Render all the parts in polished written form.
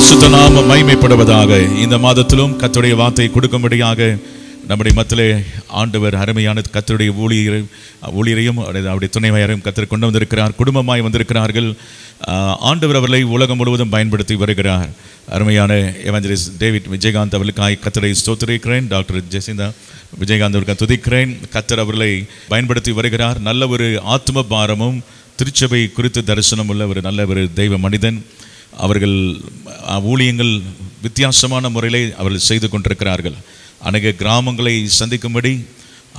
பரிசுத்த நாமம் மகிமைப்படுவதாக. இந்த மாதத்திலும் கர்த்தருடைய வார்த்தையை கொடுக்கும்படியாக நம்முடைய மத்தியிலே ஆண்டவர் அருமையான கர்த்தருடைய ஊழியரையும் அவருடைய துணைவையரையும் கர்த்தர் கொண்டு வந்திருக்கிறார். குடும்பமாய் வந்திருக்கிறார்கள். ஆண்டவர் அவர்களை உலகம் முழுவதும் பயன்படுத்தி வருகிறார். அருமையான எவாஞ்சலிஸ்ட் டேவிட் விஜயகாந்த் அவர்களுக்காய் கர்த்தரை ஸ்தோத்திரிக்கிறேன். டாக்டர் ஜெசிந்தா விஜயகாந்த் அவர்களுக்கு துதிக்கிறேன். கர்த்தர் அவர்களை பயன்படுத்தி வருகிறார். நல்ல ஒரு ஆத்ம பாரமும் திருச்சபை குறித்து தரிசனம் உள்ள ஒரு நல்ல ஒரு தெய்வ மனிதன். அவர்கள் ஊழியங்கள் வித்தியாசமான முறையிலே அவர்கள் செய்து கொண்டிருக்கிறார்கள். அநேக கிராமங்களை சந்திக்கும்படி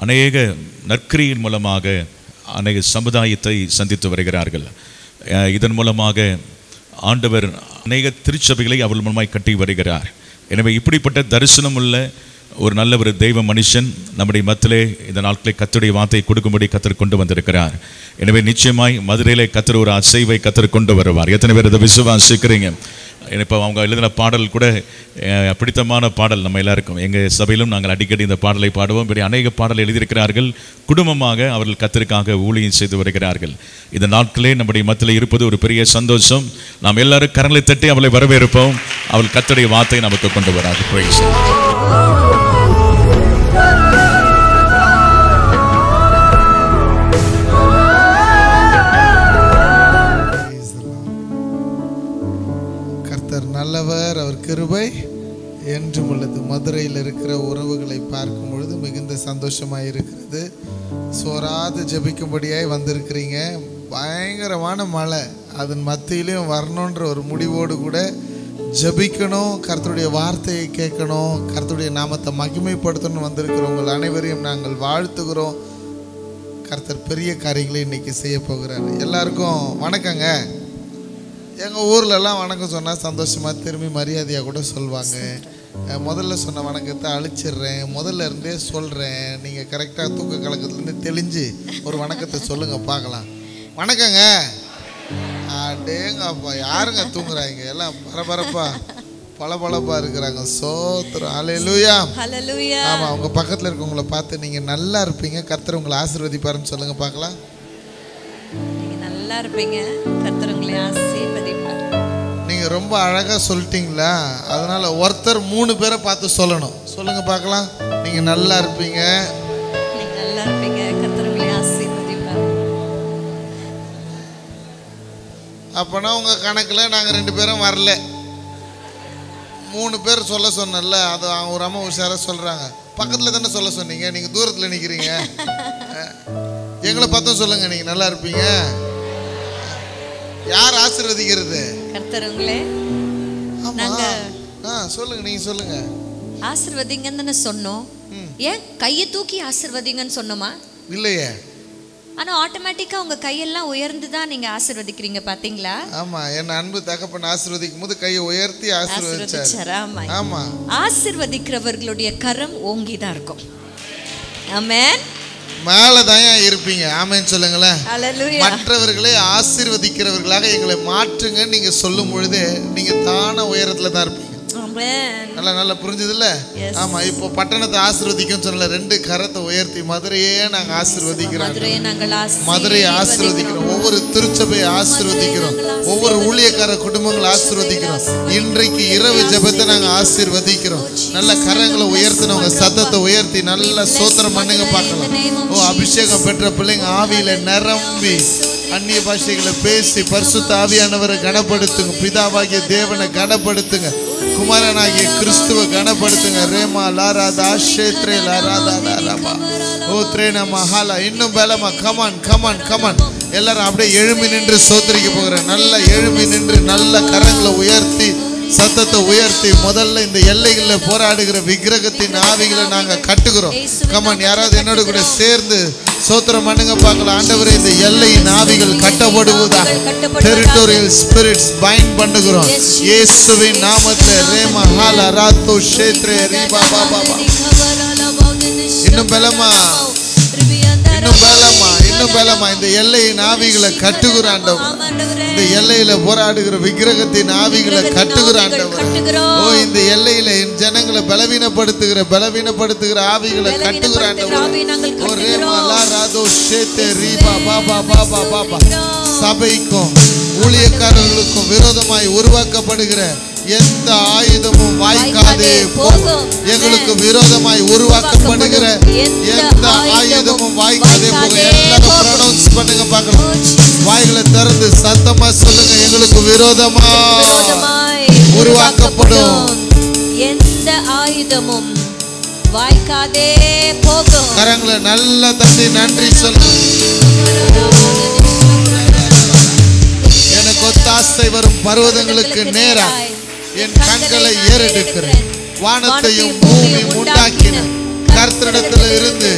அநேக நற்கிரியின் மூலமாக அநேக சமுதாயத்தை சந்தித்து வருகிறார்கள். இதன் மூலமாக ஆண்டவர் அநேக திருச்சபைகளை அவர்கள் மூலமாய் கட்டி வருகிறார். எனவே இப்படிப்பட்ட தரிசனம் உள்ள ஒரு நல்ல ஒரு தெய்வ மனுஷன் நம்முடைய மத்தியிலே இந்த நாட்களை கர்த்தருடைய வார்த்தையை கொடுக்கும்படி கர்த்தர் கொண்டு வந்திருக்கிறார். எனவே நிச்சயமாய் மதுரையிலே கர்த்தர் ஒரு அசைவை கர்த்தர் கொண்டு வருவார். எத்தனை பேர் இதை விசுவாசிக்கிறீங்க? இப்போ அவங்க எழுதின பாடல் கூட பிடித்தமான பாடல் நம்ம எல்லாருக்கும். எங்கள் சபையிலும் நாங்கள் அடிக்கடி இந்த பாடலை பாடுவோம். பெரிய அநேக பாடல் எழுதியிருக்கிறார்கள். குடும்பமாக அவர்கள் கர்த்தருக்காக ஊழியம் செய்து வருகிறார்கள். இந்த நாட்களே நம்முடைய மத்தியில் இருப்பது ஒரு பெரிய சந்தோஷம். நாம் எல்லாரும் கரங்களை தட்டி அவளை வரவேற்போம். அவள் கர்த்தருடைய வார்த்தையை நமக்கு கொண்டு வராது. நல்லவர், அவர் கிருபை என்றும் உள்ளது. மதுரையில் இருக்கிற உறவுகளை பார்க்கும் பொழுது மிகுந்த சந்தோஷமாக இருக்கிறது. சோராது ஜெபிக்கும்படியாய் வந்திருக்கிறீங்க. பயங்கரமான மழை, அதன் மத்தியிலையும் வரணுன்ற ஒரு முடிவோடு கூட ஜெபிக்கணும், கர்த்தருடைய வார்த்தையை கேட்கணும், கர்த்தருடைய நாமத்தை மகிமைப்படுத்தணும் வந்திருக்கிறோம். உங்கள் அனைவரையும் நாங்கள் வாழ்த்துகிறோம். கர்த்தர் பெரிய காரியங்களை இன்னைக்கு செய்ய போகிறார். எல்லாருக்கும் வணக்கங்க. எங்கள் ஊர்லலாம் வணக்கம் சொன்னால் சந்தோஷமாக திரும்பி மரியாதையாக கூட சொல்லுவாங்க. முதல்ல சொன்ன வணக்கத்தை அழிச்சிடுறேன், முதல்ல இருந்தே சொல்கிறேன். நீங்கள் கரெக்டாக தூக்க கலக்கத்துலேருந்து தெளிஞ்சு ஒரு வணக்கத்தை சொல்லுங்கள் பார்க்கலாம். வணக்கங்க. அடேங்கப்பா, யாருங்க தூங்குறாங்க? எல்லாம் பரபரப்பா பளபளப்பா இருக்கிறாங்க. சோத்திரம். ஹல்லேலூயா. ஆமாம், உங்கள் பக்கத்தில் இருக்கவங்கள பார்த்து நீங்கள் நல்லா இருப்பீங்க, கர்த்தர் உங்களை ஆசீர்வதிப்பாருன்னு சொல்லுங்கள் பார்க்கலாம். நீங்க ரொம்ப அழகா சொல்லிட்டீங்களா? அதனால ஒருத்தர் 3 பேரை பார்த்து சொல்லணும். சொல்லுங்க பார்க்கலாம். நீங்க நல்லா இருப்பீங்க, அப்பனா உங்க கணக்குல நாங்க 2 பேரும் வரல. 3 பேர் சொல்ல சொன்னல, அது அவங்க ஒரு அம்மா உஷாரா சொல்றாங்க. பக்கத்துல தானே சொல்ல சொன்னீங்க, நீங்க தூரத்துல நிக்கிறீங்க. எங்களை பார்த்தும் சொல்லுங்க, நீங்க நல்லா இருப்பீங்க. யார் ஆசீர்வதிக்கிறது? கர்த்தருங்களே. நாங்க சொல்லுங்க, நீங்க சொல்லுங்க. ஆசீர்வதிங்கன்னு சொன்னோம். ஏன் கையை தூக்கி ஆசீர்வதிங்கன்னு சொன்னோமா? இல்லையே. ஆனா ஆட்டோமேட்டிக்கா உங்க கையெல்லாம் உயர்ந்து தான் நீங்க ஆசீர்வதிக்கிறீங்க, பாத்தீங்களா? ஆமா, என்ன அன்பு தகப்பன் ஆசீர்வதிக்கும் போது கையை உயர்த்தி ஆசீர்வதிச்சார். ஆமா, ஆசீர்வதிக்கிறவர்களுடைய கரம் ஓங்கிதான் இருக்கும். ஆமென். மேலதான் இருப்பீங்க. ஆமென் சொல்லுங்களேன். மற்றவர்களை ஆசீர்வதிக்கிறவர்களாக எங்களை மாற்றுங்க நீங்க சொல்லும் பொழுது நீங்க தான உயரத்துல தான் இருப்பீங்க. நல்லா புரிஞ்சது இல்ல? ஆமா, இப்போ பட்டணத்தை ஆசீர்வதிக்கும் சொன்னல, 2 கரத்தை உயர்த்தி மதுரையே நாங்க ஆசீர்வதிக்கிறோம், மதுரையை ஆசீர்வதிக்கிறோம், ஒவ்வொரு திருச்சபையை ஆசீர்வதிக்கிறோம், ஒவ்வொரு ஊழியக்கார குடும்பங்களை ஆசீர்வதிக்கிறோம். இன்றைக்கு இரவு ஜெபத்தை நாங்க ஆசீர்வதிக்கிறோம். நல்ல கரங்களை உயர்த்தினவங்க சத்தத்தை உயர்த்தி நல்ல ஸ்தோத்திரம் பண்ணுங்க பார்க்கலாம். ஓ, அபிஷேகம் பெற்ற பிள்ளைங்க ஆவியில நிரம்பி அந்நிய பாஷைகளை பேசி பரிசுத்த ஆவியானவரை கனப்படுத்துங்க. பிதாவாகிய தேவனை கனப்படுத்துங்க. குமாரனாகிய கிறிஸ்துவ கனப்படுத்துங்க. ரேமா லாராதா ஷேத்ரே லாராதா லாராபா ஓ த்ரேனா மஹாலா. இன்னும் பலமா. Come on come on come on. எல்லாரும் அப்படியே எழும்பி நின்று சோத்திரிக்க போகிறேன். நல்ல எழும்பி நின்று நல்ல கரங்களை உயர்த்தி சத்தத்தை உயர்த்தி முதல்ல இந்த எல்லைகளில் போராடுகிற விக்கிரகத்தின் ஆவிகளை நாங்க கட்டுகிறோம். கமான், யாராவது என்னோட கூட சேர்ந்து சோத்திரம் பண்ணுங்க பார்க்கலாம். ஆண்டவரே, இந்த எல்லையின் ஆவிகள் கட்டப்படுவதா. டெரிட்டோரியல் ஸ்பிரிட்ஸ் பைண்ட் பண்ணுகிறோம் இயேசுவின் நாமத்தில். ரேமா ஹாலா ராத்தோ ஷேத்ரே ரீபா பாபா. இன்னும் பலமா, இன்னும் பலமா, இன்னும் பலமா. இந்த எல்லையின் ஆவிகளை கட்டுகிற ஆண்டவர், இந்த எல்லையில போராடுகிற விக்கிரகத்தின் ஆவிகளை கட்டுகிற ஆண்டவர். ஓ, இந்த எல்லையில என் ஜனங்களை பலவீனப்படுத்துகிற ஆவிகளை கட்டுகிற ஆண்டவர். ஓ ரேமா லா ராதோ ஷேத்தே ரீபா பாபா பாபா பாபா. சபைக்கும் ஊழியக்காரர்களுக்கும் விரோதமாய் உருவாக்கப்படுகிற எந்த ஆயுதமும் வாய்க்காதே போகும். எங்களுக்கு விரோதமாய் உருவாக்கப்படுகிற எந்த ஆயுதமும் வாய்க்காதே போகும். எல்லாரும் ப்ரொனவுன்ஸ் பண்ணுங்க பார்க்கலாம். வாய்களை திறந்து சத்தமா சொல்லுங்க. எங்களுக்கு விரோதமாய் உருவாக்கப்படும் எந்த ஆயுதமும் வாய்க்காதே போகும். கரங்களை நல்லா தட்டி நன்றி சொல்லுங்க. எனக்கு ஒத்தாசை வரும் பர்வதங்களுக்கு நேராய் என் கண்களை ஏறெடுக்கிறேன். வானத்தையும் பூமியும் உண்டாக்கின கர்த்தரிடத்தில் இருந்து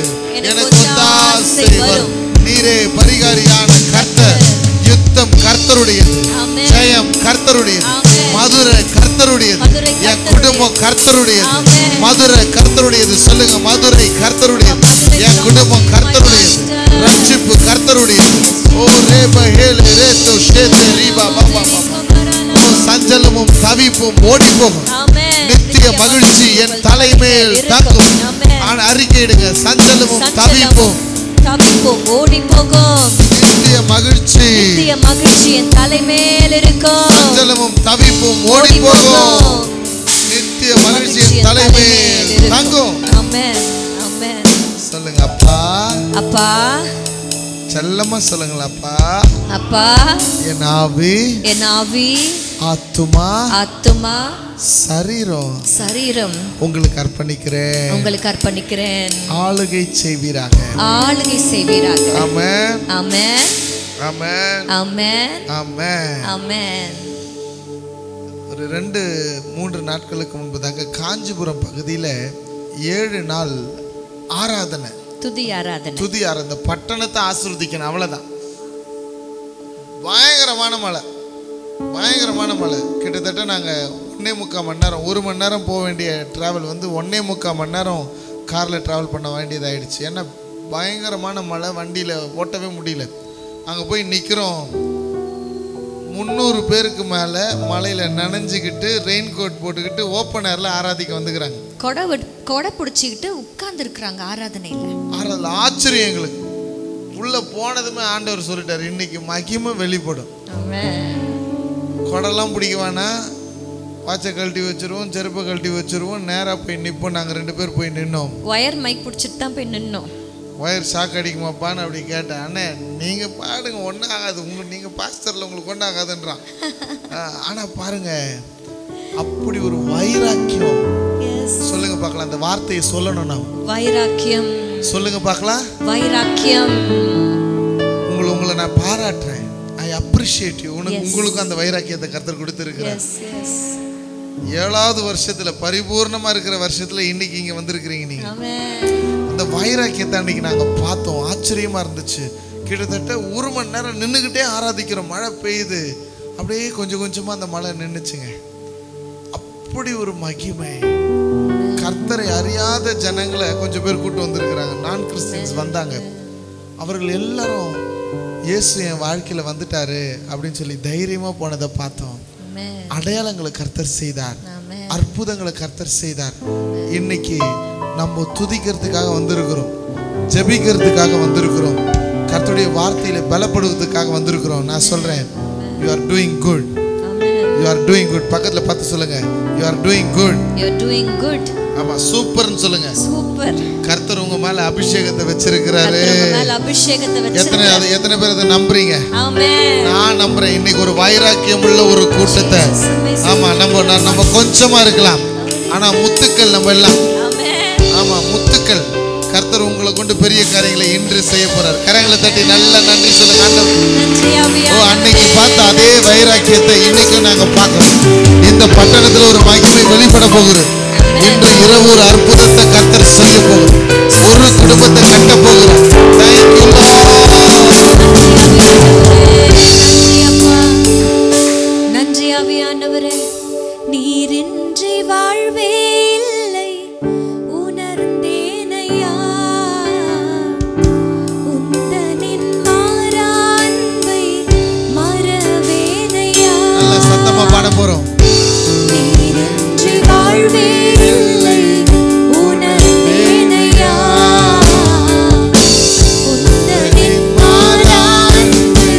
எனக்கு ஒத்தாசை வரும். நீரே பரிகாரியான கர்த்தர். யுத்தம் கர்த்தருடையது, ஜெயம் கர்த்தருடையது, மதுரை கர்த்தருடையது, என் குடும்பம் கர்த்தருடையது. மதுரை கர்த்தருடையது சொல்லுங்க. மதுரை கர்த்தருடையது, என் குடும்பம் கர்த்தருடையது, ரட்சிப்பு கர்த்தருடையது. ஓ ரேப ஹேலே ரேதோ ஷேதே ரீபா பாபா பாபா. ஓ சஞ்சலமும் தவிப்பும் ஓடி போகும். நித்திய மகிழ்ச்சி என் தலைமேல் தங்கும். அறிக்கையிடுங்க. சஞ்சலமும் தவிப்பும் ஓடி போகும். நித்திய மகிழ்ச்சி என் தலைமேல் இருக்கும். சஞ்சலமும் தவிப்பும் ஓடி போகும். நித்திய மகிழ்ச்சி என் தலைமேல் தங்கும். ஆமென் ஆமென். சொல்லுங்க அப்பா. அப்பா செல்லமா சொல்லுங்களா அப்பா. அப்பா என் ஆவி ஆத்துமா சரீரம் உங்களுக்கு அர்ப்பணிக்கிறேன். ஆளுகை செய்வீராக. ஆமென் ஆமென் ஆமென் ஆமென் ஆமென் ஆமென். ஒரு 2-3 நாட்களுக்கு முன்பதாக காஞ்சிபுரம் பகுதியில 7 நாள் ஆராதனை, துதி ஆராதனை. பட்டணத்தை ஆசீர்வதிக்கணும், அவ்வளவுதான். பயங்கரமான மழை. கிட்டத்தட்ட நாங்கள் 1.25 மணி நேரம், 1 மணி நேரம் போக வேண்டிய டிராவல் வந்து 1.25 மணி நேரம் காரில் ட்ராவல் பண்ண வேண்டியதாகிடுச்சு. ஏன்னா பயங்கரமான மழை, வண்டியில் ஓட்டவே முடியல. அங்கே போய் நிற்கிறோம். 300 பேருக்கு மேலே மழையில் நனைஞ்சிக்கிட்டு ரெயின் கோட் போட்டுக்கிட்டு ஓப்பன் ஏரில் ஆராதிக்க வந்துக்கிறாங்க. கொடை பிடிச்சிக்கிட்டு உட்கார்ந்துருக்குறாங்க ஆராதனையில். ஆச்சரியம் எங்களுக்கு. உள்ளே போனதுமே ஆண்டவர் சொல்லிட்டார், இன்னைக்கு மகிமை வெளிப்படும். கொடைலாம் பிடிக்க வேணாம், வாட்சை கழட்டி வச்சிருவோம், செருப்பை கழட்டி வச்சிருவோம், நேராக போய் நிற்போம். நாங்கள் 2 பேர் போய் நின்னோம். ஒயர் மைக் பிடிச்சிட்டு தான் போய் நின்னோம். ஒயர் ஷாக் அடிக்குமாப்பான்னு அப்படி கேட்டேன். அண்ணே நீங்கள் பாடுங்க, ஒன்றும் ஆகாது, நீங்கள் பாஸ்டரில் உங்களுக்கு ஒன்றும் ஆகாதுன்றான். ஆனால் பாருங்க, அப்படி ஒரு வைராக்கியம். சொல்லுங்க பார்க்கலாம், அந்த வார்த்தையை சொல்லணும்னா வைராக்கியம். சொல்லுங்க பார்க்கலாம், வைராக்கியம். உங்களை நான் பாராட்டுறேன். I appreciate you. உங்களுக்கு அந்த வைராக்கியத்தை கர்த்தர் கொடுத்துருக்கிறார். 7வது வருஷத்துல, பரிபூர்ணமா இருக்கிற வருஷத்துல இன்னைக்கு இங்க வந்திருக்கிறீங்க நீங்க. அந்த வைராக்கியத்தை அன்னைக்கு நாங்க பார்த்தோம். ஆச்சரியமா இருந்துச்சு. கிட்டத்தட்ட 1 மணி நேரம் நின்றுகிட்டே ஆராதிக்கிறோம். மழை பெய்யுது, அப்படியே கொஞ்சம் கொஞ்சமா அந்த மழை நின்றுச்சுங்க. அப்படி ஒரு மகிமை. கர்த்தரை அறியாத ஜனங்களை கொஞ்சம் பேர் கூட்டு வந்திருக்கிறாங்க. நான் கிறிஸ்டியன்ஸ் வந்தாங்க. அவர்கள் எல்லாரும் இயேசு என் வாழ்க்கையில வந்துட்டாரு அப்படின்னு சொல்லி தைரியமா போனதை பார்த்தோம். அடையாளங்களை கர்த்தர் செய்தார், அற்புதங்களை கர்த்தர் செய்தார். இன்னைக்கு நம்ம துதிக்கிறதுக்காக வந்திருக்கிறோம், ஜெபிக்கிறதுக்காக வந்திருக்கிறோம், கர்த்தருடைய வார்த்தையில பலப்படுவதற்காக வந்திருக்கிறோம். நான் சொல்றேன், you are doing good. You are doing good. பக்கத்துல பார்த்து சொல்லுங்க, you are doing good. You are doing good. ஆமா, சூப்பர்னு சொல்லுங்க. சூப்பர். கர்த்தர் உங்க மேல அபிஷேகத்தை வச்சிருக்கிறாரு. எத்தனை பேர் அதை நம்புறீங்க? ஆமென். நான் நம்புறேன். இன்னைக்கு ஒரு வைராக்கியம் உள்ள ஒரு கூட்டத்தை. ஆமா, நம்ம கொஞ்சமா இருக்கலாம், ஆனா முத்துக்கள் நம்ம எல்லாம். ஆமா, முத்துக்கள். கர்த்தர் உங்களை கொண்டு பெரிய காரியங்களை இன்று செய்ய போறார். கரங்களை தட்டி நல்ல நன்றி சொல்லுங்க. அன்னைக்கு பார்த்த அதே வைராக்கியத்தை இன்னைக்கு நாங்க பார்க்கிறோம். இந்த பட்டணத்துல ஒரு மகிமை வெளிப்பட போகுது. இன்று இரவு ஒரு அற்புதத்தை கர்த்தர் செய்ய போகுது. ஒரு குடும்பத்தை கட்ட போகிறார். நன்றி ஆவியானவரே. நீரின்றி வாழ்வே இல்லை, உணர்ந்தேனையா. உந்தனின் மாறான்பை மறவேனையா. நல்ல சத்தமா பாட போறோம். நீரின்றி வாழ்வே இல்லை, உணர்ந்தேனையா. உந்தனின் மாறான்பை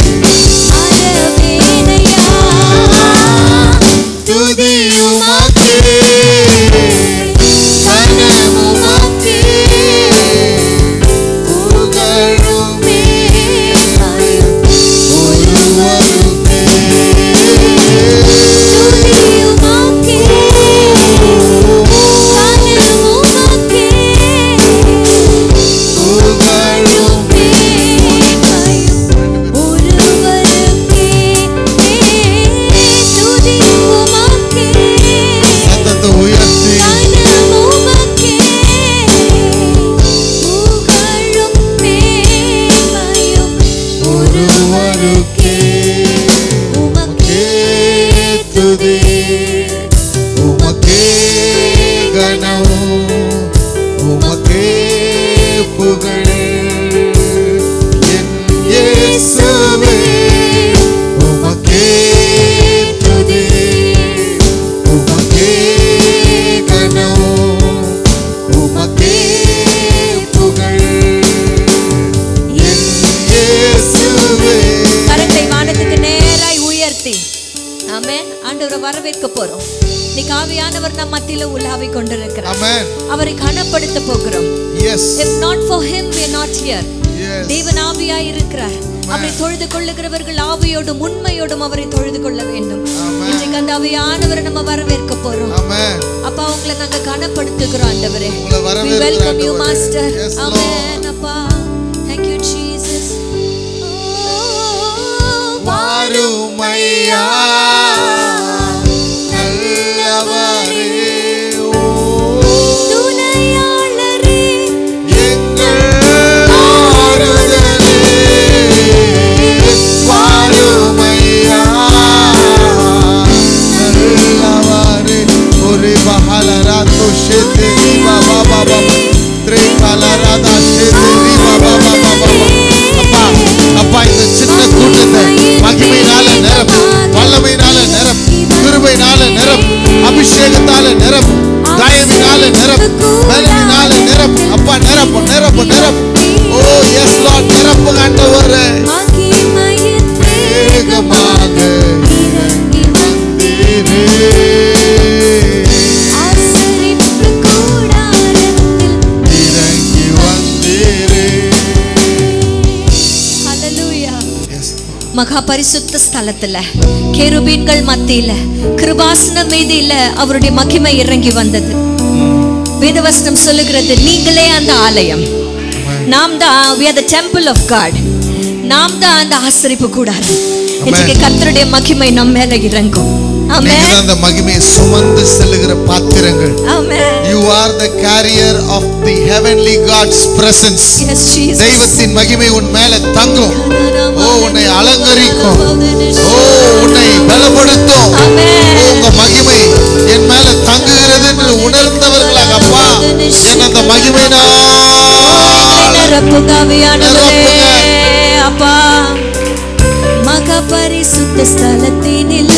ஆண்டவரை வரவேற்க போறோம். இன்னைக்கு ஆவியானவர் நம் மத்தியில உலாவி கொண்டிருக்கிறார். ஆமென். அவரை கனப்படுத்த போகிறோம். Yes. If not for him we are not here. Yes. தேவன் ஆவியாய் இருக்கிறார். அவரை தொழுது கொள்ளுகிறவர்கள் ஆவியோடும் உண்மையோடும் அவரை தொழுது கொள்ள வேண்டும். இன்றைக்கு அந்த ஆவியானவரை நம்ம வரவேற்க போறோம். ஆமென். அப்பா உங்களை நாங்க கனப்படுத்துகிறோம் ஆண்டவரே. We welcome you master. Amen அப்பா. Thank you Jesus. வாருமையா நல்லவரே துணையாளரே எங்கள் ஆறுதலே வாருமையா நல்லவரே ஒரே பஹலரா தோஷேதே பாபா பாபா த்ரேகலரா தாஷேதே பாபா பாபா அப்பா அப்பா இந்த சின்ன கூட்டத்தை மகிமையினால நிரப்பு, வல்லமையினால நிரப்பு, கிருபையினால நிரப்பு, அபிஷேகத்தால நிரப்பு, தயவினால நிரப்பு, பலனினால நிரப்பு. அப்பா நிரப்பு நிரப்பு நிரப்பு. ஓ எஸ் லார்ட் நிரப்பு ஆண்டவரே. வேகமாக இறங்கி வந்தீரே ஆசரிப்பு கூடாரத்தில் இறங்கி வந்தீரே. ஹல்லேலூயா. மகா பரிசுத்த ஸ்தலத்துல கேருபீன்கள் மத்தியில கிருபாசனம் மீதில அவருடைய மகிமை இறங்கி வந்தது. வேதவசனம் சொல்லுகிறது நீங்களே அந்த ஆலயம். நாம் தான் we are the temple of God. நாம் தான் அந்த ஆசரிப்பு கூடாரம். இன்றைக்கு கர்த்தருடைய மகிமை நம்ம மேல இறங்கும். நீங்க தான் அந்த மகிமையை சுமந்து செல்லுகிற பாத்திரங்கள். Amen. You are the carrier of the heavenly God's presence. Yes Jesus. தெய்வத்தின் மகிமை உன் மேல தங்கும். ஓ உன்னை அலங்கரிக்கும். ஓ உன்னை பலப்படுத்தும். Amen. உங்க மகிமை என் மேல தங்குகிறது என்று உணர்ந்தவர்களாக அப்பா என் அந்த மகிமையினால் நிரப்புகவியானவரே அப்பா. மகா பரிசுத்த ஸ்தலத்தினில்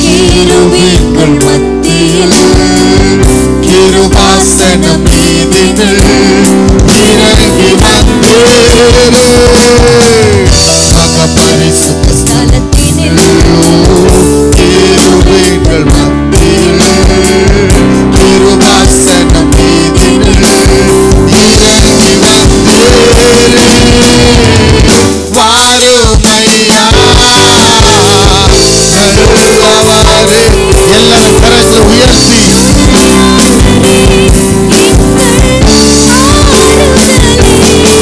கேருபீன்கள் மத்தியில் கிருபாசனம் மீதினில் இறங்கி வந்தீரே மகா பரிசுத்த ஸ்தலத்தினில் கேருபீன்கள் மத்தியில் கிருபாசனம் மீதினில் இறங்கி வந்தீரே வாருமையா நல்லவரே. எல்லாரும் கரங்களை உயர்த்தி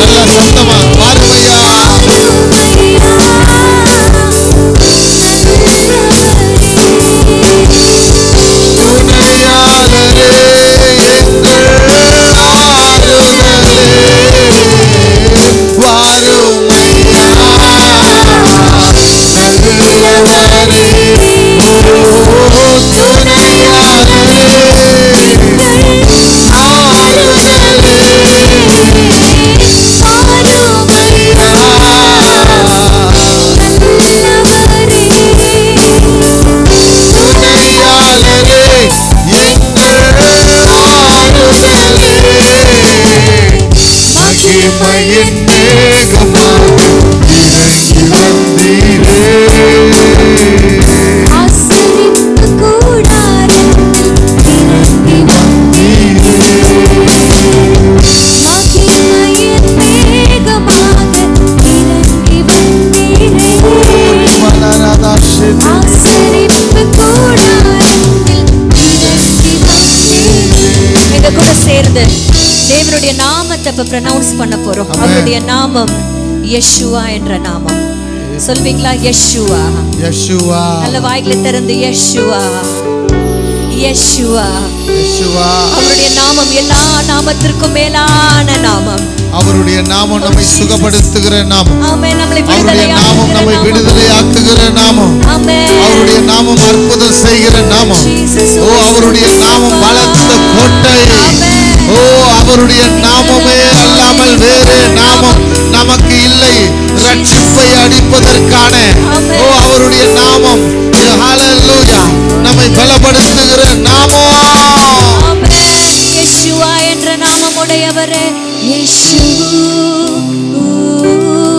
நல்ல சத்தமா வாருமையா துணையாளரே எங்கள் ஆறுதலே வாருமையா நல்லவரே ஓ துணையாளரே ஆறுதலே துணையாளரே எங்கள் ஆறுதலே மகிமையின் மேகமாக இறங்கி வந்தீரே ஆசரிப்பு கூடாரத்தில் இறங்கி வந்தீரே. மகிமையின் மேகமாக இறங்கி வந்தீரே. ஆசரிப்பு கூடாரத்தில் இறங்கி வந்தீரே. எங்க கூட சேர்ந்து தேவனுடைய நாமத்தை இப்ப ப்ரொனவுன்ஸ் பண்ண போறோம். அவருடைய நாமம் யெஷுவா என்ற நாமம். சொல்வீங்களா? யெஷுவா. யெஷுவா நல்ல வாய்களை திறந்து யெஷுவா யெஷுவா யெஷுவா. அவருடைய நாமம் எல்லா நாமத்திற்கும் மேலான நாமம். அவருடைய நாமம் நம்மை சுகப்படுத்துகிற நாமம். ஆமென். நம்மை அவருடைய நாமம் நம்மை விடுதலையாக்குகிற நாமம். ஆமென். அவருடைய நாமம் அற்புதம் செய்கிற நாமம். ஓ அவருடைய நாமம் பலத்த கோட்டை. ஓ அவருடைய நாமமே அல்லாமல் வேறு நாமம் நமக்கு இல்லை ரட்சிப்பை அடிப்பதற்கான. ஓ அவருடைய நாமம் ஹல்லேலூயா நம்மை பலப்படுத்துகிற நாமம். ஆமென். யெஷுவா என்ற நாமம் உடையவரே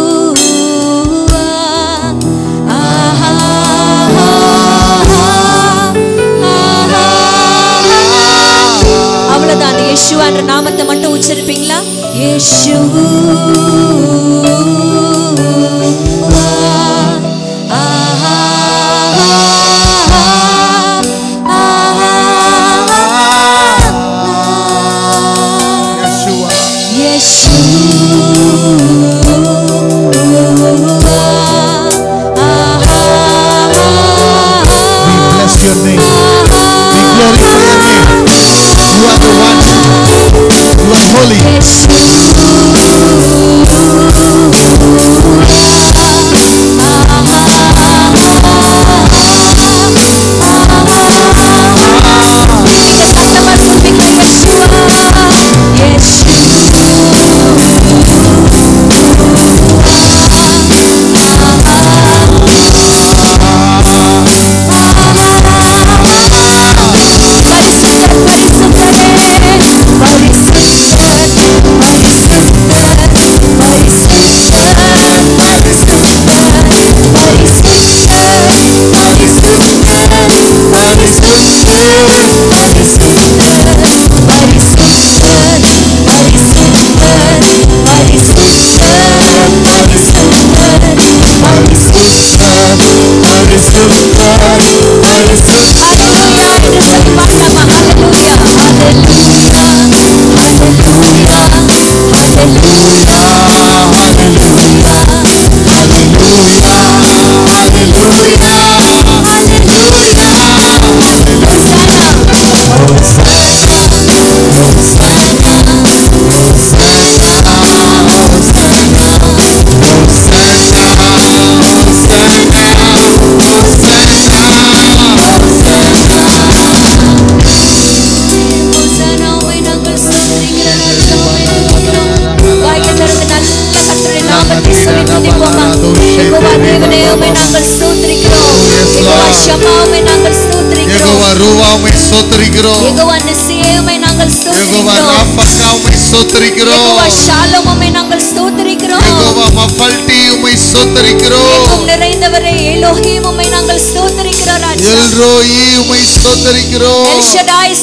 யெஷுவா. ஆஹா என்ற நாமத்தை மட்டும் உச்சரிப்பீங்களா? யேசுவா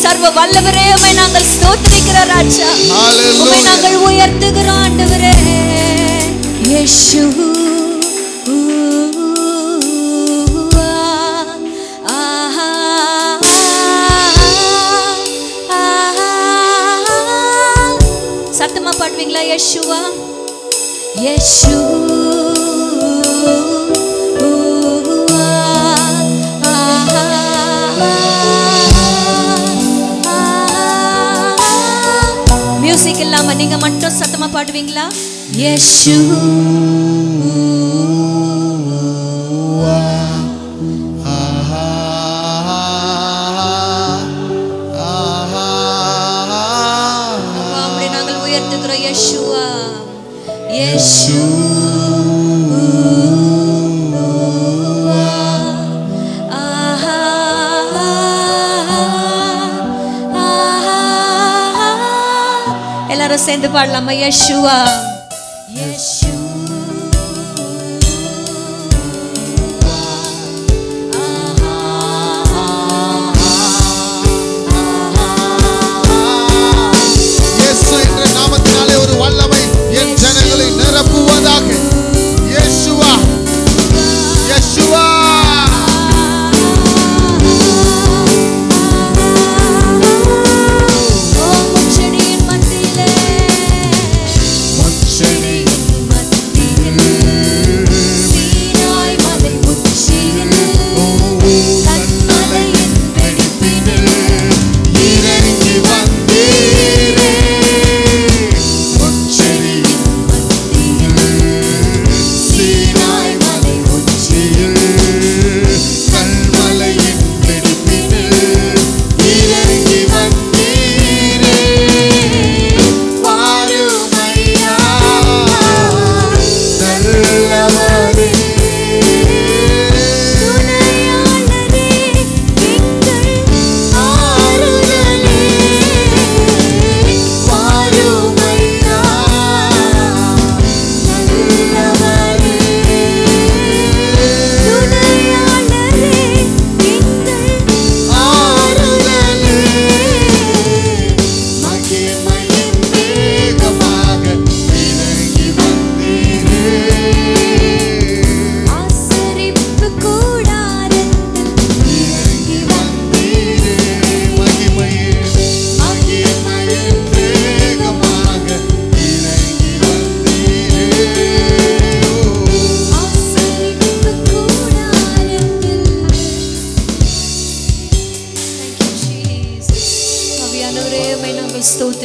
சர்வ வல்லவரே உம்மை நாங்கள் ஸ்தோத்திரிக்கிறோம் ராஜா. உம்மை நாங்கள் உயர்த்துகிறோம் ஆண்டவரே. யேசுவா சத்தமா பாடுவீங்களா? யேசுவா யேசுவா மியூசிக் இல்லாம நீங்க மட்டும் சத்தமா பாடுவீங்களா? யேசுவா அப்படி நாங்கள் உயர்த்துகிறோம். யேசுவா யேசுவா சேர்ந்து பாடலாமா? யேசுவா இயேசு என்ற நாமத்தினாலே ஒரு வல்லமை என் ஜனங்களை நிரப்புவதாக. யேசுவா யேசுவா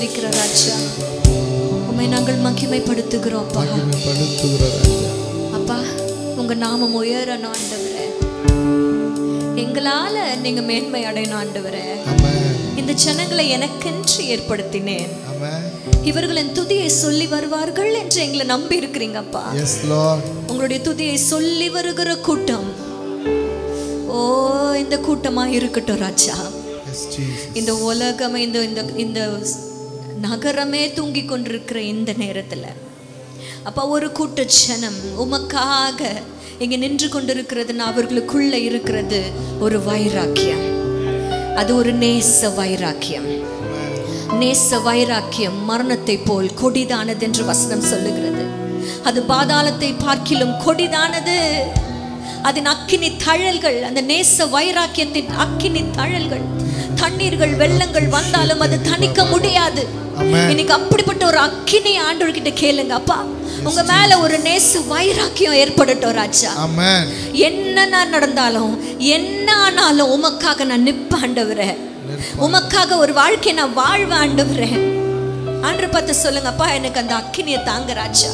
ஸ்தோத்திரிக்கிற ராஜா, உம்மை நாங்கள் மகிமைப்படுத்துகிறோம் அப்பா. அப்பா, உங்க நாமம் உயரணும் ஆண்டவரே, எங்களால நீங்க மேன்மை அடையணும் ஆண்டவரே. இந்த ஜனங்களை எனக்கென்று ஏற்படுத்தினேன், இவர்களின் துதியை சொல்லி வருவார்கள் என்று எங்களை நம்பி இருக்கிறீங்க அப்பா. உங்களுடைய துதியை சொல்லி வருகிற கூட்டம் ஓ இந்த கூட்டமா இருக்கட்டும் ராஜா. இந்த உலகமே இந்த நகரமே தூங்கி கொண்டிருக்கிற இந்த நேரத்துல அப்பா, ஒரு கூட்ட ஜனம் உமக்காக இங்க நின்று கொண்டிருக்கிறதுன்னு அவர்களுக்குள்ள இருக்கிறது ஒரு வைராக்கியம். அது ஒரு நேச வைராக்கியம். நேச வைராக்கியம் மரணத்தை போல் கொடிதானது என்று வசனம் சொல்லுகிறது. அது பாதாளத்தை பார்க்கிலும் கொடிதானது. அதன் அக்கினி தழல்கள், அந்த நேச வைராக்கியத்தின் அக்கினி தழல்கள், தண்ணீர்கள் வெள்ளங்கள் வந்தாலும் அது தணிக்க முடியாது. இன்னைக்கு அப்படிப்பட்ட ஒரு அக்கினி ஆண்டவர்கிட்ட கேளுங்க அப்பா, உங்க மேல ஒரு நேச வைராக்கியம் ஏற்படட்டும் ராஜா. என்ன நான் நடந்தாலும் என்ன ஆனாலும் உமக்காக நான் நிப்ப ஆண்டவரே, உமக்காக ஒரு வாழ்க்கை நான் வாழ்வ ஆண்டவரே. ஆண்டவர் பார்த்து சொல்லுங்க அப்பா, எனக்கு அந்த அக்கினியை தாங்க ராஜா,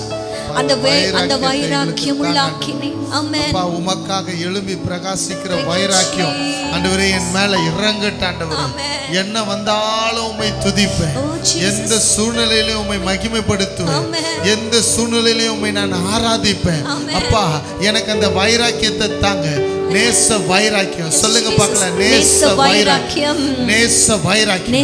அந்த வைராக்கியம் உள்ள அக்கினி. ஆமென். அப்பா, உமக்காக எழும்பி பிரகாசிக்கிற வைராக்கியம் ஆண்டவரே என் மேல இறங்கட்ட ஆண்டவரே. என்ன வந்தாலும் உம்மை துதிப்பேன், எந்த சூழ்நிலையிலும் உம்மை மகிமைப்படுத்துவேன், எந்த சூழ்நிலையிலும் உம்மை நான் ஆராதிப்பேன். அப்பா, எனக்கு அந்த வைராக்கியத்தை தாங்க. நேச வைராக்கியம் சொல்லுங்க பார்க்கலாம். நேச வைராக்கியம், நேச வைராக்கியம்,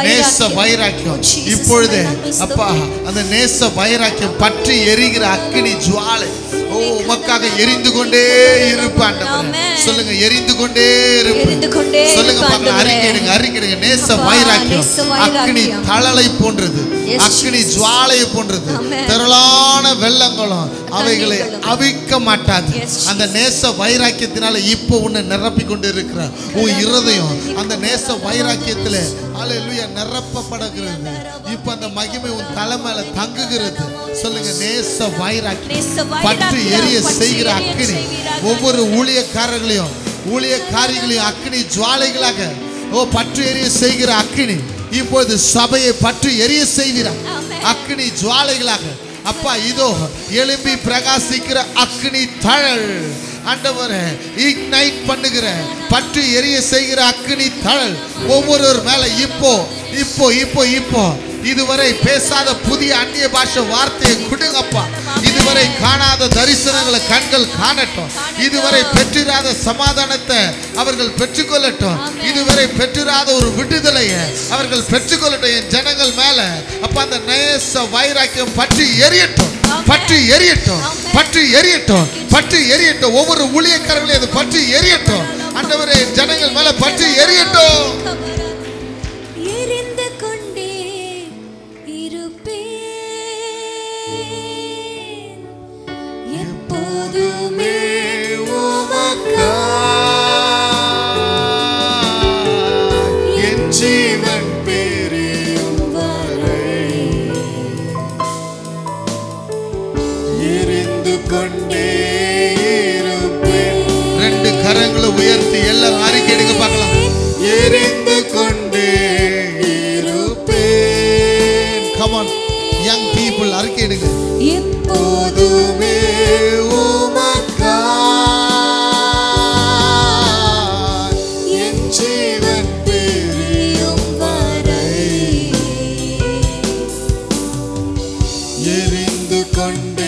நேச வைராக்கியம். இப்பொழுது அப்பா, அந்த நேச வைராக்கியம் பற்றி எரிகிற அக்கினி ஜுவாலை ஓ உமக்காக எரிந்து கொண்டே இருப்பான். சொல்லுங்க, எரிந்து கொண்டே இருப்பேன். சொல்லுங்க பார்க்கலாம், அறிக்கையிடுங்க, அறிக்கையிடுங்க. நேச வைராக்கியம் அக்கினி தழலை போன்றது, அக்கினி ஜுவாலை போன்றது. திரளான வெள்ளங்களும் அவைகளை அவிக்க மாட்டாது. அந்த நேச வைராக்கியத்தினால இப்போ உன்னை நிரப்பி கொண்டு இருக்கிற உன் இருதயம் அந்த நேச வைராக்கியத்துல அல்லேலூயா நிரப்பப்படுகிறது. இப்போ அந்த மகிமை உன் தலை மேல தங்குகிறது. சொல்லுங்க, நேச வைராக்கியம் பற்றி எரிய செய்கிற அக்கினி ஒவ்வொரு ஊழியக்காரர்களையும் ஊழியக்காரிகளையும் அக்கினி ஜுவாலைகளாக ஓ பற்றி எரிய செய்கிற அக்கினி இப்போது சபையை பற்றி எரிய செய்கிறார் அக்கினி ஜுவாலைகளாக. அப்பா, இதோ எழும்பி பிரகாசிக்கிற அக்கினி தழல் ஆண்டவரே, இக்னைட் பண்ணுகிற பற்றி எரிய செய்கிற அக்கினி தழல் ஒவ்வொருவர் மேல இப்போ இப்போ இப்போ இப்போ இதுவரை பேசாத புதிய அந்நிய பாஷை வார்த்தையை கொடுங்கப்பா. இதுவரை காணாத தரிசனங்களை கண்கள் காணட்டும். இதுவரை பெற்றிராத சமாதானத்தை அவர்கள் பெற்றுக்கொள்ளட்டும். இதுவரை பெற்றிராத ஒரு விடுதலையை அவர்கள் பெற்றுக்கொள்ளட்டும். என் ஜனங்கள் மேல அப்ப அந்த நேச வைராக்கியம் பற்றி எரியட்டும், பற்றி எரியட்டும், பற்றி எரியட்டும், பற்றி எரியட்டும். ஒவ்வொரு ஊழியக்காரர்களையும் அது பற்றி எரியட்டும். ஆண்டவரே, ஜனங்கள் மேல பற்றி எரியட்டும். கரங்களை உயர்த்தி எல்லாரும் அறிக்கையிடுங்க பார்க்கலாம். எரிந்து கொண்டே இருப்பேன். Come on, young people, அறிக்கையிடுங்க. எப்போதுமே உமக்காய் என் ஜீவன் பிரியும் வரை எரிந்து கொண்டே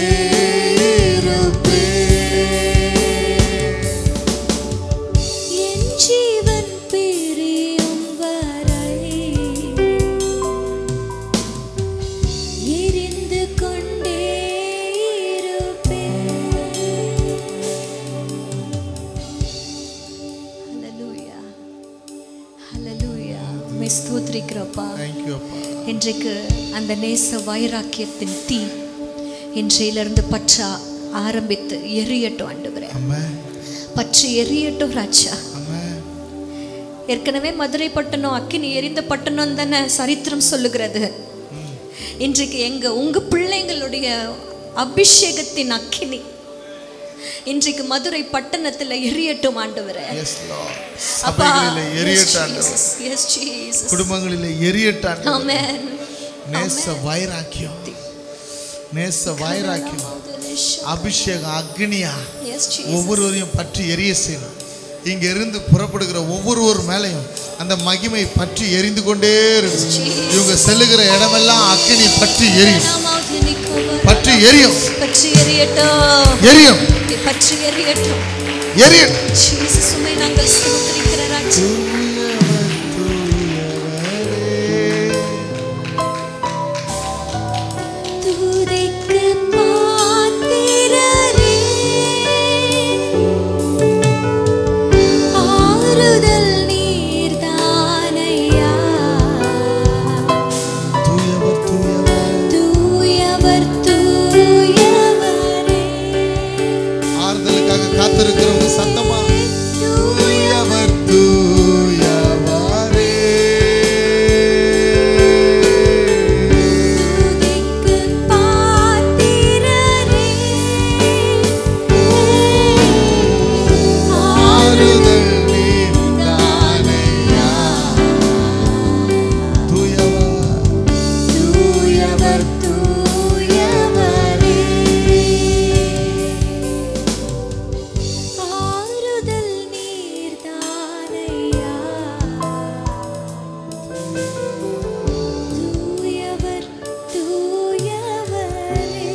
இன்றைக்கு அந்த நேச வைராக்கியத்தின் தீ இன்றையிலிருந்து பற்ற ஆரம்பித்து எரியட்டும் ஆண்டவரே. பற்றி எரியட்டும் ராஜா. ஏற்கனவே மதுரை பட்டணம் அக்கினி எரிந்த பட்டணம் தானே சரித்திரம் சொல்லுகிறது. இன்றைக்கு உங்க பிள்ளைங்களுடைய அபிஷேகத்தின் அக்கினி இன்றைக்கு மதுரை பட்டணத்துல எரியட்டும் ஆண்டவரே. சபைகளிலே எரியட்டும், குடும்பங்களிலே எரியட்டும். ஆமென். நேச வைராக்கியம், நேச வைராக்கியம், அபிஷேகம் அக்னியா ஒவ்வொருவரையும் பற்றி எரிய செய்யணும். இங்க இருந்து புறப்படுகிற ஒவ்வொருவர் மேலையும் அந்த மகிமை பற்றி எரிந்து கொண்டே இருக்கும். இவங்க செல்லுகிற இடமெல்லாம் அக்னி பற்றி எரியும், பற்றி எரியும், எரியும், பற்றி எரியட்டும், எரியட்டும். இயேசுவே நாங்கள் ஸ்தோத்திரிக்கிற ராஜா. துதிக்கு பாத்திரரே, ஆறுதல் நீர்தானையா. தூயவர் தூயவர் தூயவரே. ஆறுதலுக்காக காத்திருக்கிறவங்க சத்தமா தூயவர் தூயவரே. துதிக்கு பாத்திரரே, ஆறுதல் நீர்தானையா. தூயவர் தூயவர் தூயவரே. ஆறுதல் நீர்தானையா. தூயவர் தூயவரே.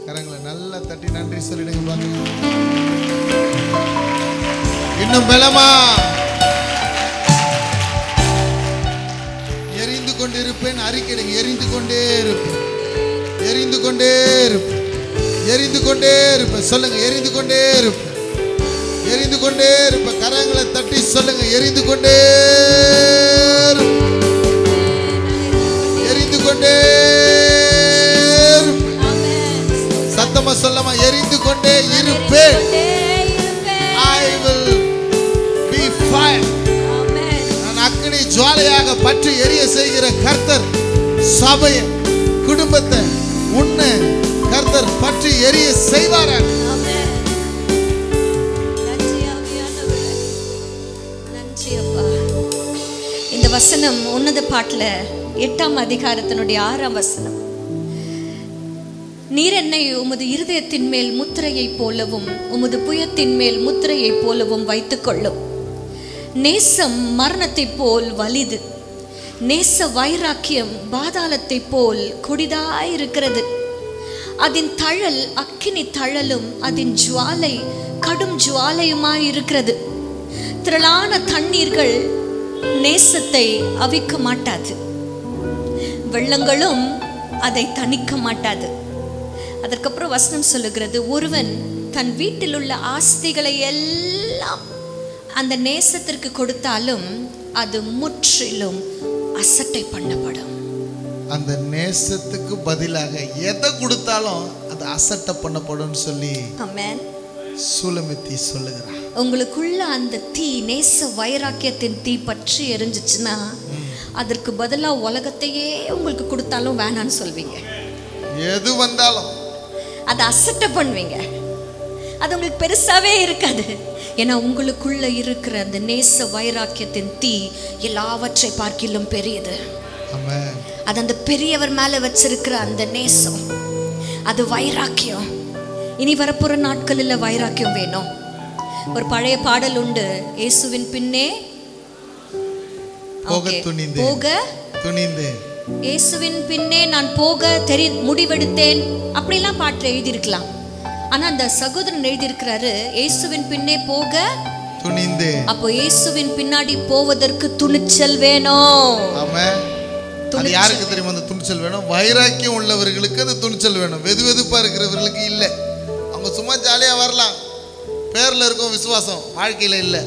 கரங்களை நல்லா தட்டி நன்றி சொல்லிடுங்க பாக்கலாம். இன்னும் பலமா எரிந்து கொண்டிருப்பேன். அறிக்கையிடுங்க. எரிந்து கொண்டே இருப்பேன், எரிந்து கொண்டே இருப்பேன், எரிந்து கொண்டே இருப்பேன். சொல்லுங்க எரிந்து கொண்டே இருப்பேன், எரிந்து கொண்டே இருப்பேன். கரங்களை தட்டி சொல்லுங்க எரிந்து கொண்டே இருப்பேன், எரிந்து கொண்டே இருப்பேன். ஆமென். சத்தமா சொல்லமா எரிந்து கொண்டே இருப்பேன். I will be fire. ஆமென். நான் அக்கினி ஜுவாலையாக பற்றி எரிய செய்கிற கர்த்தர் சபையை, குடும்பத்தை, உன்னை கர்த்தர் பற்றி எரிய செய்வாராக. ஆமென். நன்றி ஆவியானவரே. நன்றி அப்பா. இந்த வசனம் உன்னத பாட்டுல 8ஆம் அதிகாரத்தினுடைய 6ஆம் வசனம். நீர் என்னை உமது இருதயத்தின் மேல் முத்திரையை போலவும் உமது புயத்தின் மேல் முத்திரையை போலவும் வைத்துக் கொள்ளும். நேசம் மரணத்தை போல் வலிது, நேச வைராக்கியம் பாதாளத்தை போல் கொடிதாயிருக்கிறது. அதன் தழல் அக்கினி தழலும் அதன் ஜுவாலை கடும் ஜுவாலையுமாயிருக்கிறது. திரளான தண்ணீர்கள் நேசத்தை அவிக்க மாட்டாது, வெள்ளங்களும் அதை தணிக்க மாட்டாது. அதற்கப்புறம் வசனம் சொல்லுகிறது, ஒருவன் தன் வீட்டில் உள்ள ஆஸ்திகளை எல்லாம் அந்த நேசத்திற்கு கொடுத்தாலும் அது முற்றிலும் அசட்டை பண்ணப்படும். அந்த நேசத்துக்கு பதிலாக எதை கொடுத்தாலும் அது அசட்டை பண்ணப்படும் சொல்லி ஆமென். சூலமித்தி சொல்லுகிறார். உங்களுக்குள்ள அந்த தீ, நேச வைராக்கியத்தின் தீ பற்றி எரிஞ்சிச்சுன்னா அதற்கு பதிலா உலகத்தையே உங்களுக்கு கொடுத்தாலும் வேணான்னு சொல்வீங்க. எது வந்தாலும் அதை அசட்டை பண்ணுவீங்க. அது உங்களுக்கு பெருசாவே இருக்காது. ஏன்னா உங்களுக்குள்ள இருக்கிற அந்த நேச வைராக்கியத்தின் தீ எல்லாவற்றை பார்க்கிலும் பெரியது. ஆமென். அது அந்த பெரியவர் மேல வச்சிருக்கிற அந்த நேசம், அது வைராக்கியம். இனி வரப்போற நாட்களில் வைராக்கியம் வேணும். ஒரு பழைய பாடல் உண்டு, இயேசுவின் பின்னே போக துணிந்து, போக துணிந்து, இயேசுவின் பின்னே நான் போக முடிவெடுத்தேன் அப்படிலாம் பாட்டு எழுதியிருக்கலாம். ஆனா அந்த சகோதரன் எழுதியிருக்கிறாரு, இயேசுவின் பின்னே போக துணிந்து. அப்போ இயேசுவின் பின்னாடி போவதற்கு துணிச்சல் வேணும். ஆமென். அது யாருக்கு தெரியுமா அந்த துணிச்சல் வேணும்? வைராக்கியம் உள்ளவர்களுக்கு அந்த துணிச்சல் வேணும். வெதுவெதுப்பா இருக்கிறவர்களுக்கு இல்லை. அவங்க சும்மா ஜாலியா வரலாம். பேர்ல இருக்கும் விசுவாசம், வாழ்க்கையில இல்லை.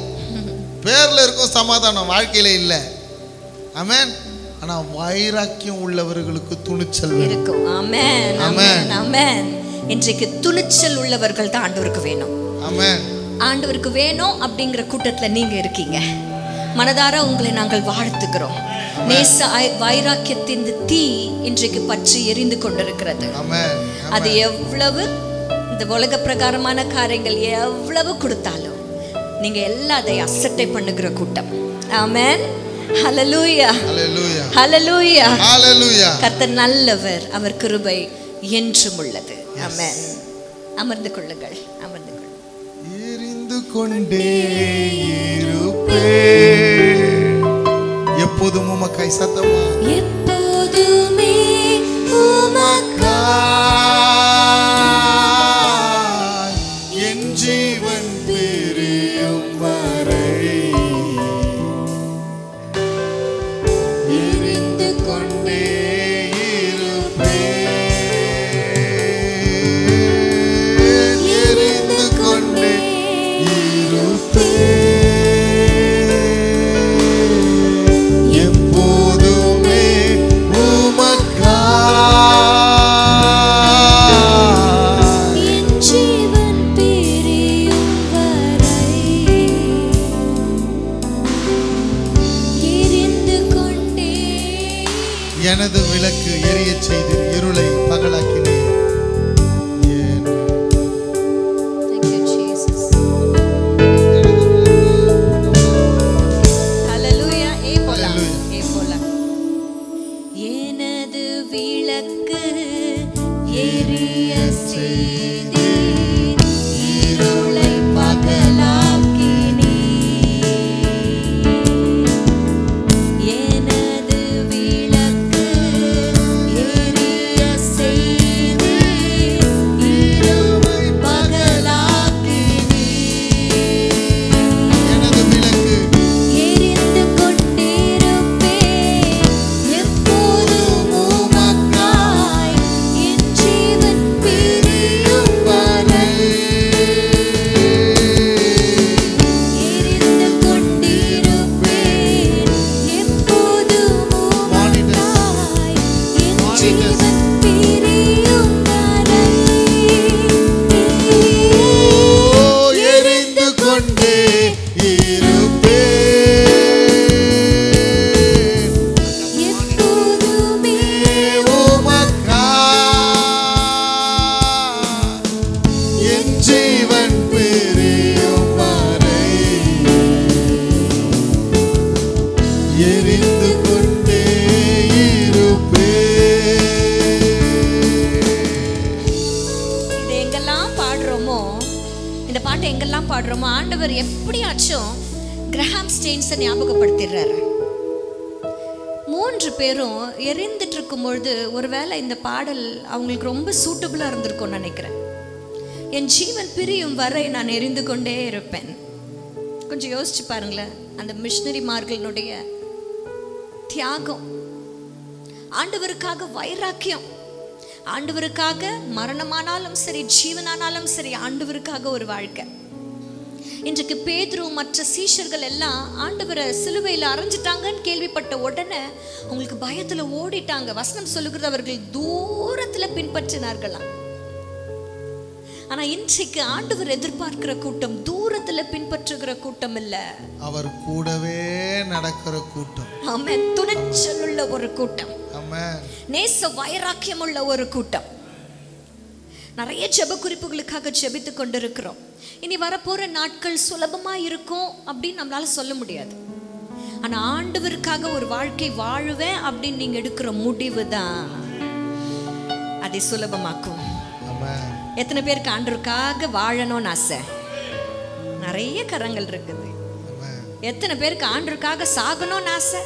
பேர்ல இருக்கும் சமாதானம், வாழ்க்கையில இல்லை. ஆமென். ஆனா வைராக்கியம் உள்ளவர்களுக்கு துணிச்சல் இருக்கும். ஆமென், ஆமென், ஆமென். இன்றைக்கு துணிச்சல் உள்ளவர்கள் தான் ஆண்டவருக்கு வேணும். ஆமென். ஆண்டவருக்கு வேணும் அப்படிங்கிற கூட்டத்துல நீங்க இருக்கீங்க. மனதார உங்களை நாங்கள் வாழ்த்துகிறோம். நேச வைராக்கியத்தின் தீ இன்றைக்கு பற்றி எரிந்து கொண்டிருக்கிறது. ஆமென். அது எவ்வளவு இந்த உலக பிரகாரமான காரியங்கள் எவ்வளவு கொடுத்தாலும் நீங்க எல்லாத்தையும் அசட்டை பண்ணுகிற கூட்டம். ஆமென். ஹல்லேலூயா. ஹல்லேலூயா. ஹல்லேலூயா. ஹல்லேலூயா. கர்த்தர் நல்லவர், அவர் கிருபை என்றும் உள்ளது. ஆமென். அமர்ந்து கொள்ளுங்கள், அமர்ந்து கொள்ளுங்கள். எரிந்து கொண்டே இருப்பேன் எப்போதும் உமக்காய். சத்தமா எப்போதுமே உமக்காய் என் ஜீவன் பிரியும் வரை எரிந்து கொண்டே இருப்பேன். எரிந்து கொண்டே இருப்பேன் எப்போதுமே உமக்காய் என் ஜீவன் பிரியும் வரை எரிந்து கொண்டே. எனது விளக்கு எரிய செய்து இருளை பகலாக்கினேன். Thank you, Jesus. Hallelujah. ஏ போலாம், ஏ போலாம். எனது விளக்கு எரிய செய்தீர், இருளை பகலாக்கினீர். எனது விளக்கு எரிய செய்தீர், இருளை பகலாக்கினீர். எனது விளக்கு எரிந்து கொண்டிருப்பேன் எப்போதும் உமக்காய் என் ஜீவன் பிரியும் வரை. எரிந்து கொண்டிருப்பேன் எப்போதும் உமக்காய் என் ஜீவன் பிரியும் வரை. எரிந்து கொண்டே இருப்பேன் எப்போதுமே உமக்காய் என் ஜீவன் பிரியும் வரை எரிந்து கொண்டே இருப்பேன். இது எங்கெல்லாம் பாடுறோமோ, இந்த பாட்டை எங்கெல்லாம் பாடுறோமோ, ஆண்டவர் எப்படியாச்சும் கிரஹாம் ஸ்டெயின்ஸை ஞாபகப்படுத்திடுறாரு. 3 பேரும் எரிந்துட்டு இருக்கும் பொழுது ஒருவேளை இந்த பாடல் அவங்களுக்கு ரொம்ப சூட்டபுளாக இருந்திருக்கும்னு நினைக்கிறேன். என் ஜீவன் பிரியும் வரை நான் எரிந்து கொண்டே இருப்பேன். கொஞ்சம் யோசிச்சு பாருங்களேன், அந்த மிஷனரிமார்களுடைய தியாகம், ஆண்டவருக்காக வைராக்கியம், ஆண்டவருக்காக மரணமானாலும் சரி ஜீவனானாலும் சரி ஆண்டவருக்காக ஒரு வாழ்க்கை. இன்றைக்கு பேதுரு மற்ற சீஷர்கள் எல்லாம் ஆண்டவரை சிலுவையில் அரைஞ்சிட்டாங்கன்னு கேள்விப்பட்ட உடனே அவங்களுக்கு பயத்துல ஓடிட்டாங்க. வசனம் சொல்லுகிறது அவர்கள் தூரத்துல பின்பற்றினார்களாம். ஆனா இன்றைக்கு ஆண்டவர் எதிர்பார்க்கிற கூட்டம் தூரத்துல பின்பற்றுகிற கூட்டம் இல்ல, அவர் கூடவே நடக்கிற கூட்டம். ஆமென். துணிச்சல் உள்ள ஒரு கூட்டம், ஆமென். நேச வைராக்கியம் உள்ள ஒரு கூட்டம். நிறைய ஜெப குறிப்புகளுக்காக ஜெபித்து கொண்டிருக்கிறோம். இனி வரப்போற நாட்கள் சுலபமா இருக்கும் அப்படின்னு நம்மளால சொல்ல முடியாது. ஆனா ஆண்டவருக்காக ஒரு வாழ்க்கை வாழுவேன் அப்படின்னு நீங்க எடுக்கிற முடிவு தான் அதை சுலபமாக்கும். ஆமென். எத்தனை பேருக்கு ஆண்டவருக்காக வாழணும்னு ஆசை? நிறைய கரங்கள் இருக்குது. ஆமென். எத்தனை பேருக்கு ஆண்டவருக்காக சாகணும்னு ஆசை?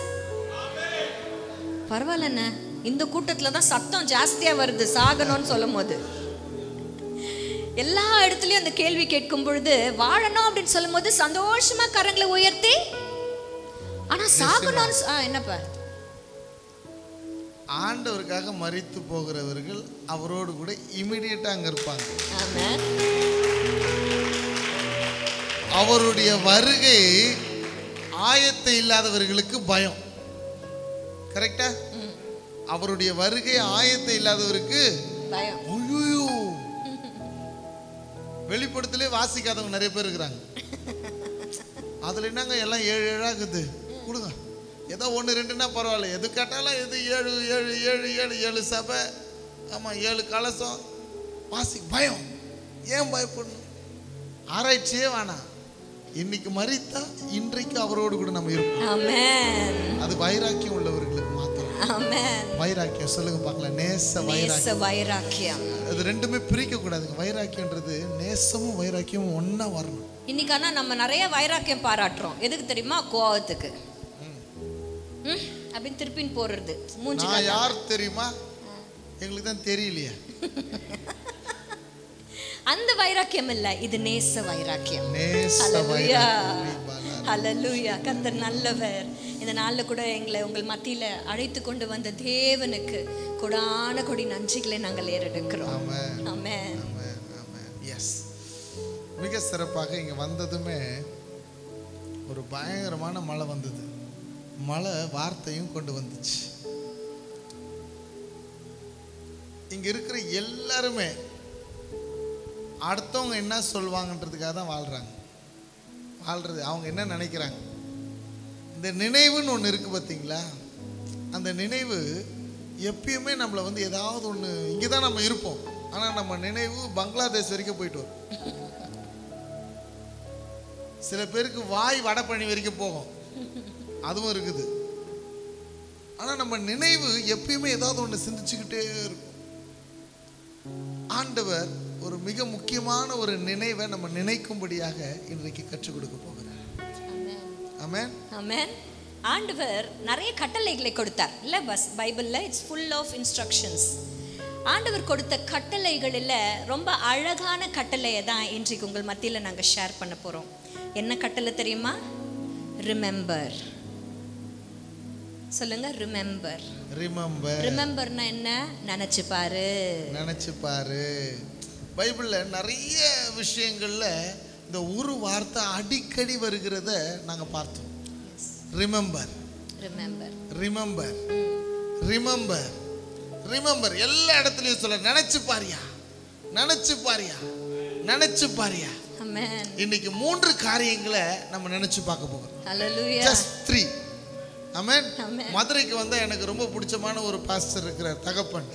பரவாயில்லண்ணே, இந்த கூட்டத்துல தான் சத்தம் ஜாஸ்தியா வருது சாகணும்னு சொல்லும் போது. எல்லா இடத்துலயும் அந்த கேள்வி கேட்கும் பொழுது வாழணும் அப்படின்னு சொல்லும் போது சந்தோஷமா கரங்களை உயர்த்தி, ஆனா சாகணும்னு என்னப்பா? ஆண்டவருக்காக மரித்து போகிறவர்கள் அவரோடு கூட இமிடியேட்டா அங்க இருப்பாங்க. ஆமென். அவருடைய வருகை ஆயத்தை இல்லாதவர்களுக்கு பயம். கரெக்டா? அவருடைய வருகை ஆயத்தை இல்லாதவருக்கு பயம். ஐயோ, வெளிப்படத்திலே வாசிக்காதவங்க நிறைய பேர் இருக்கிறாங்க. அதுல என்னங்க எல்லாம் 7 7 கொடுங்க, ஏதோ 1 2ன்னா பரவாயில்ல, எது கேட்டாலும் எது 7 7 7 7 7 சபை, ஆமா 7 கலசம் வாசி. பயம். ஏன் பயப்படணும்? ஆராய்ச்சியே வேணாம். இன்னைக்கு மரித்தா இன்றைக்கு அவரோடு கூட நம்ம இருப்போம். ஆமென். அது வைராக்கியம் உள்ளவர்களுக்கு மாத்திரம். ஆமென். வைராக்கியம் சொல்லுங்க பார்க்கலாம். நேச வைராக்கியம். அது ரெண்டுமே பிரிக்க கூடாதுங்க. வைராக்கியம்ன்றது நேசமும் வைராக்கியமும் ஒண்ணா வரணும். இன்னைக்கு ஆனா நம்ம நிறைய வைராக்கியம் பாராட்டுறோம். எதுக்கு தெரியுமா? கோவத்துக்கு. அப்படின்னு திருப்பின் போறது. மூஞ்சி நான் யார் தெரியுமா? எங்களுக்கு தான் தெரியலையே. அந்த வைராக்கியம் இல்ல, இது நேச வைராக்கியம். ஹல்லேலூயா. கர்த்தர் நல்லவர். இந்த நாள்ல கூட எங்களை உங்கள் மத்தியில அழைத்து கொண்டு வந்த தேவனுக்கு கொடான கொடி நன்றிகளை நாங்கள் ஏறெடுக்கிறோம். ஆமென். எஸ். மிக சிறப்பாக இங்க வந்ததுமே ஒரு பயங்கரமான மழை வந்தது. மழை வார்த்தையும் கொண்டு வந்துச்சு. இங்க இருக்கிற எல்லாருமே அடுத்தவங்க என்ன சொல்வாங்கன்றதுக்காக தான் வாழ்றது. அவங்க என்ன நினைக்கிறாங்க, இந்த நினைவுன்னு ஒன்று இருக்கு பார்த்தீங்களா? அந்த நினைவு எப்பயுமே நம்மளை வந்து ஏதாவது ஒன்று, இங்கே தான் நம்ம இருப்போம், ஆனால் நம்ம நினைவு பங்களாதேஷ் வரைக்கும் போயிட்டு வரும். சில பேருக்கு வாய் வடபழனி வரைக்கும் போகும், அதுவும் இருக்குது. ஆனால் நம்ம நினைவு எப்பயுமே ஏதாவது ஒன்று சிந்திச்சுக்கிட்டே இருக்கும். ஆண்டவர் ஒரு மிக முக்கியமான ஒரு நினைவை நம்ம நினைக்கும்படியாக இன்றைக்கு கற்றுக் கொடுக்க போகிறார். ஆமென். ஆமென். ஆண்டவர் நிறைய கட்டளைகளை கொடுத்தார் இல்ல? பைபிள்ல இட்ஸ் ஃபுல் ஆஃப் இன்ஸ்ட்ரக்ஷன்ஸ். ஆண்டவர் கொடுத்த கட்டளைகளில் ரொம்ப அழகான கட்டளையை தான் இன்றைக்கு உங்கள் மத்தியில் நாங்கள் ஷேர் பண்ண போகிறோம். என்ன கட்டளை தெரியுமா? ரிமெம்பர். சொல்லுங்க. ரிமெம்பர். ரிமெம்பர்னா என்ன? நினைச்சு பாரு. பைபிள்ல நிறைய விஷயங்கள்ல இந்த ஒரு வார்த்தை அடிக்கடி வருகிறத நாங்க பார்த்தோம். ரிமெம்பர். எல்லா இடத்துலயும் சொல்ல நினைச்சு பாரியா. இன்னைக்கு 3 காரியங்களை நம்ம நினைச்சு பார்க்க போகிறோம். Just 3. ஆமென். மதுரைக்கு வந்தா எனக்கு ரொம்ப பிடிச்சமான ஒரு பாஸ்டர் இருக்கிறார், தகப்பன்.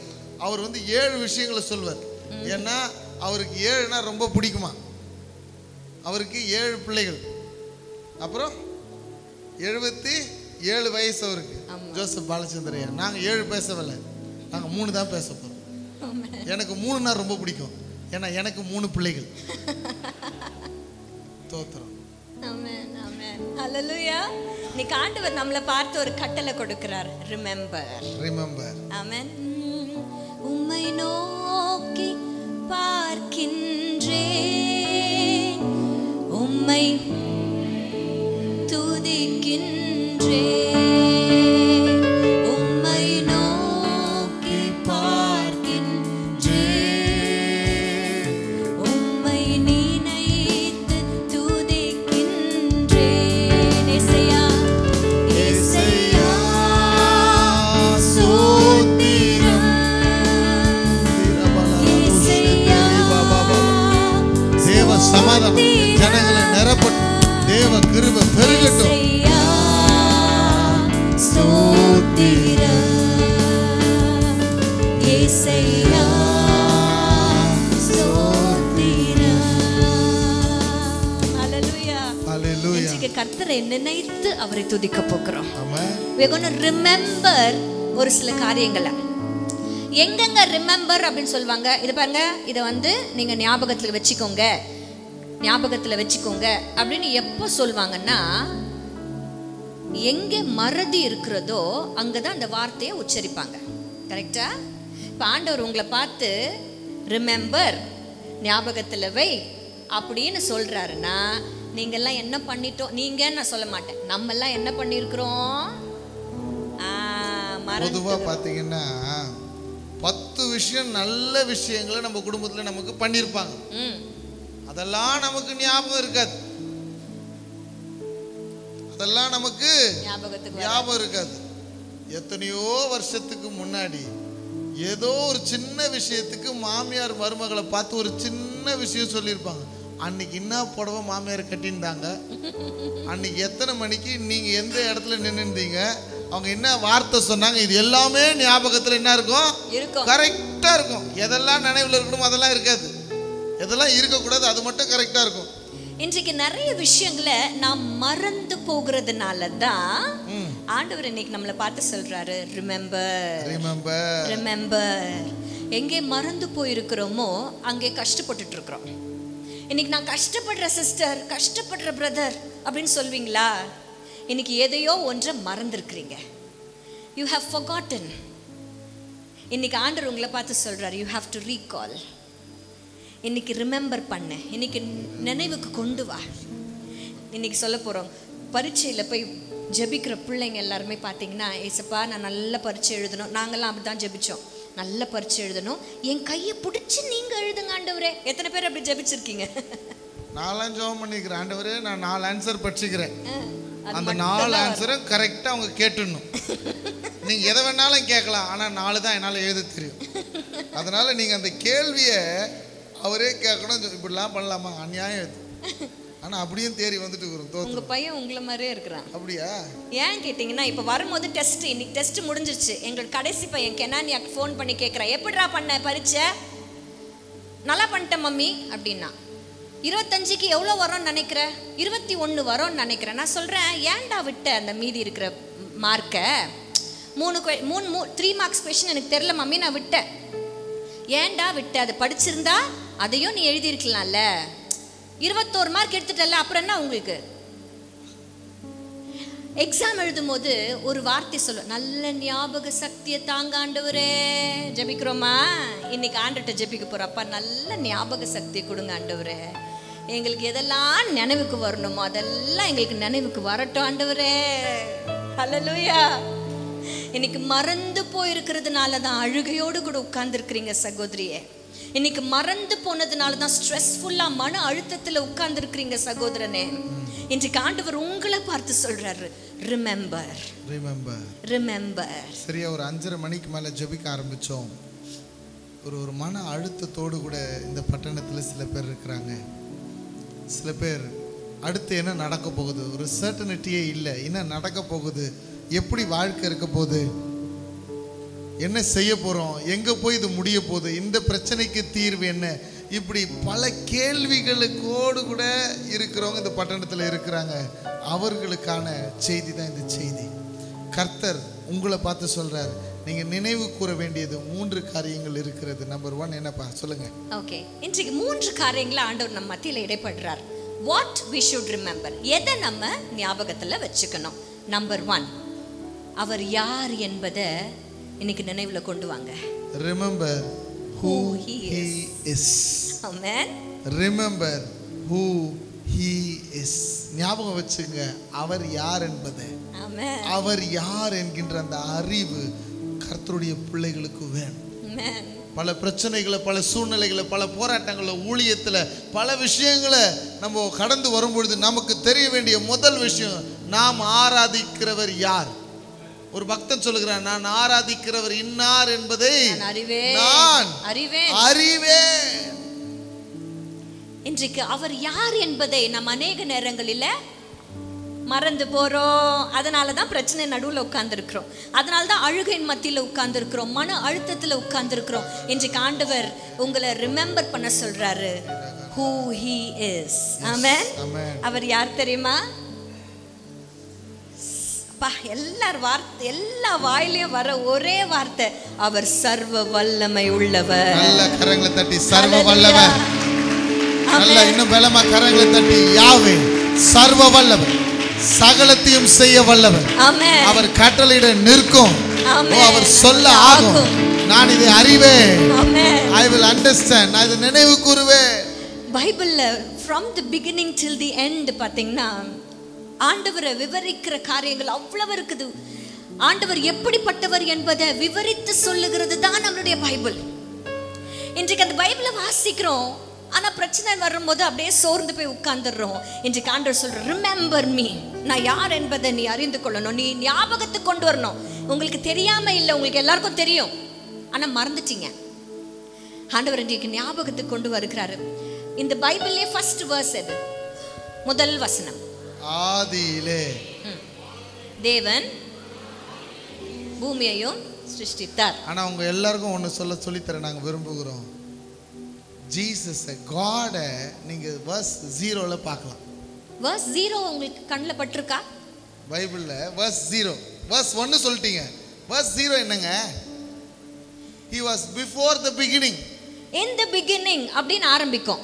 அவர் வந்து 7 விஷயங்களை சொல்வார். ஏன்னா அவருக்கு 7னா ரொம்ப பிடிக்குமா. அவருக்கு 7 பிள்ளைகள், அப்புறம் 77 வயசு அவருக்கு. ஜோசப் பாலச்சந்திரையா. நாங்கள் 7 பேசவில்லை, நாங்கள் 3 தான் பேச போகிறோம். எனக்கு 3னா ரொம்ப பிடிக்கும், ஏன்னா எனக்கு 3 பிள்ளைகள். தோத்திரம். ஆமென். ஆமென். ஹல்லேலூயா. இன்னைக்கு ஆண்டவர் நம்மளை பார்த்து ஒரு கட்டளை கொடுக்கிறார். ரிமெம்பர். ஆமென். உம்மை நோக்கி பார்க்கின்றேன், உம்மை துதிக்கின்றேன், உம்மை நோக்கி பார்க்கின்றேன், உம்மை நினைத்து துதிக்கின்றேன். ஏசையா சமாதானம் ஜனங்களை நிரப்பட்டும், தேவ கிருபை பெருகட்டும். கர்த்தரை நினைத்து அவரை துதிக்க போகிறோம். We're going to remember ஒரு சில காரியங்களை. எங்கெங்க ரிமெம்பர் அப்படின்னு சொல்லுவாங்க, இது பாருங்க, இதை வந்து நீங்க ஞாபகத்தில் வச்சுக்கோங்க அப்படின்னு எப்போ சொல்லுவாங்கன்னா, எங்கே மறதி இருக்கிறதோ அங்கதான் அந்த வார்த்தையை உச்சரிப்பாங்க. கரெக்டா? இப்போ ஆண்டவர் உங்களை பார்த்து ரிமெம்பர், ஞாபகத்தில் வை அப்படின்னு சொல்றாருன்னா, நீங்கெல்லாம் என்ன பண்ணிட்டோம், நீங்கன்னு நான் சொல்ல மாட்டேன், நம்ம எல்லாம் என்ன பண்ணிருக்கிறோம்? பொதுவா பாத்தீங்கன்னா 10 விஷயம் நல்ல விஷயங்களை நம்ம குடும்பத்துல நமக்கு பண்ணிருப்பாங்க. அதெல்லாம் நமக்கு ஞாபகம் இருக்காது. எத்தனையோ வருஷத்துக்கு முன்னாடி ஏதோ ஒரு சின்ன விஷயத்துக்கு மாமியார் மருமகளை பார்த்து ஒரு சின்ன விஷயம் சொல்லியிருப்பாங்க. அன்னைக்கு என்ன புடவை மாமியார் கட்டியிருந்தாங்க, அன்னைக்கு எத்தனை மணிக்கு நீங்க எந்த இடத்துல நின்றுந்தீங்க, அவங்க என்ன வார்த்தை சொன்னாங்க, இது எல்லாமே ஞாபகத்தில் என்ன இருக்கும்? கரெக்டா இருக்கும். எதெல்லாம் நினைவில் இருக்கணும் அதெல்லாம் இருக்காது, எதெல்லாம் இருக்கக்கூடாது அது மட்டும் கரெக்டா இருக்கும். இன்றைக்கு நிறைய விஷயங்களை நாம் மறந்து போகிறதுனால தான் ஆண்டவர் இன்னைக்கு நம்மளை பார்த்து சொல்றாரு, ரிமெம்பர். எங்கே மறந்து போயிருக்கிறோமோ அங்கே கஷ்டப்பட்டுட்டு இருக்கிறோம். இன்னைக்கு நான் கஷ்டப்படுற சிஸ்டர், கஷ்டப்படுற பிரதர் அப்படின்னு சொல்வீங்களா? இன்னைக்கு எதையோ ஒன்றை மறந்துருக்கிறீங்க. You have forgotten. இன்னைக்கு ஆண்டவர் உங்களை பார்த்து சொல்றாரு, யூ ஹேவ் டு ரீகால். இன்னைக்கு ரிமெம்பர் பண்ணு, இன்னைக்கு நினைவுக்கு கொண்டு வா. இன்னைக்கு சொல்ல போகிறோம், பரீட்சையில் போய் ஜெபிக்கிற பிள்ளைங்க எல்லாருமே பார்த்தீங்கன்னா, ஏசப்பா நான் நல்ல பரீட்சை எழுதணும். நாங்கள்லாம் அப்படி தான் ஜெபிச்சோம், நல்ல பரீட்சை எழுதணும், என் கையை பிடிச்சி நீங்கள் எழுதுங்க ஆண்டவரே. எத்தனை பேர் அப்படி ஜெபிச்சிருக்கீங்க? 4 ஜெபம் பண்ணிக்கிறேன் ஆண்டவரே, நான் 4 ஆன்சர் படிச்சுக்கிறேன். அந்த 4 ஆன்சரும் கரெக்டாக அவங்க கேட்டுடணும். நீங்கள் எதை வேணாலும் கேட்கலாம், ஆனால் 4 தான் என்னால் எழுத தெரியும். அதனால் நீங்கள் அந்த கேள்வியை அவரே கேட்கணும். இப்படிலாம் பண்ணலாமா? அநியாயம் இது. ஆனால் அப்படியும் தேறி வந்துட்டு இருக்கிறோம். உங்க பையன் உங்களை மாதிரியே இருக்கிறான். அப்படியா? ஏன் கேட்டிங்கன்னா, இப்போ வரும்போது டெஸ்ட், இன்னைக்கு டெஸ்ட் முடிஞ்சிருச்சு. எங்களுக்கு கடைசி பையன் கெனானியாக்கு ஃபோன் பண்ணி கேட்குறான், எப்படிடா பண்ண பரீட்சை? நல்லா பண்ணிட்டேன் மம்மி அப்படின்னா. 25க்கு எவ்வளோ வரோன்னு நினைக்கிற? 21 வரோன்னு நினைக்கிறேன். நான் சொல்கிறேன், ஏன்டா விட்ட அந்த மீதி இருக்கிற மார்க்கை? 3 மார்க்ஸ் கொஷின் எனக்கு தெரில மம்மி, நான் விட்டேன். ஏன்டா விட்ட? அது படிச்சிருந்தா அதையும் நீ எழுதியிருக்கலாம்ல. 21 மார்க் எடுத்துட்டல, அப்புறம் என்ன உங்களுக்கு? எக்ஸாம் எழுதும் போது ஒரு வார்த்தை சொல்லும், நல்ல ஞாபக சக்தியை தாங்க ஆண்டவரே. ஜெபிக்கிறோமா? இன்னைக்கு ஆண்டவர்கிட்ட ஜெபிக்க போறப்பா, நல்ல ஞாபக சக்தியை கொடுங்க ஆண்டவரே. எங்களுக்கு எதெல்லாம் நினைவுக்கு வரணுமோ அதெல்லாம் எங்களுக்கு நினைவுக்கு வரட்டும் ஆண்டவரே. ஹல்லேலூயா. இன்னைக்கு மறந்து போயிருக்கிறதுனால தான் அழுகையோடு கூட உட்கார்ந்துருக்கிறீங்க சகோதரியே. இன்னைக்கு மறந்து போனதுனால தான் ஸ்ட்ரெஸ்ஃபுல்லா மன அழுத்தத்தில் உட்கார்ந்துருக்கிறீங்க சகோதரனே. இன்றைக்கு ஆண்டவர் உங்களை பார்த்து சொல்றாரு, ரிமெம்பர். சரியா ஒரு 5:30 மணிக்கு மேலே ஜெபிக்க ஆரம்பித்தோம். ஒரு மன அழுத்தத்தோடு கூட இந்த பட்டணத்தில் சில பேர் இருக்கிறாங்க. சில பேர் அடுத்து என்ன நடக்க போகுது, ஒரு சர்டனிட்டியே இல்லை. என்ன நடக்க போகுது, எப்படி வாழ்க்கை இருக்க போகுது, என்ன செய்ய போகிறோம், எங்கே போய் இது முடிய போகுது, இந்த பிரச்சனைக்கு தீர்வு என்ன, இப்படி பல கேள்விகளுக்கோடு கூட இருக்கிறவங்க இந்த பட்டணத்தில் இருக்கிறாங்க. அவர்களுக்கான செய்தி தான் இந்த செய்தி. கர்த்தர் உங்களை பார்த்து சொல்றார், நீங்க நினைவு கூற வேண்டியது 3 காரியங்கள் இருக்கிறது. நம்பர் 1 என்னப்பா சொல்லுங்க? ஓகே, இன்றைக்கு 3 காரியங்களை ஆண்டவர் நம்ம மத்தியில் இடைப்படுறார். வாட் we should remember, எதை நம்ம ஞாபகத்தில் வச்சுக்கணும். நம்பர் 1, அவர் யார் என்பதை இன்னைக்கு நினைவுல கொண்டு வாங்க. Remember who he is. Amen. Remember who he is. ஞாபகம் வச்சுங்க அவர் யார் என்பதை. Amen. அவர் யார் என்கின்ற அந்த அறிவு கர்த்தருடைய பிள்ளைகளுக்கு வேணும். Amen. பல பிரச்சனைகளை, பல சூழ்நிலைகளை, பல போராட்டங்களை, ஊழியத்தில் பல விஷயங்களை நம்ம கடந்து வரும்பொழுது நமக்கு தெரிய வேண்டிய முதல் விஷயம், நாம் ஆராதிக்கிறவர் யார். ஒரு பக்தன் சொல்லுகிறான், நான் ஆராதிக்கிறவர் இன்னார் என்பதை நான் அறிவேன். இன்றைக்கு அவர் யார் என்பதை நாம் அநேக நேரங்களில் மறந்து போறோம். அதனால தான் பிரச்சனை நடுவில் உட்கார்ந்துருக்கிறோம். அதனால தான் அழுகையின் மத்தியில் உட்கார்ந்துருக்கிறோம், மன அழுத்தத்தில் உட்கார்ந்துருக்கிறோம். இன்றைக்கு ஆண்டவர் உங்களை ரிமெம்பர் பண்ண சொல்றாரு, who he is. ஆமென். அவர் யார் தெரியுமா? எல்லா வாயிலையும் வர ஒரே வார்த்தை, அவர் சர்வ வல்லமை உள்ளவர். நல்ல கரங்களை தட்டி சர்வ வல்லவர். நல்ல இன்னும் பலமா கரங்களை தட்டி யாவே சர்வ வல்லவர், சகலத்தையும் செய்ய வல்லவர். ஆமென். அவர் கட்டளையிட நிற்கும். ஆமென். அவர் சொல்ல ஆகும். நான் இதை அறிவேன். ஆமென். I will understand. நான் இதை நினைவு கூறுவேன். பைபிள்ல from the beginning till the end பாத்தீங்கன்னா ஆண்டவரை விவரிக்கிற காரியங்கள் அவ்வளவு இருக்குது. ஆண்டவர் எப்படிப்பட்டவர் என்பதை விவரித்து சொல்லுகிறது தான் நம்மளுடைய பைபிள். இன்றைக்கு அந்த பைபிளை வாசிக்கிறோம், ஆனா பிரச்சனை வரும்போது அப்படியே சோர்ந்து போய் உட்கார்ந்துடுறோம். இன்றைக்கு ஆண்டவர் சொல்ற, ரிமெம்பர் மீ. நான் யார் என்பதை நீ அறிந்து கொள்ளணும், நீ ஞாபகத்துக்கு கொண்டு வரணும். உங்களுக்கு தெரியாம இல்லை, உங்களுக்கு எல்லாருக்கும் தெரியும், ஆனா மறந்துட்டீங்க. ஆண்டவர் இன்றைக்கு ஞாபகத்துக்கு கொண்டு வருகிறாரு. இந்த பைபிள்லயே ஃபர்ஸ்ட் வேர்ஸ் எது? முதல் வசனம், ஆதியிலே தேவன் பூமியையும் சிருஷ்டித்தார். ஆனா உங்க எல்லாருக்கும் ஒன்று சொல்லித்தர நாங்க விரும்புகிறோம். ஜீசஸ் காட் நீங்க verse 0ல பார்க்கலாம். verse 0 உங்களுக்கு கண்ணுல பட்டிருக்கா? பைபிள்ல verse 0 verse 1 சொல்லிட்டீங்க. verse 0 என்னங்க? He was before the beginning. In the beginning அப்படினு ஆரம்பிக்கும்.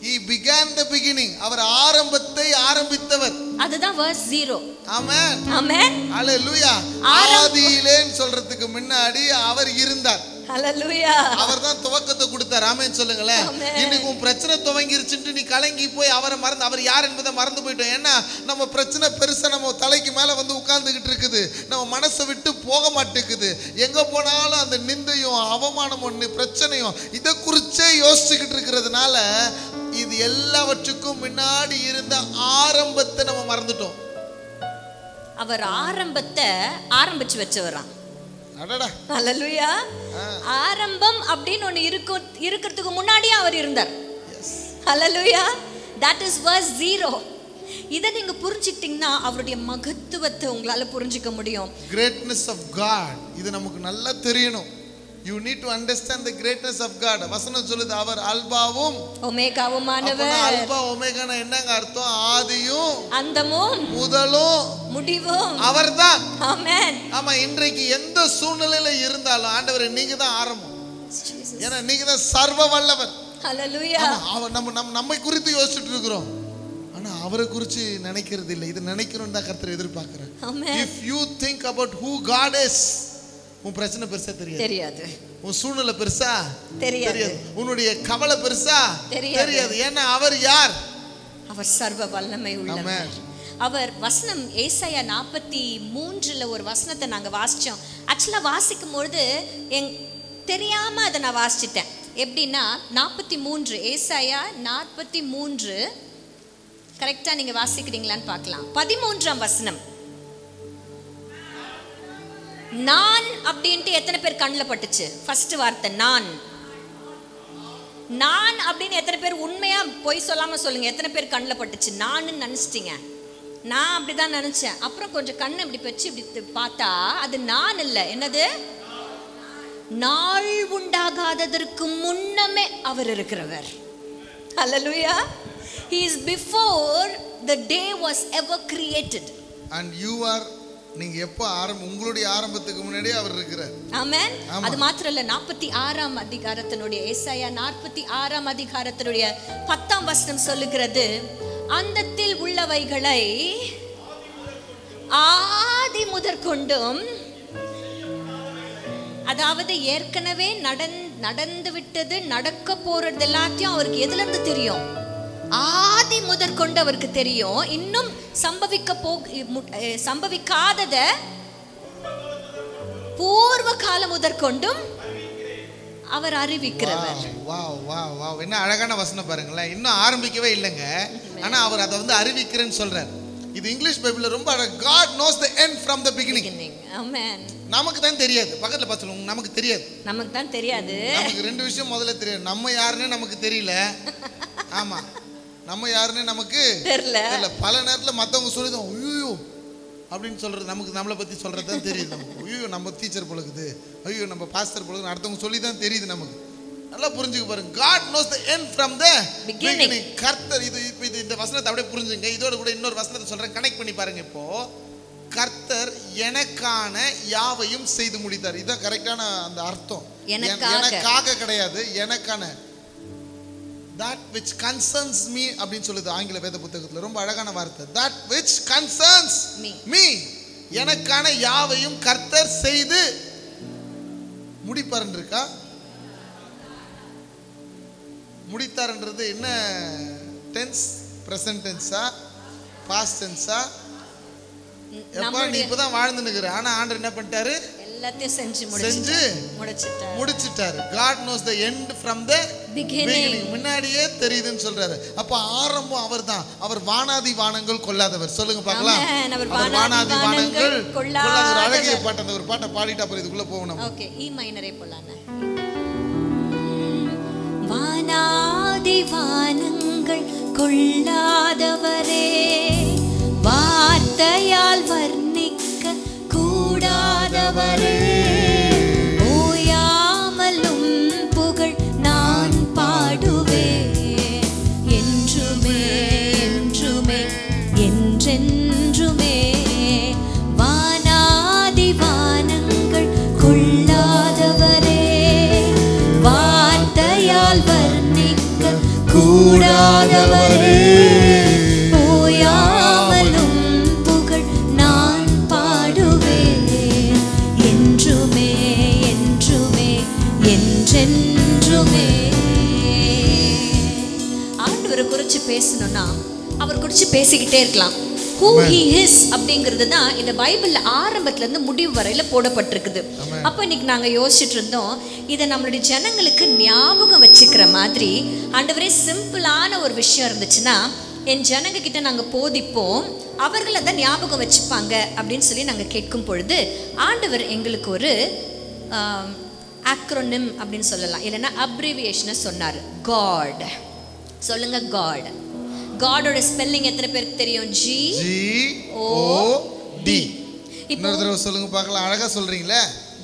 He began the beginning. அவர் ஆரம்பத்தை ஆரம்பித்தவர். அதுதான் verse 0. ஆமென். ஆமென். ஹalleluya. ஆதியிலேன்னு சொல்றதுக்கு முன்னாடி அவர் இருந்தார். ஹalleluya. அவர்தான் துவக்கத்தை கொடுத்தார். ஆமென் சொல்லுங்களே. இன்னைக்கு உன் பிரச்சனை துவங்கிருச்சுன்னு நீ கலங்கி போய் அவரை மறந்து அவர் யார் என்பதை மறந்து போயிட்டோம். ஏன்னா நம்ம பிரச்சனை பெருசா நம்ம தலைக்கு மேல வந்து உட்கார்ந்துகிட்டு இருக்குது. நம்ம மனசை விட்டு போக மாட்டேங்குது. எங்க போனாலும் அந்த நிந்தையும் அவமானமும் பிரச்சனையும் இதை குறிச்சே யோசிச்சுக்கிட்டு இருக்கிறதுனால இது எல்லாவற்றுக்கும் முன்னாடி இருந்த ஆரம்பத்தை நம்ம மறந்துட்டோம். அவர் ஆரம்பத்தை ஆரம்பிச்சு வச்சவராம். அடடா. ஹalleluya. ஆரம்பம் அப்படினு ஒன்னு இருக்குறதுக்கு முன்னாடியே அவர் இருந்தார். ஹalleluya. That is verse 0. இத நீங்க புரிஞ்சிட்டீங்கன்னா அவருடைய மகத்துவத்தை உங்களால புரிஞ்சிக்க முடியும். Greatness of God இது நமக்கு நல்லா தெரியணும். You need to understand the greatness of God. வசனம் சொல்லுது அவர் அல்பாவும் ஒமேகாவுமானவர். அப்ப அல்பா ஒமேகானா என்னங்க அர்த்தம்? ஆதியும் அந்தமும் முதலும் முடிவும் அவர்தான். ஆமென். ஆமா, இன்றைக்கு எந்த சூழ்நிலையில இருந்தாலும் ஆண்டவரே நீங்க தான் ஆரம்பம். ஏன்னா நீங்க தான் சர்வ வல்லவர். ஹalleluya. அவர் நம்மை குறித்து யோசிச்சுட்டு இருக்கிறோம். ஆனா அவரை குறித்து நினைக்கிறது இல்லை. இது நினைக்கணும்னு தான் கர்த்தர் எதிர்பார்க்கிறார். ஆமென். If you think about who God is, உன் பிரச்சனை பெருசா தெரியாது. உன் சூழ்நிலை பெருசா தெரியாது. உன்னுடைய கவலை பெருசா தெரியாது. ஏன்னா அவர் யார்? அவர் சர்வ வல்லமை உள்ளவர். அவர் வசனம் ஏசாயா 43ல ஒரு வசனத்தை நாங்க வாசிச்சோம். ஆக்சுவலா வாசிக்கும் பொழுது தெரியாம அதை நான் வாசிச்சிட்டேன். எப்படின்னா 43 ஏசாயா 43 கரெக்டா நீங்க வாசிக்கிறீங்களான்னு பார்க்கலாம். 13ஆம் வசனம். நான் அப்படின்ட்டு எத்தனை பேர் கண்ணில் பட்டுச்சு? ஃபர்ஸ்ட் வார்த்தை நான். நான் அப்படின்னு எத்தனை பேர் உண்மையா பொய் சொல்லாம சொல்லுங்க. எத்தனை பேர் கண்ணில் பட்டுச்சு? நான் நினைச்சிட்டீங்க. நான் அப்படிதான் நினைச்சேன். அப்புறம் கொஞ்சம் கண்ணை இப்படி வச்சு இப்படி பார்த்தா அது நான் இல்லை. என்னது? நாள் உண்டாகாததற்கு முன்னமே அவர் இருக்கிறவர். ஹalleluya. He is before the day was ever created. And you are நீங்க எப்ப உங்களுடைய ஆரம்பத்துக்கு முன்னாடியே அவர் இருக்கிறார். ஆமென். அது மாத்திரம் இல்ல, 46ஆம் அதிகாரத்தினுடைய ஏசாயா 46ஆம் அதிகாரத்தினுடைய 10ஆம் வசனம் சொல்லுகிறது, அந்தத்தில் உள்ளவைகளை ஆதி முதற்கொண்டும், அதாவது ஏற்கனவே நடந்து விட்டது, நடக்க போறது எல்லாத்தையும் அவருக்கு எதுல இருந்து தெரியும்? ஆதி முதற்கொண்டு அவருக்கு தெரியும். இன்னும் சம்பவிக்காதத பூர்வ காலம் முதற்கொண்டும் அவர் அறிவிக்கிறவர். என்ன அழகான வசனம் பாருங்களேன். இன்னும் ஆரம்பிக்கவே இல்லைங்க, ஆனா அவர் அதை வந்து அறிவிக்கிறேன்னு சொல்றார். இது இங்கிலீஷ் பைபிள்ல ரொம்ப God knows the end from the beginning. ஆமென். நமக்கு தான் தெரியாது. பக்கத்துல பார்த்து சொல்லுங்க, நமக்கு தெரியாது. நமக்கு தான் தெரியாது. நமக்கு ரெண்டு விஷயம் முதல்ல தெரியாது. நம்ம யாருன்னு நமக்கு தெரியல. ஆமா, நம்ம யாருன்னு நமக்கு தெரியல. பல நேரத்தில் மற்றவங்க சொல்லிதான் ஐயோ அப்படின்னு சொல்றது, நமக்கு நம்மளை பத்தி சொல்றது தான் தெரியுது. நமக்கு ஐயோ நம்ம டீச்சர் பொழுது, ஐயோ நம்ம பாஸ்டர் பொழுது, அடுத்தவங்க சொல்லி தான் தெரியுது நமக்கு. நல்லா புரிஞ்சுக்க பாருங்க. God knows the end from the beginning. கர்த்தர் இது இந்த வசனத்தை அப்படியே புரிஞ்சுங்க. இதோட கூட இன்னொரு வசனத்தை சொல்றேன், கனெக்ட் பண்ணி பாருங்க. இப்போ கர்த்தர் எனக்கான யாவையும் செய்து முடித்தார். இதுதான் கரெக்டான அந்த அர்த்தம். எனக்காக கிடையாது, எனக்கான. That which concerns me அப்படின்னு சொல்லுது ஆங்கில வேத புத்தகத்துல. ரொம்ப அழகான வார்த்தை. That which concerns me. எனக்கான யாவையும் கர்த்தர் செய்து முடிப்பார்ன்னு இருக்கா? முடித்தார்ன்றது என்ன டென்ஸ்? பிரசன்ட் டென்ஸா? பாஸ்ட் டென்ஸா? எப்ப நீ இப்பதான் வாழ்ந்து நிக்கிற, ஆனா ஆண்டவர் என்ன பண்ணிட்டாரு? எல்லாத்தையும் செஞ்சு முடிச்சிட்டாரு. God knows the end from the beginning. முன்னாடியே தெரியுதுன்னு சொல்றாரு. அப்ப ஆரம்பம் அவர்தான். அவர் வானாதி வானங்கள் கொள்ளாதவர். சொல்லுங்க பார்க்கலாம். அவர் வானாதி வானங்கள் கொள்ளாதவர். அழகிய பாட்டு, அந்த ஒரு பாட்டை பாடிட்டா அப்புறம் இதுக்குள்ள போகணும். ஓகே, இ மைனரே போலானே. வானாதி வானங்கள் கொள்ளாதவரே, வார்த்தையால் வர்ணிக்க கூடாதவரே, ஓயாமலும் புகழ் நான் பாடு கூடாதவரே ஓயாமலும் புகழ் நான் பாடுவேன் என்றுமே என்றுமே என்றென்றுமே. ஆண்டவரை குறித்து பேசணும்னா அவர் குறித்து பேசிக்கிட்டே இருக்கலாம். Who he is அப்படிங்கிறது தான் இந்த பைபிள்ல ஆரம்பத்துல இருந்து முடிவு வரையில போடப்பட்டிருக்குது. அப்ப இன்னைக்கு நாங்க யோசிச்சுட்டு இருந்தோம், இதை நம்மளுடைய ஜனங்களுக்கு ஞாபகம் வச்சுக்கிற மாதிரி ஆண்டவரே சிம்பிளான ஒரு விஷயம் இருந்துச்சுன்னா என் ஜனங்க கிட்ட நாங்க போதிப்போம், அவர்கள் அதை ஞாபகம் வச்சுப்பாங்க அப்படின்னு சொல்லி நாங்க கேட்கும் பொழுது ஆண்டவர் எங்களுக்கு ஒரு ஆக்ரோனிம் அப்படின்னு சொல்லலாம், இல்லைன்னா அப்ரிவியேஷனை சொன்னார். காட். சொல்லுங்க காட். காடோட ஸ்பெல்லிங் எத்தனை பேருக்கு தெரியும்? GOD. இன்னொரு தடவை சொல்லுங்க பார்க்கலாம். அழகா சொல்றீங்களே.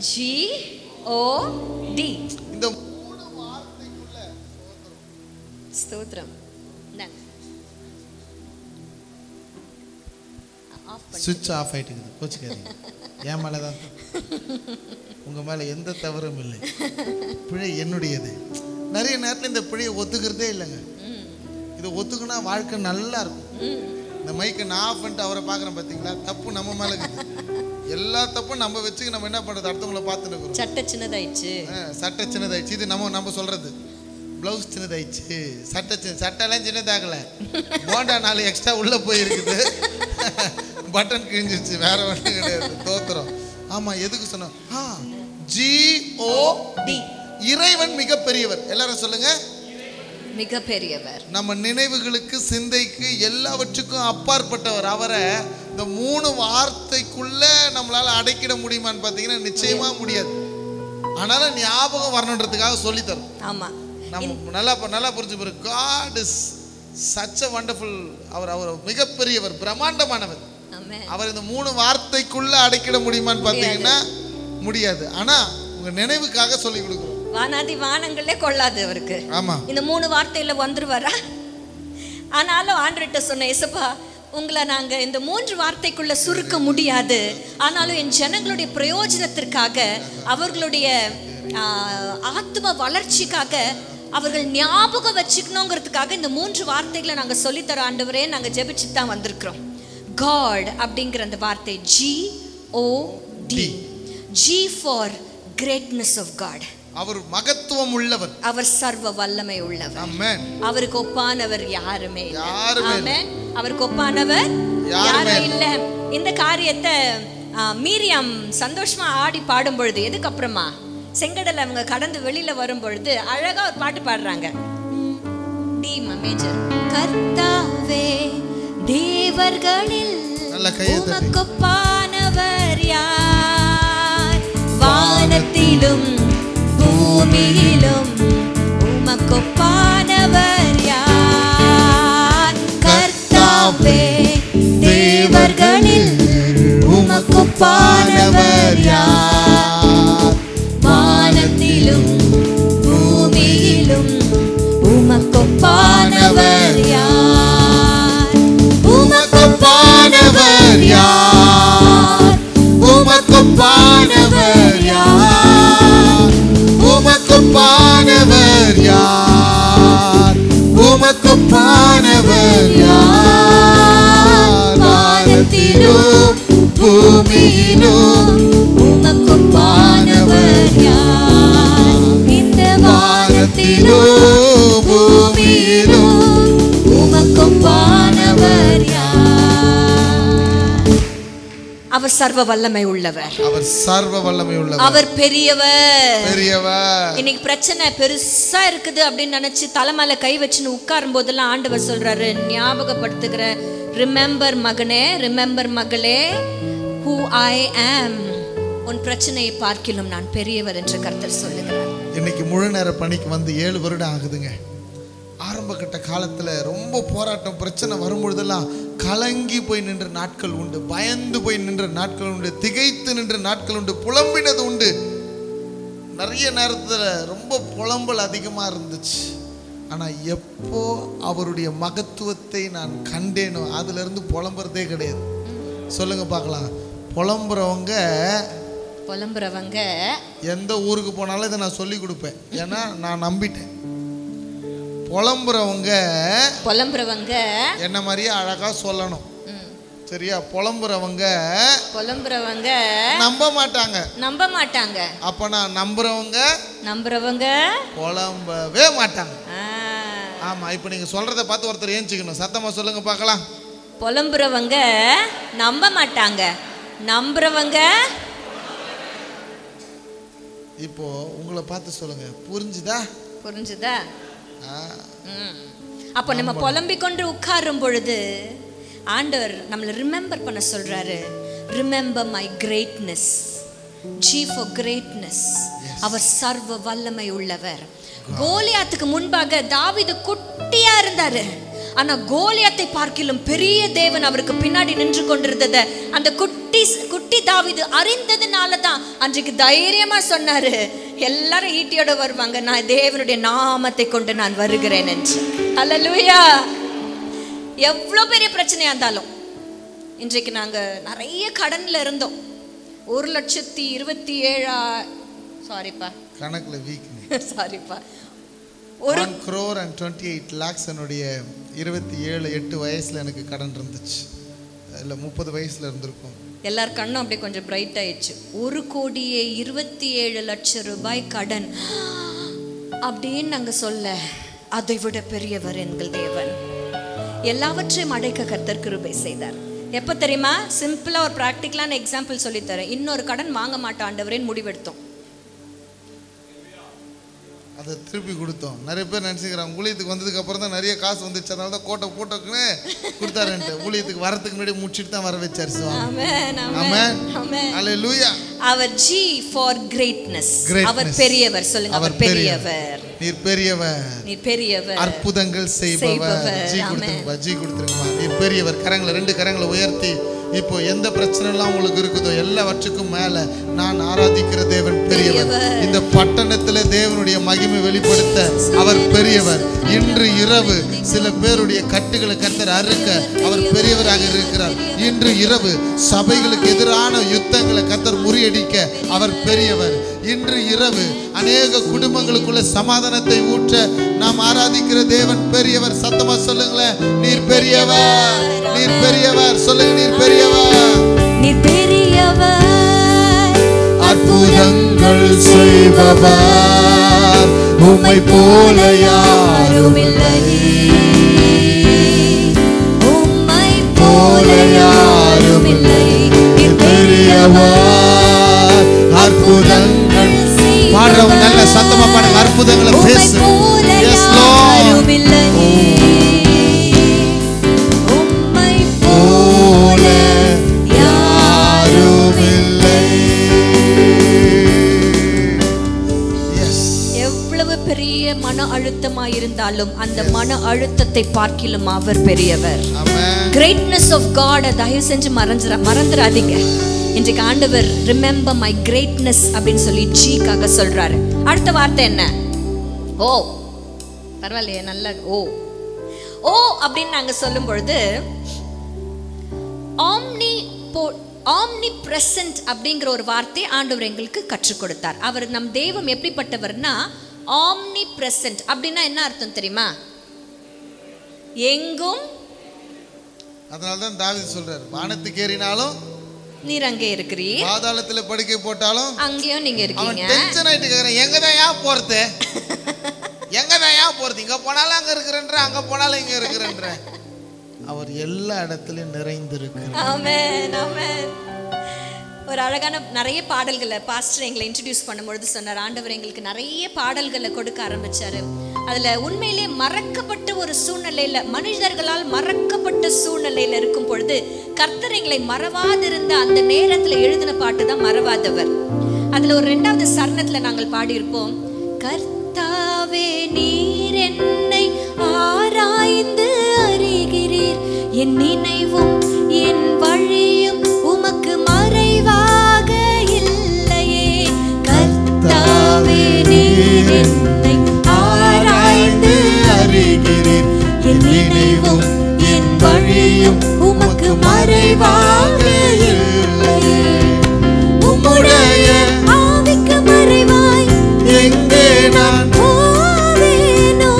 GOD. இந்த மூணு வார்த்தைக்குள்ள ஸ்தோத்திரம். சுவிட்ச் ஆஃப் ஆயிட்டுக்குது. கோச்சுக்காதீங்க, என் மேலே தான், உங்க மேல எந்த தவறும் இல்லை. பிழை என்னுடையது. நிறைய நேரத்தில் இந்த பிழையை ஒத்துக்கிறதே இல்லைங்க. இதை ஒத்துக்குனா வாழ்க்கை நல்லா இருக்கும். இந்த மைக்கை நான் ஆஃப் பண்ணிட்டு அவரை பார்க்குறேன் பார்த்தீங்களா, தப்பு நம்ம மேலே இருக்குது. எல்லா தப்பும் நம்ம வச்சுக்க நம்ம என்ன பண்ணுறது, அடுத்தவங்களை பார்த்துட்டு இருக்கிறோம். சட்டை சின்னதாயிடுச்சு, சட்டை சின்னதாயிடுச்சு, இது நம்ம சொல்கிறது. ப்ளவுஸ் சின்னதாயிடுச்சு, சட்டைலாம் சின்னதாகலை, போண்டா 4 எக்ஸ்ட்ரா உள்ளே போயிருக்குது, பட்டன் கிழிஞ்சிருச்சு, வேற ஒன்றும் கிடையாது. தோத்துறோம். ஆமாம், எதுக்கு சொன்னோம்? GOD. இறைவன் மிகப்பெரியவர். எல்லாரும் சொல்லுங்க, மிகப்பெரியவர். நம்ம நினைவுகளுக்கு, சிந்தைக்கு, எல்லாவற்றுக்கும் அப்பாற்பட்டவர். அவரை இந்த 3 வார்த்தைக்குள்ள நம்மளால அடக்கிட முடியுமான்னு பார்த்தீங்கன்னா நிச்சயமா முடியாது. ஆனாலும் ஞாபகம் வரணுன்றதுக்காக சொல்லி தரும். ஆமா, நம்ம நல்லா புரிஞ்சு பாரு. God is such a wonderful. அவர் மிகப்பெரியவர், பிரம்மாண்டமானவர். அவர் இந்த 3 வார்த்தைக்குள்ள அடக்கிட முடியுமான்னு பார்த்தீங்கன்னா முடியாது. ஆனா உங்க நினைவுக்காக சொல்லி கொடுக்குறோம். வானாதி வானங்களே கொள்ளாது அவருக்கு. ஆமா, இந்த 3 வார்த்தையில வந்துருவாரா? ஆனாலும் ஆண்டவர்கிட்ட சொன்ன, இயேசுப்பா உங்களை நாங்க இந்த 3 வார்த்தைக்குள்ள சுருக்க முடியாது, ஆனாலும் என் ஜனங்களுடைய பிரயோஜனத்திற்காக, அவர்களுடைய ஆத்ம வளர்ச்சிக்காக, அவர்கள் ஞாபகம் வச்சுக்கணுங்கிறதுக்காக இந்த 3 வார்த்தைகளை நாங்க சொல்லித்தர ஆண்டவரே நாங்க ஜெபிச்சுட்டு தான் வந்திருக்கிறோம். காட் அப்படிங்கிற அந்த வார்த்தை GOD. G for greatness of God. அவர் மகத்துவம் உள்ளவர், அவர் சர்வ வல்லமை உள்ளவர். ஆமென். அவருக்கு ஒப்பானவர் யாருமே இல்லை. ஆமென். அவருக்கு ஒப்பானவர் யாருமே இல்லை. இந்த காரியத்தை மீரியாம் சந்தோஷமா ஆடி பாடும் பொழுது, எதுக்கு அப்புறமா செங்கடலை அவங்க கடந்து வெளியில வரும் பொழுது அழகா ஒரு பாட்டு பாடுறாங்க. D major. கர்த்தாவே தேவர்களில் உமக்கொப்பானவர் யார்? வானத்திலும் பூமியிலும் உமக்கொப்பானவர் யார்? கர்த்தாவே தேவர்களில் உமக்கொப்பானவர் யார்? வானத்திலும் பூமியிலும் உமக்கொப்பானவர் யார்? உமக்கொப்பானவர் யார்? உமக்கொப்பானவர் யார்? உமக்கொப்பானவர் யார்? உமக்கொப்பானவர் யார்? வானத்திலும் பூமியிலும் உமக்கொப்பானவர் யார்? இந்த வானத்திலும் பூமியிலும் உமக்கொப்பானவர் யார்? அவர் சர்வ வல்லமை உள்ளவர். அவர் சர்வ வல்லமை உள்ளவர். அவர் பெரியவர். பெரியவர். இன்னைக்கு பிரச்சனை பெருசா இருக்குது அப்படின்னு நினைச்சு தலைமையில கை வச்சுன்னு உட்காரும் போதெல்லாம் ஆண்டவர் சொல்றாரு, ஞாபகப்படுத்துகிற, ரிமெம்பர் மகனே, ரிமெம்பர் மகளே, who I am. உன் பிரச்சனையை பார்க்கிலும் நான் பெரியவர் என்று கர்த்தர் சொல்லுகிறார். இன்னைக்கு முழு நேர பணிக்கு வந்து 7 வருடம் ஆகுதுங்க. ஆரம்ப கட்ட காலத்துல ரொம்ப போராட்டம், பிரச்சனை வரும்பொழுதெல்லாம் கலங்கி போய் நின்ற நாட்கள் உண்டு, பயந்து போய் நின்ற நாட்கள் உண்டு, திகைத்து நின்ற நாட்கள் உண்டு, புலம்பினது உண்டு. நிறைய நேரத்துல ரொம்ப புலம்பல் அதிகமா இருந்துச்சு. ஆனா எப்போ அவருடைய மகத்துவத்தை நான் கண்டேனோ அதுல இருந்து புலம்புறதே கிடையாது. சொல்லுங்க பார்க்கலாம். புலம்புறவங்க எந்த ஊருக்கு போனாலும் இதை நான் சொல்லி கொடுப்பேன். ஏன்னா நான் நம்பிட்டேன். புலம்புறவங்க என்ன மாதிரியே அழகா சொல்லணும். சரியா? புலம்புறவங்க நம்ப மாட்டாங்க. அப்ப நான் நம்புறவங்க புலம்பவே மாட்டாங்க. ஆமா, இப்ப நீங்க சொல்றத பார்த்து ஒருத்தர் ஏஞ்சிக்கணும். சத்தமா சொல்லுங்க பார்க்கலாம். புலம்புறவங்க நம்ப மாட்டாங்க, நம்புறவங்க. இப்போ உங்களை பார்த்து சொல்லுங்க, புரிஞ்சுதா? அப்போ நம்ம புலம்பிக் கொண்டு உட்காரும் பொழுது ஆண்டவர் நம்மளை ரிமெம்பர் பண்ண சொல்றாரு. Remember my greatness, G for greatness. அவர் சர்வ வல்லமை உள்ளவர். கோலியாத்துக்கு முன்பாக தாவீது குட்டியா இருந்தாரு. ஆனா கோலியாத்தை பார்க்கிலும் பெரிய தேவன் அவருக்கு பின்னாடி நின்று கொண்டிருந்தத அந்த குட்டி தாவீது அறிந்ததுனால தான் அன்றைக்கு தைரியமா சொன்னாரு, எல்லாரும் ஈட்டியோட வருவாங்க, நான் தேவனுடைய நாமத்தை கொண்டு நான் வருகிறேன் என்று. அல்லேலூயா. எவ்வளவு பெரிய பிரச்சனையா இருந்தாலும், இன்றைக்கு நாங்க நிறைய கடன்ல இருந்தோம். 1,27,000 சாரிப்பா கணக்குல வீக் சாரிப்பா 1,28,00,000 என்னுடைய 27-8 வயசுல எனக்கு கடன் இருந்துச்சு. இல்ல 30 வயசுல இருந்திருக்கும். எல்லார் கண்ணும் அப்படியே கொஞ்சம் பிரைட் ஆயிடுச்சு. 1,27,00,000 ரூபாய் கடன் அப்படின்னு நாங்க சொல்ல, அதை விட பெரியவர் எங்கள் தேவன். எல்லாவற்றையும் அடைக்க கர்த்தர் கிருபை செய்தார். எப்ப தெரியுமா? சிம்பிளா ஒரு பிராக்டிக்கலான எக்ஸாம்பிள் சொல்லி தரேன். இன்னொரு கடன் வாங்க மாட்டோம் ஆண்டவரேன்னு முடிவெடுத்தோம். அதை திருப்பி கொடுத்தோம். நிறைய பேர் நினைச்சுக்கிறாங்க ஊழியத்துக்கு வந்ததுக்கு அப்புறம் தான் நிறைய காசு வந்துச்சு, அதனால தான் கோட்டை போட்டோக்குன்னு கொடுத்தாருன்ட்டு. ஊழியத்துக்கு வரதுக்கு முன்னாடி முடிச்சுட்டு தான் வர வச்சாரு. ஹல்லேலூயா. அவர் ஜி ஃபார் கிரேட்னஸ். அவர் பெரியவர். சொல்லுங்க, அவர் பெரியவர். நீர் பெரியவர், அற்புதங்கள் செய்பவர். ஜி கொடுத்துருங்கம்மா. நீர் பெரியவர். கரங்களை 2 கரங்களை உயர்த்தி இப்போ எந்த பிரச்சனை எல்லாம் உங்களுக்கு இருக்குதோ எல்லாவற்றுக்கும் மேல நான் ஆராதிக்கிற தேவன் பெரியவர். இந்த பட்டணத்துல தேவனுடைய மகிமை வெளிப்படுத்த அவர் பெரியவர். இன்று இரவு சில பேருடைய கட்டுகளை கர்த்தர் அறுக்க அவர் பெரியவராக இருக்கிறார். இன்று இரவு சபைகளுக்கு எதிரான யுத்தங்களை கர்த்தர் முறியடிக்க அவர் பெரியவர். இன்று இரவு அநேக குடும்பங்களுக்குள்ள சமாதானத்தை ஊற்ற நாம் ஆராதிக்கிற தேவன் பெரியவர். சத்தமா சொல்லுங்களேன், நீர் பெரியவர், நீர் பெரியவர். சொல்லுங்க, நீர் பெரியவர், நீர் பெரியவர், அற்புதங்கள் செய்பவர், உம்மை போல யாரும் இல்லை, உம்மை போல யாரும் இல்லை. நீர் பெரியவர், அற்புதங்கள். பாடுறவங்க நல்ல சத்தமா பாடுங்க, அற்புதங்களை பேசு. Yes Lord. உம்மை போல யாரும் இல்லை. எவ்வளவு பெரிய மன அழுத்தமாய் இருந்தாலும் அந்த மன அழுத்தத்தை பார்க்கிலும் அவர் பெரியவர். கிரேட்னஸ் ஆஃப் காட் தயவு செஞ்சு மறந்துடாதீங்க. இன்றைக்கு ஆண்டவர் ரிமெம்பர் மை கிரேட்னஸ் அப்படின்னு சொல்லி ஜீக்காக சொல்றாரு. அடுத்த வார்த்தை என்ன? ஓ, பரவாயில்லையே, நல்ல ஓ அப்படின்னு நாங்க சொல்லும் பொழுது ஆம்னி பிரசன்ட் அப்படிங்கிற ஒரு வார்த்தை ஆண்டவர் எங்களுக்கு கற்றுக் கொடுத்தார். அவர் நம் தெய்வம் எப்படிப்பட்டவர்னா ஆம்னி பிரசன்ட் அப்படின்னா என்ன அர்த்தம் தெரியுமா? எங்கும். அதனால்தான் தாவீது சொல்றாரு, வானத்துக்கு ஏறினாலும் நீர் அங்கே இருக்கிறீர், பாதாளத்துல படுக்கை போட்டாலும் அங்கேயும் நீங்க இருக்கீங்க. அவன் டென்ஷன் ஆயிட்டு கேக்குறான், எங்கதான் ஏன் போறது, எங்கதான் ஏன் போறது, இங்க போனாலும் அங்க இருக்கிறன்ற, அங்க போனாலும் இங்க இருக்கிறன்ற. அவர் எல்லா இடத்துலயும் நிறைந்திருக்கிறார். ஆமென், ஆமென். ஒரு அழகான நிறைய பாடல்களை பாஸ்டர் எங்களை இன்ட்ரடியூஸ் பண்ணும்பொழுது சொன்னார், ஆண்டவர் எங்களுக்கு நிறைய பாடல்களை கொடுக்க ஆரம்பிச்சாரு. அதுல உண்மையிலே மறக்கப்பட்ட ஒரு சூழ்நிலையில, மனிதர்களால் மறக்கப்பட்ட சூழ்நிலையில இருக்கும் பொழுது கர்த்தர் எங்களை மறவாதிருந்த அந்த நேரத்துல எழுதின பாட்டு தான் மறவாதவர். அதுல ஒரு 2வது சரணத்துல நாங்கள் பாடியிருப்போம், கர்த்தாவே நீர் என்னை ஆராய்ந்து அறிகிறீர், என் நினைவும் என் வழியும் உமக்கு மறைவாக இல்லையே. கர்த்தாவே நீர் என்னை ஆராய்ந்து அறிகிறீர், என் நினைவும் என் வழியும் உமக்கு மறைவாக இல்லையே. உம்முடைய ஆவிக்கு மறைவாய் எங்கே நான் போவேனோ,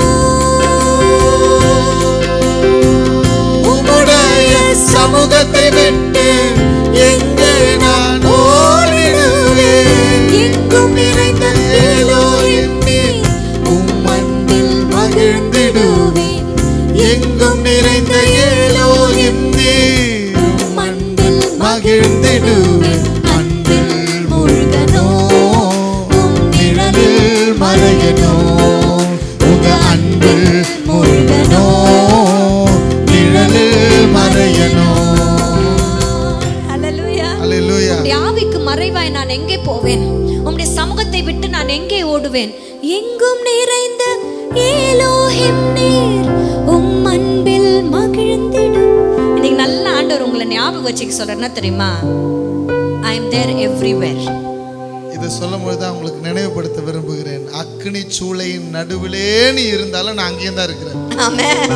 நிழலில் மறையணும். ஹalleluya. ஹalleluya. உம்முடைய ஆவிக்கு மறைவாய் நான் எங்கே போவேன்? உம்முடைய சமூகத்தை விட்டு நான் எங்கே ஓடுவேன்? எங்கும் நிறைந்த எலோஹிம் நீர் உம் அன்பில் மகிழ்ந்திடும். இன்னைக்கு நல்ல ஆண்டவர் உங்களை ஞாபகம் வச்சுக்க சொல்றேன்னா தெரியுமா? I am there everywhere. இதை சொல்லும்போது தான் உங்களுக்கு நினைவுபடுத்த விரும்புகிறேன். அக்கினி சூளையின் நடுவிலே நீ இருந்தாலும் நான் அங்கேயே தான் இருக்கிறேன். ஆமென்.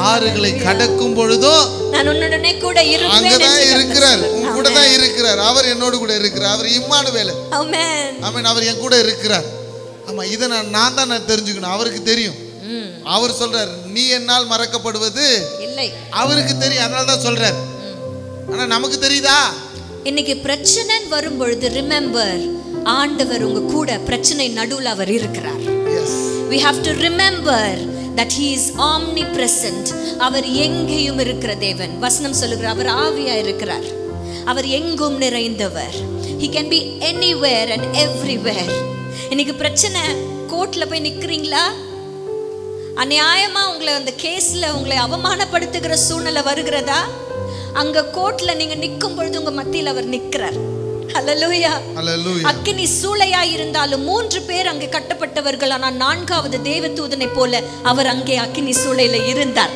ஆறுகளை கடக்கும் பொழுதும் நான் உன்னுடனே கூட இருப்பேன். அங்கதான் இருக்கிறார், உன் கூட தான் இருக்கிறார். அவர் என்னோடு கூட இருக்கிறார். அவர் இம்மானுவேல். ஆமென். ஆமென். அவர் என் கூட இருக்கிறார். ஆமா, இதை நான் தான் தெரிஞ்சுக்கணும். அவருக்கு தெரியும். அவர் சொல்றார், நீ என்னால் மறக்கப்படுவது இல்லை. அவருக்கு தெரியும், அதனால தான் சொல்றார். ஆனா நமக்கு தெரியுதா? இன்னைக்கு பிரச்சனை வரும் பொழுது ரிமெம்பர், ஆண்டவர் உங்க கூட பிரச்சனை நடுவுல அவர் இருக்கிறார். We have to remember that he is omnipresent. அவர் எங்கேயும் இருக்கிற தேவன். வசனம் சொல்லுகிறார், அவர் ஆவியா இருக்கிறார். அவர் எங்கும் நிறைந்தவர். He can be anywhere and everywhere. இன்னைக்கு பிரச்சனை கோர்ட்ல போய் நிக்கிறீங்களா? அநியாயமா உங்களை அந்த கேஸ்ல உங்களை அவமானப்படுத்துகிற சூழ்நிலை வருகிறதா? அங்க கோர்ட்ல நீங்க நிக்கும் பொழுது உங்க மத்தியில் அவர் நிக்கிறார். ஹல்லேலூயா. ஹல்லேலூயா. அக்கினி சூளையா இருந்தாலும் 3 பேர் அங்கே கட்டப்பட்டவர்கள், ஆனால் 4வது தேவதூதனை போல அவர் அங்கே அக்கினி சூளையில இருந்தார்.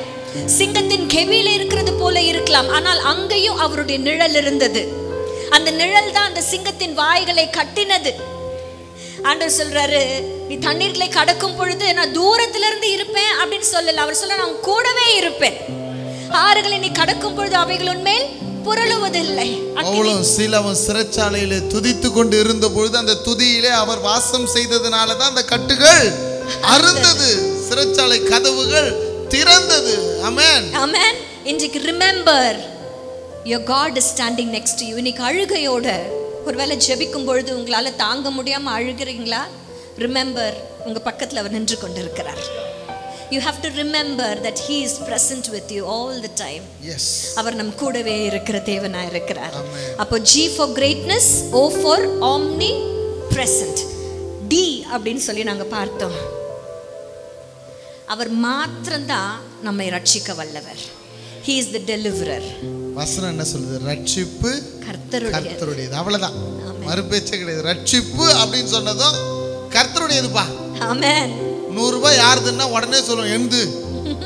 சிங்கத்தின் கெவியில இருக்கிறது போல இருக்கலாம், ஆனால் அங்கேயும் அவருடைய நிழல் இருந்தது. அந்த நிழல் தான் அந்த சிங்கத்தின் வாய்களை கட்டினது. ஆண்டவர் சொல்றாரு, நீ தண்ணீர்களை கடக்கும் பொழுது நான் தூரத்துல இருந்து இருப்பேன் அப்படின்னு சொல்லல. அவர் சொல்ல, நான் கூடவே இருப்பேன். ஆறுகளை நீ கடக்கும் பொழுது அவைகள் உன்மேல் புரளுவதில்லை. பவுலும் சீலாவும் சிறைச்சாலையிலே துதித்து கொண்டு இருந்த பொழுது அந்த துதியிலே அவர் வாசம் செய்ததனால தான் அந்த கட்டுகள் அறுந்தது, சிறைச்சாலை கதவுகள் திறந்தது. ஆமென். ஆமென். இன்றைக்கு remember, your God is standing next to you. இன்னைக்கு அழுகையோட ஒருவேளை ஜெபிக்கும் பொழுது உங்களால தாங்க முடியாம அழுகிறீங்களா? ரிமெம்பர், உங்க பக்கத்துல அவர் நின்று கொண்டிருக்கிறார். You have to remember that he is present with you all the time. Yes. அவர் நம் கூடவே இருக்கிற தேவனா இருக்கிறார். அப்போ G for greatness, O for omnipresent. D அப்படின்னு சொல்லி நாங்க பார்த்தோம். அவர் மாத்திரம்தான் நம்மை ரட்சிக்க வல்லவர். He is the deliverer. வசனம் என்ன சொல்லுது? ரட்சிப்பு கர்த்தருடையது. அவ்வளவுதான், மறுபேச்சே கிடையாது. ரட்சிப்பு அப்படின்னு சொன்னதும் கர்த்தருடையதுப்பா. ஆமென். 100 ரூபாய் யாருதுன்னா உடனே சொல்லும் என்னது,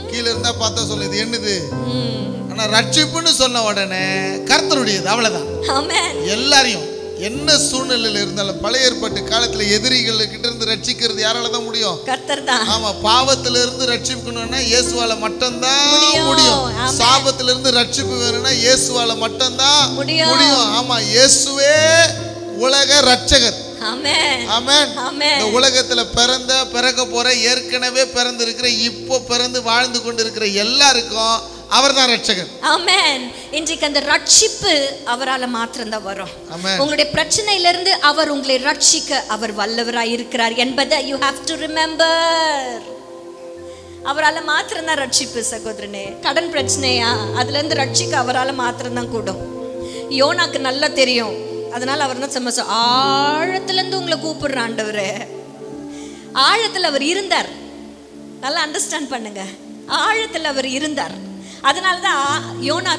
கீழே இருந்தா பார்த்தா சொல்லுது என்னது. ஆனா ரட்சிப்புன்னு சொன்ன உடனே கர்த்தருடையது. அவ்வளவுதான். ஆமென். எல்லாரையும் என்ன சூழ்நிலையில இருந்தாலும் பழைய ஏற்பாட்டு காலத்துல எதிரிகள் கிட்ட இருந்து ரட்சிக்கிறது யாரால தான் முடியும்? கர்த்தர் தான். ஆமா, பாவத்துல இருந்து ரட்சிக்கணும்னா இயேசுவால மட்டும்தான் முடியும். சாபத்துல இருந்து ரட்சிப்பு வேணும்னா இயேசுவால மட்டும்தான் முடியும். ஆமா, இயேசுவே உலக ரட்சகர். ஆமென். ஆமென். இந்த உலகத்துல பிறக்க போற, ஏற்கனவே பிறந்து இருக்கிற, இப்போ பிறந்து வாழ்ந்து கொண்டு இருக்கிற எல்லாருக்கும் அவர்தான் ரட்சகர். ஆமென். இன்றைக்கு அந்த ரட்சிப்பு அவரால மாத்திரம் தான் வரும். உங்களுடைய பிரச்சனையில இருந்து அவர் உங்களை ரட்சிக்க அவர் வல்லவராய் இருக்கிறார் என்பதை you have to remember. அவரால மாத்திரம் தான் ரட்சிப்பு சகோதரனே. கடன் பிரச்சனையா, அதுல இருந்து ரட்சிக்க அவரால மாத்திரம் தான் கூடும். யோனாக்கு நல்லா தெரியும். அதனால அவர் என்ன சொன்னார்? ஆழத்துல இருந்து உங்களை கூப்பிடுற ஆண்டவரே. ஆழத்துல அவர் இருந்தார். நல்லா அண்டர்ஸ்டாண்ட் பண்ணுங்க. ஆழத்துல அவர் இருந்தார். அதனாலதான் யோனா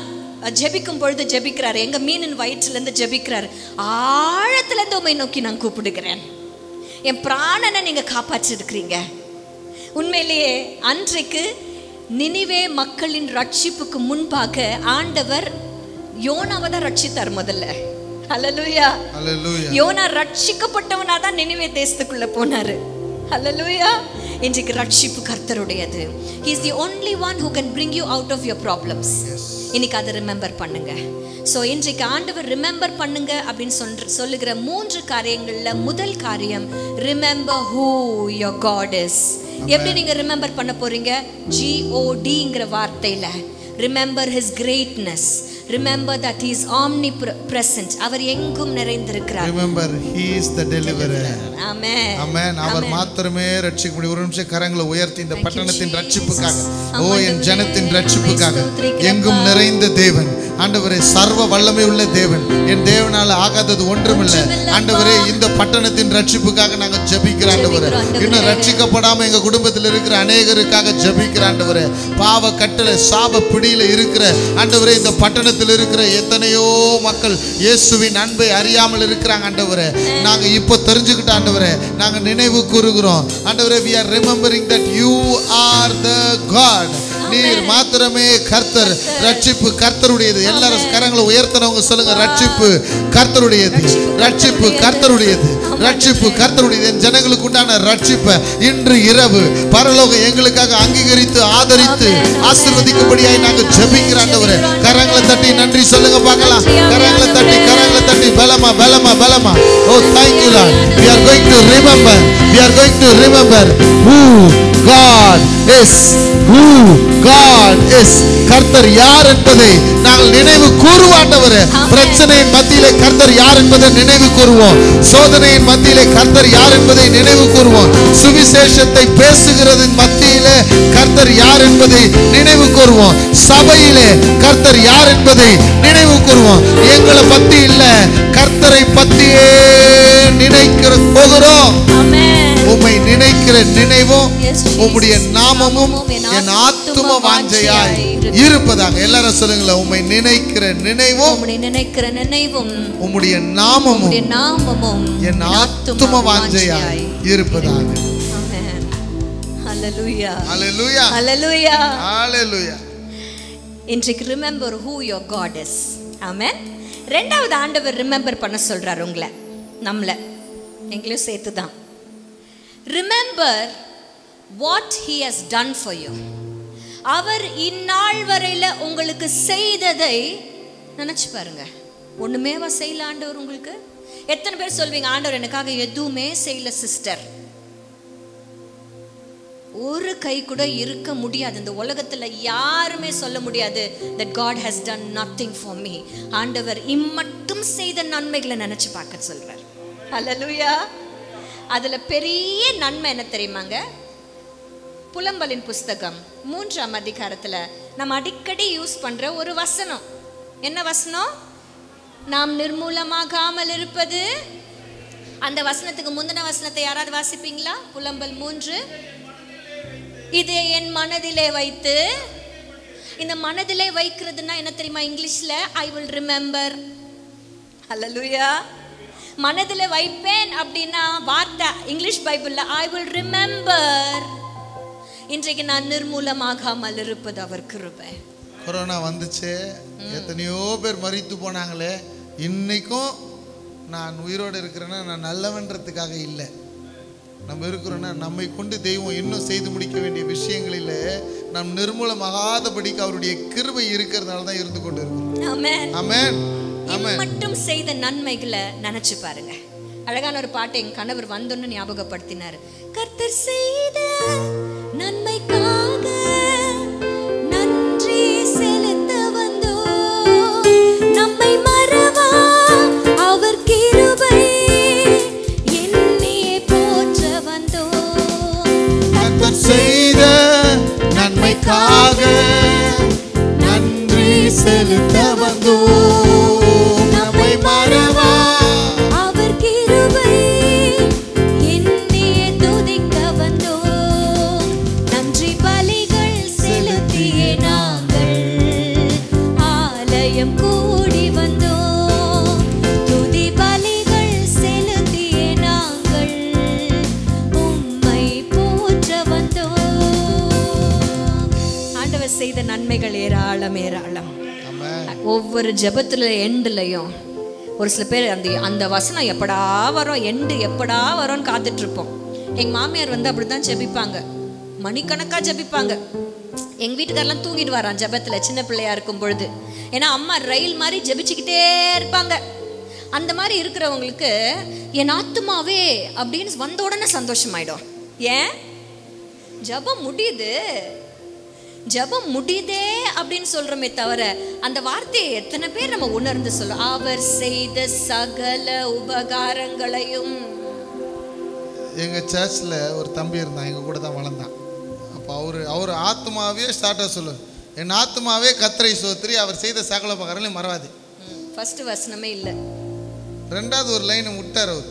ஜெபிக்கும் பொழுது ஜெபிக்கிறார். எங்க மீனின் வயிற்றுல இருந்து ஜெபிக்கிறார். ஆழத்துல இருந்து உம்மை நோக்கி நான் கூப்பிடுகிறேன். என் பிராணனை நீங்க காப்பாற்றிருக்கிறீங்க. உண்மையிலேயே அன்றைக்கு நினிவே மக்களின் ரட்சிப்புக்கு முன்பாக ஆண்டவர் யோனாவை தான் ரட்சித்தார் முதல்ல. ஹல்லேலூயா. ஹல்லேலூயா. யோனா ரட்சிக்கப்பட்டவனா தான் நினிவே தேசத்துக்குள்ள போனாரு. ஹல்லேலூயா. இன்றைக்கு ரட்சிப்பு கர்த்தருடையது. He is the only one who can bring you out of your problems. இன்னைக்கு அதை ரிமெம்பர் பண்ணுங்க. ஸோ இன்றைக்கு ஆண்டவர் ரிமெம்பர் பண்ணுங்க அப்படின்னு சொல்லுகிற 3 காரியங்கள்ல முதல் காரியம், remember who your God is. எப்படி நீங்க ரிமெம்பர் பண்ண போறீங்க? GODங்கிற வார்த்தையில remember his greatness. Remember that he is omnipresent. அவர் எங்கும் நிறைந்திருக்கிறார். Remember he is the deliverer. Amen. Amen. அவர் மாத்திரமே ரட்சிக்க முடியும். ஒரு நிமிஷம் கரங்களை உயர்த்தி இந்த பட்டணத்தின் ரட்சிப்புக்காக, ஓ என் ஜனத்தின் ரட்சிப்புக்காக, எங்கும் நிறைந்த தேவன், ஆண்டவரே சர்வ வல்லமை உள்ள தேவன், என் தேவனால ஆகாதது ஒன்றுமில்லை. ஆண்டவரே இந்த பட்டணத்தின் ரட்சிப்புக்காக நாங்க ஜெபிக்கிறோம் ஆண்டவரே. இன்னும் ரட்சிக்கப்படாம எங்க குடும்பத்தில் இருக்கிற அநேகருக்காக ஜெபிக்கிறோம் ஆண்டவரே. பாவ கட்டளை சாப பிடியில இருக்கிற ஆண்டவரே இந்த பட்டணத்தில் இருக்கிற எத்தனையோ மக்கள் இயேசுவின் அன்பை அறியாமல் இருக்கிறாங்க ஆண்டவரே. நாங்க இப்போ தெரிஞ்சுக்கிட்ட ஆண்டவரே, நாங்க நினைவு கூறுகிறோம் ஆண்டவரே. we are remembering that you are the God. நீர் மாத்திரமே கர்த்தர். ரட்சிப்பு கர்த்தருடையது. எல்லாரும் கரங்களை உயர்த்தனவங்க சொல்லுங்க, ரட்சிப்பு கர்த்தருடையது, ரட்சிப்பு கர்த்தருடையது, ரட்சிப்பு கர்த்தருடையது. என் ஜனங்களுக்கு உண்டான ரட்சிப்பை இன்று இரவு பரலோகம் எங்களுக்காக அங்கீகரித்து ஆதரித்து ஆசீர்வதிக்கும்படியாய் நாங்கள் ஜெபிக்கிறோம் ஆண்டவரே. கரங்களை தட்டி நன்றி சொல்லுங்க பார்க்கலாம். கரங்களை தட்டி பலமா பலமா பலமா. Oh, thank you Lord. We are going to remember. We are going to remember who God is. Who God is. கர்த்தர் யார் என்பதை நாங்கள் நினைவு கூறுவோம் ஆண்டவரே. பிரச்சனையின் மத்தியிலே கர்த்தர் யார் என்பதை நினைவு கூறுவோம். சோதனையின் மத்தியிலே கர்த்தர் யார் என்பதை நினைவு கூறுவோம். சுவிசேஷத்தை பேசுகிறதின் மத்தியிலே கர்த்தர் யார் என்பதை நினைவு கூறுவோம். சபையிலே கர்த்தர் யார் என்பதை நினைவு கூறுவோம். எங்களை பத்தி இல்ல, கர்த்தரை பத்தியே நினைக்கிற போகிறோம். உம்மை நினைக்கிற நினைவும் உம்முடைய நாமமும் என் ஆத்தும வாஞ்சையாய் இருப்பதாக. எல்லாரும் சொல்லுங்களேன், உம்மை நினைக்கிற நினைவும் உம்முடைய நாமமும் என் ஆத்தும வாஞ்சையாய் இருப்பதாக. Hallelujah. Hallelujah. Hallelujah. Hallelujah. இன்றைக்கு remember who your God is. ஆமென். ரெண்டாவது ஆண்டவர் ரிமெம்பர் பண்ண சொல்றார் உங்களை, நம்மள எங்களையும் சேர்த்து தான். Remember what he has done for you. அவர் இந்நாள் வரையில உங்களுக்கு செய்ததை நினைச்சு பாருங்க. ஒண்ணுமேவா செய்யல ஆண்டவர் உங்களுக்கு? எத்தனை பேர் சொல்வீங்க, ஆண்டவர் எனக்காக எதுவுமே செய்யல சிஸ்டர்? ஒரு கை கூட இருக்க முடியாது. இந்த உலகத்துல யாருமே சொல்ல முடியாது that God has done nothing for me. ஆண்டவர் இம்மட்டும் செய்த நன்மைகளை நினைச்சு பார்க்க சொல்றார். ஹல்லேலூயா. அதுல பெரிய நன்மை என்ன தெரியுமாங்க? புலம்பலின் புஸ்தகம் 3ஆம் அதிகாரத்துல நம்ம அடிக்கடி யூஸ் பண்ற ஒரு வசனம். என்ன வசனம்? நாம் நிர்மூலமாகாமல் இருப்பது. அந்த வசனத்துக்கு முந்தின வசனத்தை யாராவது வாசிப்பீங்களா? புலம்பல் 3. இதை என் மனதிலே வைத்து. இந்த மனதிலே வைக்கிறதுனா என்ன தெரியுமா? இங்கிலீஷ்ல I will remember. ஹல்லேலூயா. மனதிலே வைப்பேன் அப்படின்னா வார்த்தை இங்கிலீஷ் பைபிள்ல I will remember. இன்றைக்கு நான் நிர்மூலமாகாமல் இருப்பது அவர் கிருபை. கொரோனா வந்துச்சு, எத்தனையோ பேர் மரித்து போனாங்களே. இன்னைக்கும் நான் உயிரோடு இருக்கிறேன்னா நான் நல்லவன்றதுக்காக இல்லை. நம்ம இருக்கிறோன்னா நம்மை கொண்டு தெய்வம் இன்னும் செய்து முடிக்க வேண்டிய விஷயங்களில் நம் நிர்மூலமாகாதபடிக்கு அவருடைய கிருபை இருக்கிறதுனால தான் இருந்து கொண்டு இருக்கிறோம். ஆமென். ஆமென். ஆமென். மட்டும் செய்த நன்மைகளை நினைச்சு பாருங்க. அழகான ஒரு பாட்டை என் கணவர் வந்தோன்னு ஞாபகப்படுத்தினார். கர்த்தர் செய்த நன்மைக்காக நன்றி செலுத்த வந்தோ, நம்மை மறவா அவர் கிருபை என்னையே போற்ற வந்தோ. கர்த்தர் செய்த நன்மைக்காக நன்றி செலுத்த வந்தோ, நம்மை மறவா அவர் கிருபை என்னையே துதிக்க வந்தோ. நன்றி பலிகள் செலுத்தியே நாங்கள் ஆலயம் கூடி வந்தோ. துதி பலிகள் செலுத்தியே நாங்கள் உம்மை போற்ற வந்தோ. ஆண்டவர் செய்த நன்மைகள் ஏராளம் ஏராளம். ஒவ்வொரு ஜெபத்துல எண்டுலையும் ஒரு சில பேர் அந்த வசனம் எப்படா வரும், எண்டு எப்படா வரும்னு காத்துட்டு இருப்போம். எங்க மாமியார் வந்து அப்படிதான் ஜெபிப்பாங்க, மணிக்கணக்கா ஜெபிப்பாங்க. எங்க வீட்டுக்காரெல்லாம் தூங்கிட்டு வரான் ஜெபத்துல சின்ன பிள்ளையா இருக்கும் பொழுது. ஏன்னா அம்மா ரயில் மாதிரி ஜெபிச்சுக்கிட்டே இருப்பாங்க. அந்த மாதிரி இருக்கிறவங்களுக்கு என் ஆத்துமாவே அப்படின்னு வந்த உடனே சந்தோஷமாயிடும். ஏன்? ஜெபம் முடியுது, ஜெபம் முடியுதே அப்படின்னு சொல்றோமே தவிர அந்த வார்த்தையை எத்தனை பேர் நம்ம உணர்ந்து சொல்லும்? அவர் செய்த சகல உபகாரங்களையும். எங்க சர்ச்சில் ஒரு தம்பி இருந்தான், எங்க கூட தான் வளர்ந்தான். அப்போ அவர் ஆத்மாவே ஸ்டார்ட்டாக சொல்லு, என் ஆத்துமாவே கர்த்தரை ஸ்தோத்திரி, அவர் செய்த சகல உபகாரங்களையும் மறவாதே. ஃபர்ஸ்ட் வசனமே இல்ல, ரெண்டாவது ஒரு லைன் விட்டார் அவர்.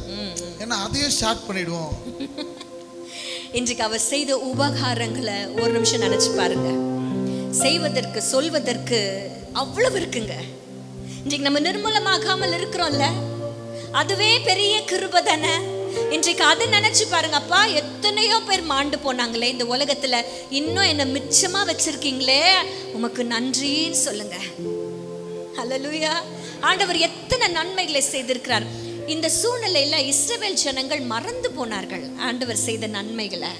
ஏன்னா அதையும் ஸ்டார்ட் பண்ணிடுவோம். இன்றைக்கு அவர் செய்த உபகாரங்களை ஒரு நிமிஷம் நினைச்சு பாருங்க. செய்வதற்கு சொல்வதற்கு அவ்வளவு இருக்குங்க. இன்றைக்கு நம்ம நிர்மூலமாகாமல் இருக்கிறோம்ல, அதுவே பெரிய கிருபை தானே. இன்றைக்கு அதை நினைச்சு பாருங்க. அப்பா, எத்தனையோ பேர் மாண்டு போனாங்களே இந்த உலகத்துல, இன்னும் என்ன மிச்சமா வச்சிருக்கீங்களே, உமக்கு நன்றின்னு சொல்லுங்க. ஹல்லேலூயா. ஆண்டவர் எத்தனை நன்மைகளை செய்திருக்கிறார். இந்த சூழ்நிலையில இஸ்ரவேல் ஜனங்கள் மறந்து போனார்கள் ஆண்டவர் செய்த நன்மைகளை.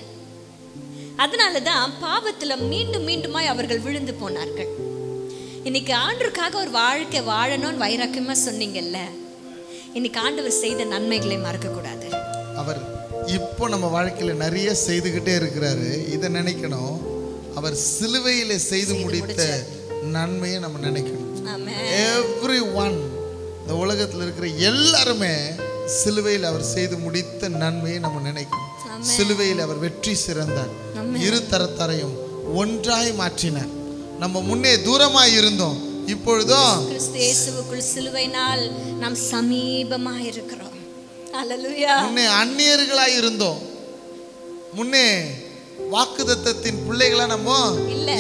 அதனாலதான் பாவத்துல மீண்டும் மீண்டுமாய் அவர்கள் விழுந்து போனார்கள். இன்னைக்கு ஆண்டவருக்காக ஒரு வாழ்க்கை வாழணும்னு வைராக்கியமா சொன்னீங்கல்ல, இன்னைக்கு ஆண்டவர் செய்த நன்மைகளை மறக்க கூடாது. அவர் இப்போ நம்ம வாழ்க்கையில நிறைய செய்துகிட்டே இருக்கிறாரு. இதை நினைக்கணும். அவர் சிலுவையில செய்து முடித்த நன்மையை நம்ம நினைக்கணும். எவ்ரி ஒன், இந்த உலகத்தில் இருக்கிற எல்லாருமே சிலுவையில் அவர் செய்து முடித்த நன்மையை நம்ம நினைக்கணும். சிலுவையில் அவர் வெற்றி சிறந்தார், இரு தரத்தாரையும் ஒன்றாய் மாற்றினார். நம்ம முன்னே தூரமாய் இருந்தோம், இப்பொழுதும் கிறிஸ்து இயேசுவுக்குள் சிலுவையினால் நாம் சமீபமாய் இருக்கிறோம். ஹல்லேலூயா. முன்னே அந்நியர்களாய் இருந்தோம், முன்னே வாக்குத்தத்தத்தின் பிள்ளைகளா நம்ம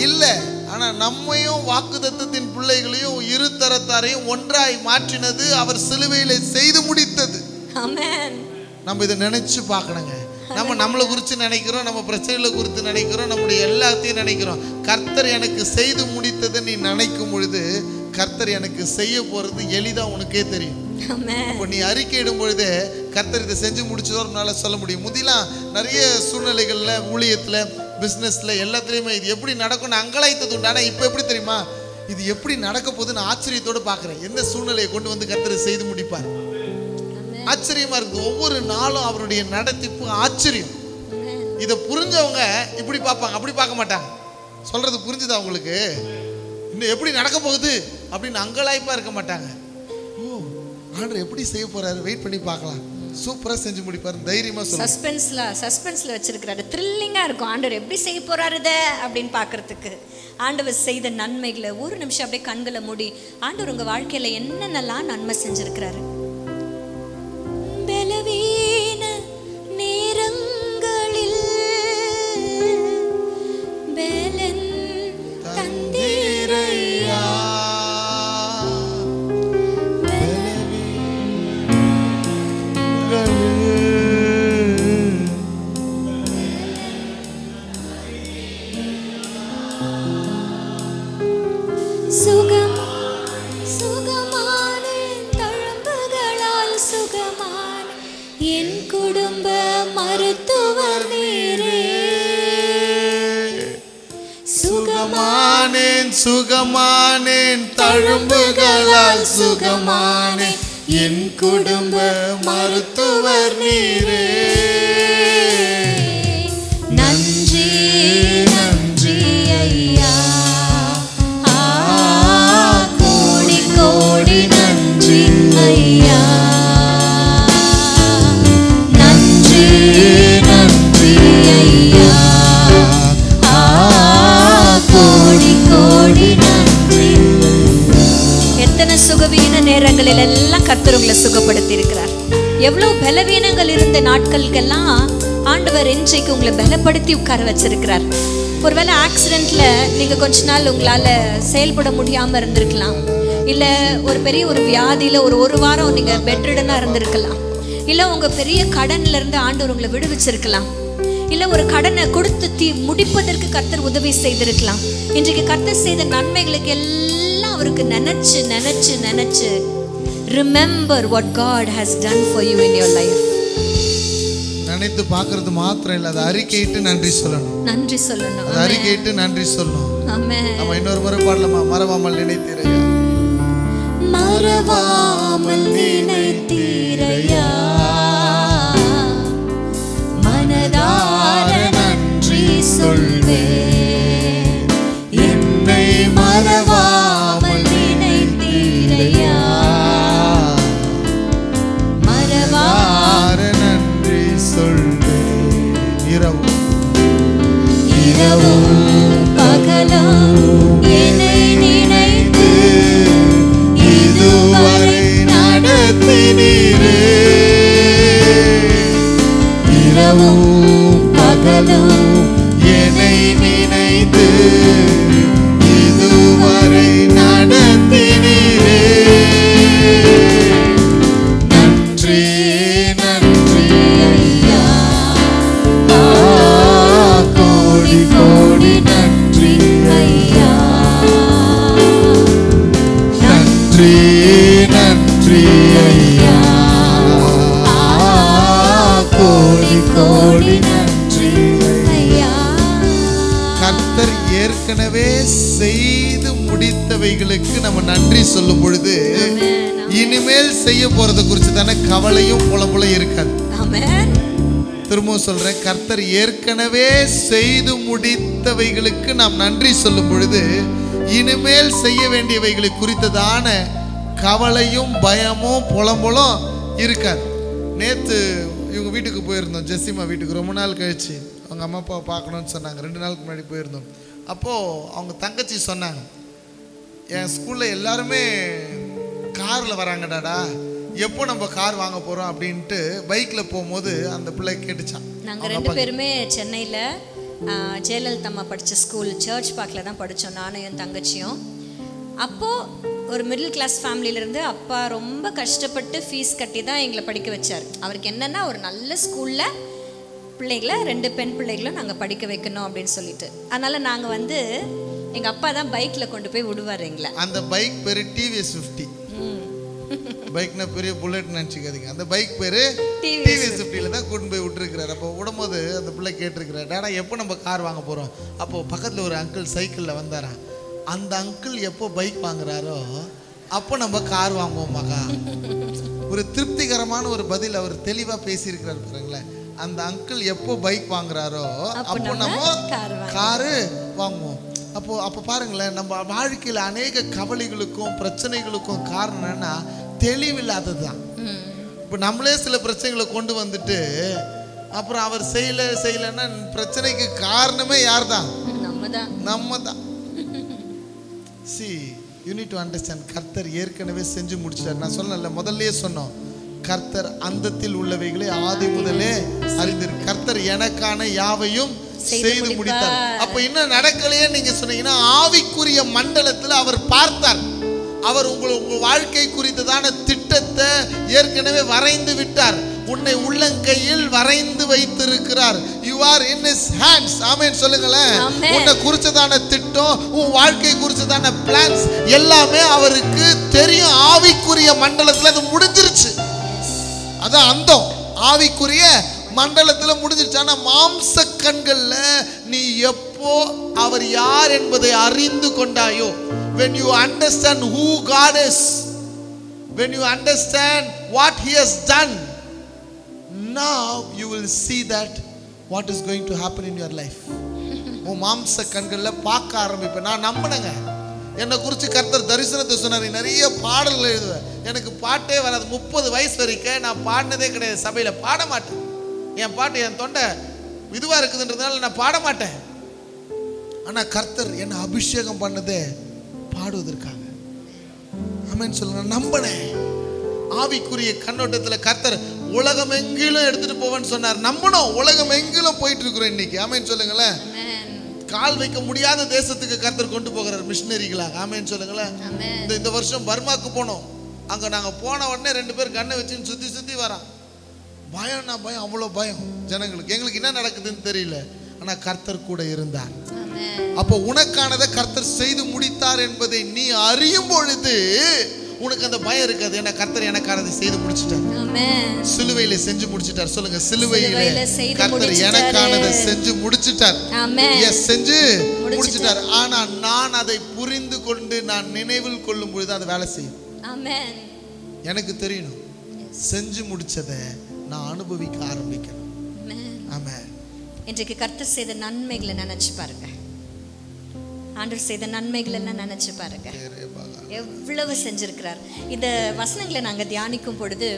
இல்ல. ஆனா நம்மையும் வாக்குத்தத்தத்தின் பிள்ளைகளையும் இரு தரத்தாரையும் ஒன்றாய் மாற்றினது அவர் சிலுவையில செய்து முடித்தது. ஆமென். நம்ம இதை நினைச்சு பார்க்கணுங்க. நம்ம நம்மளை குறித்து நினைக்கிறோம், நம்ம பிரச்சனைகளை குறித்து நினைக்கிறோம், நம்முடைய எல்லாத்தையும் நினைக்கிறோம். கர்த்தர் எனக்கு செய்து முடித்ததை நீ நினைக்கும் பொழுது கர்த்தர் எனக்கு செய்ய போறது எளிதா உனக்கே தெரியும். இப்போ நீ அறிக்கையிடும் பொழுது கர்த்தர் இதை செஞ்சு முடிச்சதோனால சொல்ல முடியும். முதிலாம் நிறைய சூழ்நிலைகள்ல, ஊழியத்துல, பிஸ்னஸ்ல, எல்லாத்துலேயுமே இது எப்படி நடக்கும்னு அங்கலாய்த்தது உண்டு. ஆனால் இப்போ எப்படி தெரியுமா, இது எப்படி நடக்க போகுதுன்னு ஆச்சரியத்தோடு பார்க்குறேன். எந்த சூழ்நிலையை கொண்டு வந்து கர்த்தர் செய்து முடிப்பார். ஆச்சரியமா இருக்குது. ஒவ்வொரு நாளும் அவருடைய நடத்திப்பு ஆச்சரியம். இதை புரிஞ்சவங்க இப்படி பார்ப்பாங்க, அப்படி பார்க்க மாட்டாங்க. சொல்றது புரிஞ்சுதா உங்களுக்கு? இன்னும் எப்படி நடக்க போகுது அப்படின்னு அங்கலாய்ப்பா இருக்க மாட்டாங்க. ஓ, ஆண்டவர் எப்படி செய்ய போறாரு, வெயிட் பண்ணி பார்க்கலாம், சூப்பரா செஞ்சு முடிப்பாரு, தைரியமா சொல்லுங்க. சஸ்பென்ஸ்ல வச்சிருக்கிறாரு. த்ரில்லிங்கா இருக்கும் ஆண்டவர் எப்படி செய்ய போறாரு அப்படின்னு பார்க்கறதுக்கு. ஆண்டவர் செய்த நன்மைகளை ஒரு நிமிஷம் அப்படியே கண்களை மூடி, ஆண்டவர் உங்க வாழ்க்கையில என்னென்னலாம் நன்மை செஞ்சிருக்கிறாரு. பலவீன நேரங்களில் பலன் தந்தீரையா, சுகம் சுகமான தழும்புகளால் சுகமான என் குடும்ப மருத்துவர் நீரே. சுகமானேன் சுகமானேன் தழும்புகளால் சுகமானேன் என் குடும்ப மருத்துவர் நீரே. நன்றி நன்றி ஐயா, கோடி கோடி நன்றி ஐயா. நன்றி நன்றி ஐயா, கோடி கோடி நன்றி. எத்தனை சுகவீன நேரங்களில் எல்லாம் கர்த்தர் உங்களை சுகப்படுத்தி இருக்கிறார். எவ்வளவு பலவீனங்கள் இருந்த நாட்களுக்கெல்லாம் ஆண்டவர் இன்றைக்கு உங்களை பலப்படுத்தி உட்கார வச்சிருக்கிறார். ஒருவேளை ஆக்சிடென்ட்ல நீங்க கொஞ்ச நாள் உங்களால செயல்பட முடியாம இருந்திருக்கலாம், இல்ல ஒரு பெரிய ஒரு வியாதியில ஒரு வாரம் நீங்க பெட்ரிடனா இருந்திருக்கலாம், இல்ல உங்க பெரிய கடன்ல இருந்து ஆண்டவர் உங்களை விடுவிச்சிருக்கலாம், இல்ல ஒரு கடனை கொடுத்து முடிப்பதற்கு கர்த்தர் உதவி செய்திருக்கலாம். இன்றைக்கு கர்த்தர் செய்த நன்மைகளுக்கு எல்லாம் அவருக்கு நினைச்சு நினைச்சு நினைச்சு remember what God has done for you in your life. நினைத்து பார்க்கிறது மாத்திரம் இல்ல, அதை அறிக்கையிட்டு நன்றி சொல்லணும். நன்றி சொல்லணும். அதை அறிக்கையிட்டு நன்றி சொல்லணும். ஆமென். நம்ம இன்னொரு முறை பாடலாமா? மறவாமல் நினைத்தீரையா, மறவாமல் நினைத்தீரையா, மனதார நன்றி சொல்வேன். என்னை மறவாமல் நினைத்தீரையா, மறவார நன்றி சொல்வேன். இரவும் பகலும் கர்த்தர் ஏற்கனவே செய்து முடித்தவைகளுக்கு நம்ம நன்றி சொல்லும் பொழுது இனிமேல் செய்ய போறதை குறித்து தானே கவலையும் புலம்புலம் இருக்காது. திரும்பவும் சொல்றேன், கர்த்தர் ஏற்கனவே செய்து முடித்தவைகளுக்கு நாம் நன்றி சொல்லும் பொழுது இனிமேல் செய்ய வேண்டியவைகளை குறித்ததான கவலையும் பயமும் புலம்புலம் இருக்காது. நேற்று இவங்க வீட்டுக்கு போயிருந்தோம், ஜெசிமா வீட்டுக்கு. ரொம்ப நாள் கழிச்சு அவங்க அம்மா அப்பாவை பார்க்கணும்னு சொன்னாங்க. 2 நாளுக்கு முன்னாடி போயிருந்தோம். அப்போது அவங்க தங்கச்சி சொன்னாங்க, என் ஸ்கூலில் எல்லாருமே காரில் வராங்கடாடா, எப்போ நம்ம கார் வாங்க போகிறோம் அப்படின்ட்டு பைக்கில் போகும்போது அந்த பிள்ளை கேட்டுச்சான். நாங்கள் 2 பேருமே சென்னையில் ஜெயலலிதா படித்த ஸ்கூல் சர்ச் பார்க்கில் தான் படித்தோம், நானும் என் தங்கச்சியும். அப்போது ஒரு மிடில் கிளாஸ் ஃபேமிலியிலேருந்து அப்பா ரொம்ப கஷ்டப்பட்டு ஃபீஸ் கட்டி தான் எங்களை படிக்க வச்சார். அவருக்கு என்னென்னா ஒரு நல்ல ஸ்கூலில் பிள்ளைகளை 2 பெண் பிள்ளைகளும் நாங்கள் படிக்க வைக்கணும் அப்படின்னு சொல்லிட்டு. அதனால் நாங்கள் வந்து எங்கள் அப்பா தான் பைக்கில் கொண்டு போய் விடுவார் எங்களை. அந்த பைக் பேர் டிவிஎஸ் 50. பைக்னா பெரிய புல்லட் நினச்சிக்காதீங்க. அந்த பைக் பேர் டிவிஎஸ் 50ல தான் கொண்டு போய் விட்டுருக்கிறார். அப்போ விடும்போது அந்த பிள்ளை கேட்டிருக்கிறார், டேடா எப்போ நம்ம கார் வாங்க போகிறோம்? அப்போது பக்கத்தில் ஒரு அங்கிள் சைக்கிளில் வந்தாரான். அந்த அங்கிள் எப்போ பைக் வாங்குறாரோ அப்போ நம்ம கார் வாங்குவோமாக்கா. ஒரு திருப்திகரமான ஒரு பதில் அவர் தெளிவாக பேசியிருக்கிறார் பாருங்களேன். அந்த அங்கிள் எப்போ பைக் வாங்குறாரோ அப்போ நம்ம காரு வாங்குவோம். அப்போ பாருங்களேன், நம்ம வாழ்க்கையில் அநேக கவலைகளுக்கும் பிரச்சனைகளுக்கும் காரணம் என்னன்னா தெளிவில்லாதது தான். இப்போ நம்மளே சில பிரச்சனைகளை கொண்டு வந்துட்டு அப்புறம் அவர் செய்யலைன்னா பிரச்சனைக்கு காரணமே யார் தான்? நம்ம தான். See, you need to understand, கர்த்தர் ஏற்கனவே செஞ்சு முடிச்சிட்டார். நான் சொன்னேன்ல, முதல்லயே சொன்னோம், கர்த்தர் அந்தத்தில் உள்ளவைகளை ஆதி முதலே அறிந்திரு. கர்த்தர் எனக்கான யாவையும் செய்து முடித்தார். அப்ப என்ன நடக்கலையே நீங்க சொன்னீங்கன்னா, ஆவிக்குரிய மண்டலத்தில் அவர் பார்த்தார். அவர் உங்க வாழ்க்கை குறித்ததான திட்டத்தை ஏற்கனவே வரைந்து விட்டார். உன்னை உள்ளங்கையில் வரைந்து வைத்திருக்கிறார். You are in his hands. ஆமென் சொல்லுங்களேன். உன்னை குறிச்சதான திட்டம், உன் வாழ்க்கை குறிச்சதான பிளான்ஸ் எல்லாமே அவருக்கு தெரியும். ஆவிக்குரிய மண்டலத்தில் அது முடிஞ்சிருச்சு. அதான் அந்தம். ஆவிக்குரிய மண்டலத்தில் முடிஞ்சிருச்சு. ஆனா மாம்ச கண்கள்ல நீ எப்போ அவர் யார் என்பதை அறிந்து கொண்டாயோ, when you understand who God is, when you understand what he has done, now you will see that what is going to happen in your life. உன் மாம்ச கண்கள்ல பார்க்க ஆரம்பிப்பேன். நான் நம்பினேங்க, என்னை குறித்து கர்த்தர் தரிசனத்தை சொன்னார். நிறைய பாடல்கள் எழுதுவேன், எனக்கு பாட்டே வராது. 30 வயசு வரைக்கும் நான் பாடினதே கிடையாது. சபையில் பாட மாட்டேன். என் பாட்டு, என் தொண்டை இதுவாக இருக்குதுன்றதுனால நான் பாட மாட்டேன். ஆனால் கர்த்தர் என்னை அபிஷேகம் பண்ணதே பாடுவதற்காக. ஆமென் சொல்லுங்க. நம்பினேன். ஆவிக்குரிய கண்ணோட்டத்தில் கர்த்தர் உலகம் எங்கிலும் எடுத்துட்டு போவேன்னு சொன்னார். நம்பணும். உலகம் எங்கிலும் போயிட்டு இருக்கிறோம் இன்னைக்கு. ஆமென் சொல்லுங்களேன். கால் வைக்க முடியாத தேசத்துக்கு கர்த்தர் கொண்டு போகிறார் மிஷினரிகளாக. ஆமென் சொல்லுங்களேன். இந்த வருஷம் பர்மாக்கு போனோம். அங்கே நாங்கள் போன உடனே 2 பேர் கண்ணை வச்சுன்னு சுற்றி வரான். பயம்னா பயம், அவ்வளோ பயம் ஜனங்களுக்கு. எங்களுக்கு என்ன நடக்குதுன்னு தெரியல. ஆனால் கர்த்தர் கூட இருந்தார். அப்போ உனக்கானதை கர்த்தர் செய்து முடித்தார் என்பதை நீ அறியும் பொழுது உனக்கு அந்த பயம் இருக்காது. ஏன்னா கர்த்தர் எனக்கானதை செய்து முடிச்சிட்டார். சிலுவையில செஞ்சு முடிச்சிட்டார். சொல்லுங்க, சிலுவையில கர்த்தர் எனக்கானதை செஞ்சு முடிச்சிட்டார். செஞ்சு முடிச்சிட்டார். ஆனா நான் அதை புரிந்து கொண்டு நான் நினைவில் கொள்ளும் பொழுது அது வேலை செய்யும். எனக்கு தெரியணும், செஞ்சு முடிச்சதை நான் அனுபவிக்க ஆரம்பிக்கணும். ஆமென். இன்றைக்கு கர்த்தர் செய்த நன்மைகளை நினைச்சு பாருங்க. ஆண்டவர் செய்த நன்மைகள் எல்லாம் நினைச்சு பாருங்க, எவ்வளவு செஞ்சிருக்கிறார். இந்த வசனங்களை நாங்கள் தியானிக்கும் பொழுது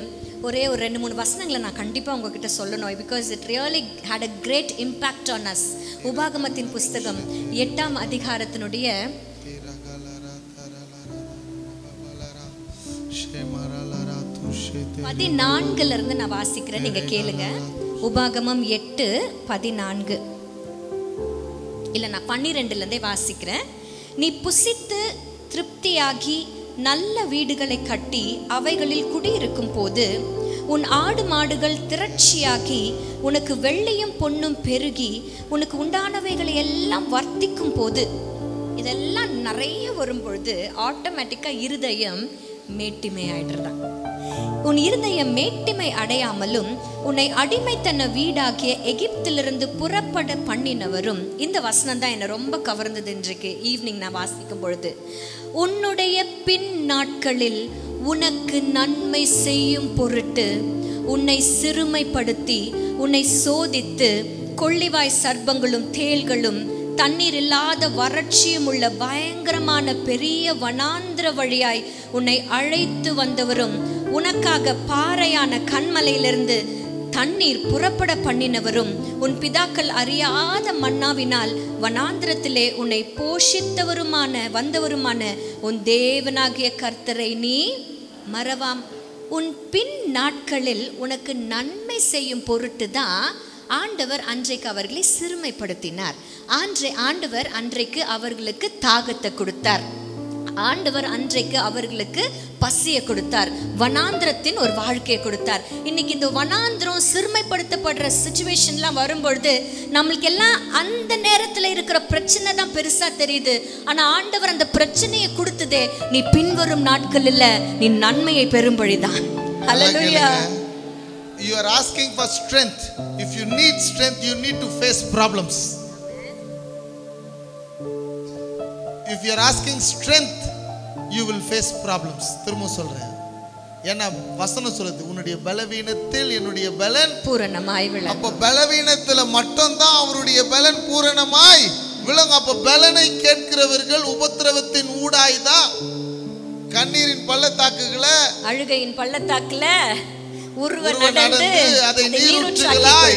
ஒரே ஒரு 2-3 வசனங்களை நான் கண்டிப்பாக உங்ககிட்ட சொல்லணும். Because it really had a great impact on us. உபாகமத்தின் புஸ்தகம் 8ஆம் அதிகாரத்தினுடைய 14 நான் வாசிக்கிறேன், நீங்க கேளுங்க. உபாகமம் 8:14 இல்லை, நான் 12 வாசிக்கிறேன். நீ புசித்து திருப்தியாகி நல்ல வீடுகளை கட்டி அவைகளில் குடியிருக்கும் போது உன் ஆடு மாடுகள் திரட்சியாகி உனக்கு வெள்ளையும் பொன்னும் பெருகி உனக்கு உண்டானவைகளை எல்லாம் வர்த்திக்கும் போது, இதெல்லாம் நிறைய வரும் பொழுது ஆட்டோமேட்டிக்காக இருதயம் மேட்டிமை ஆயிடுறான். உன் இருதயம் மேட்டிமை அடையாமலும் உன்னை அடிமைத்தன வீடாகிய எகிப்திலிருந்து புறப்பட பண்ணினவரும். இந்த வசனம் தான் என்னை ரொம்ப கவர்ந்தது. இன்றைக்கு ஈவினிங் நான் வாசிக்கும் பொழுது, உன்னுடைய பின் நாட்களில் உனக்கு நன்மை செய்யும் பொருட்டு உன்னை சிறுமைப்படுத்தி உன்னை சோதித்து கொள்ளிவாய் சர்ப்பங்களும் தேள்களும் தண்ணீர் இல்லாத வறட்சியும் உள்ள பயங்கரமான பெரிய வனாந்திர வழியாய் உன்னை அழைத்து வந்தவரும் உனக்காக பாறையான கண்மலையிலிருந்து தண்ணீர் புறப்பட பண்ணினவரும் உன் பிதாக்கள் அறியாத மன்னாவினால் வனாந்திரத்திலே உன்னை வந்தவருமான உன் தேவனாகிய கர்த்தரை நீ மறவாம். உன் பின் நாட்களில் உனக்கு நன்மை செய்யும் பொருட்டு தான் ஆண்டவர் அன்றைக்கு அவர்களை சிறுமைப்படுத்தினார். ஆண்டவர் அன்றைக்கு அவர்களுக்கு தாகத்தை கொடுத்தார். ஆண்டவர் அன்றைக்கு அவர்களுக்கு பசியை கொடுத்தார். வனாந்திரத்தின் ஒரு வாழ்க்கையை கொடுத்தார். இன்னைக்கு இந்த வனாந்திரம் சிறுமைப்படுத்தப்படுற சிச்சுவேஷன்லாம் வரும்பொழுது நம்மளுக்கு எல்லாம் அந்த நேரத்துல இருக்கிற பிரச்சனை தான் பெருசா தெரியுது. ஆனா ஆண்டவர் அந்த பிரச்சனையை கொடுத்ததே நீ பின்வரும் நாட்களில் நீ நன்மையை பெறும்படிதான். ஹல்லேலூயா. You are asking for strength. If you need strength, you need to face problems. If you are asking strength, you will face problems. திரும்ப சொல்றேன். ஏன்னா வசனம் சொல்லுது, உன்னுடைய பலவீனத்தில் என்னுடைய பலன் பூரணமாய் விளங்கும். அப்ப பலவீனத்துல மட்டும்தான் அவருடைய பலன் பூரணமாய் விளங்கும். அப்ப பலனை கேட்கிறவர்கள் உபத்திரவத்தின் ஊடாய்தான் கண்ணீரின் பள்ளத்தாக்குகளை அழுகையின் பள்ளத்தாக்குல நடந்து அதை நீரூற்றுகளாய்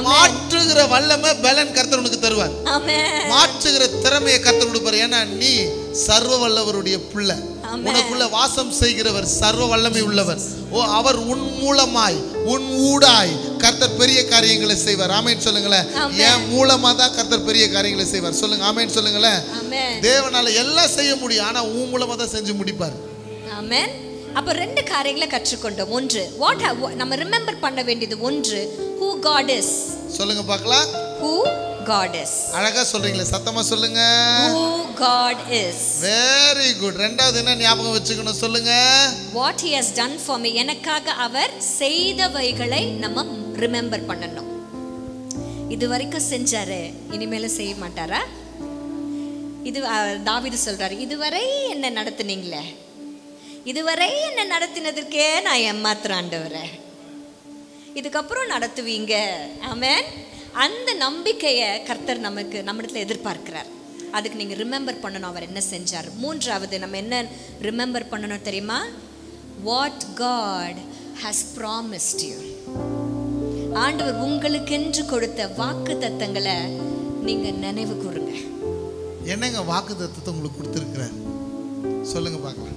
மாற்றுகிற வல்லமை பலன் கர்த்தர் உனக்கு தருவார். மாற்றுகிற திறமையை கர்த்தர் கொடுப்பார். ஏன்னா நீ சர்வ வல்லவருடைய பிள்ளை. உனக்குள்ள வாசம் செய்கிறவர் சர்வ வல்லமை உள்ளவர். அவர் உன் மூலமாய் உன் ஊடாய் கர்த்தர் பெரிய காரியங்களை செய்வார். ஆமென் சொல்லுங்களேன். என் மூலமா தான் கர்த்தர் பெரிய காரியங்களை செய்வார். சொல்லுங்க ஆமென் சொல்லுங்களேன். தேவனால எல்லாம் செய்ய முடியும், ஆனா உன் மூலமா தான் செஞ்சு முடிப்பார். ஆமென். அப்ப ரெண்டு காரியங்களை கற்றுக்கொண்டோம். ஒன்று, நம்ம ரிமெம்பர் பண்ண வேண்டியது ஒன்று, who God is. சொல்லுங்க பார்க்கலாம். who God is. அழகா சொல்றீங்களே, சத்தமா சொல்லுங்க. who God is. very good. ரெண்டாவது என்ன ஞாபகம் வச்சுக்கணும் சொல்லுங்க. what he has done for me. எனக்காக அவர் செய்தவைகளை நம்ம ரிமெம்பர் பண்ணணும். இதுவரைக்கும் செஞ்சாரு, இனிமேல செய்ய மாட்டாரா? இது தாவீது சொல்றாரு, இதுவரை என்ன நடத்துனீங்களே, இதுவரை என்ன நடத்தினதற்கே நான் ஏமாத்துறேன் ஆண்டவரே, இதுக்கப்புறம் நடத்துவீங்க. ஆமென். அந்த நம்பிக்கையை கர்த்தர் நம்மிடத்துல எதிர்பார்க்கிறார். அதுக்கு நீங்க ரிமெம்பர் பண்ணணும் அவர் என்ன செஞ்சார். மூன்றாவது நம்ம என்ன ரிமெம்பர் பண்ணணும் தெரியுமா? what God has promised you. ஆண்டவர் உங்களுக்கென்று கொடுத்த வாக்குத்தத்தங்களை நீங்க நினைவு கூறுங்க. என்னங்க வாக்குத்தத்தத்தை உங்களுக்கு கொடுத்திருக்கிறார் சொல்லுங்க பார்க்கலாம்.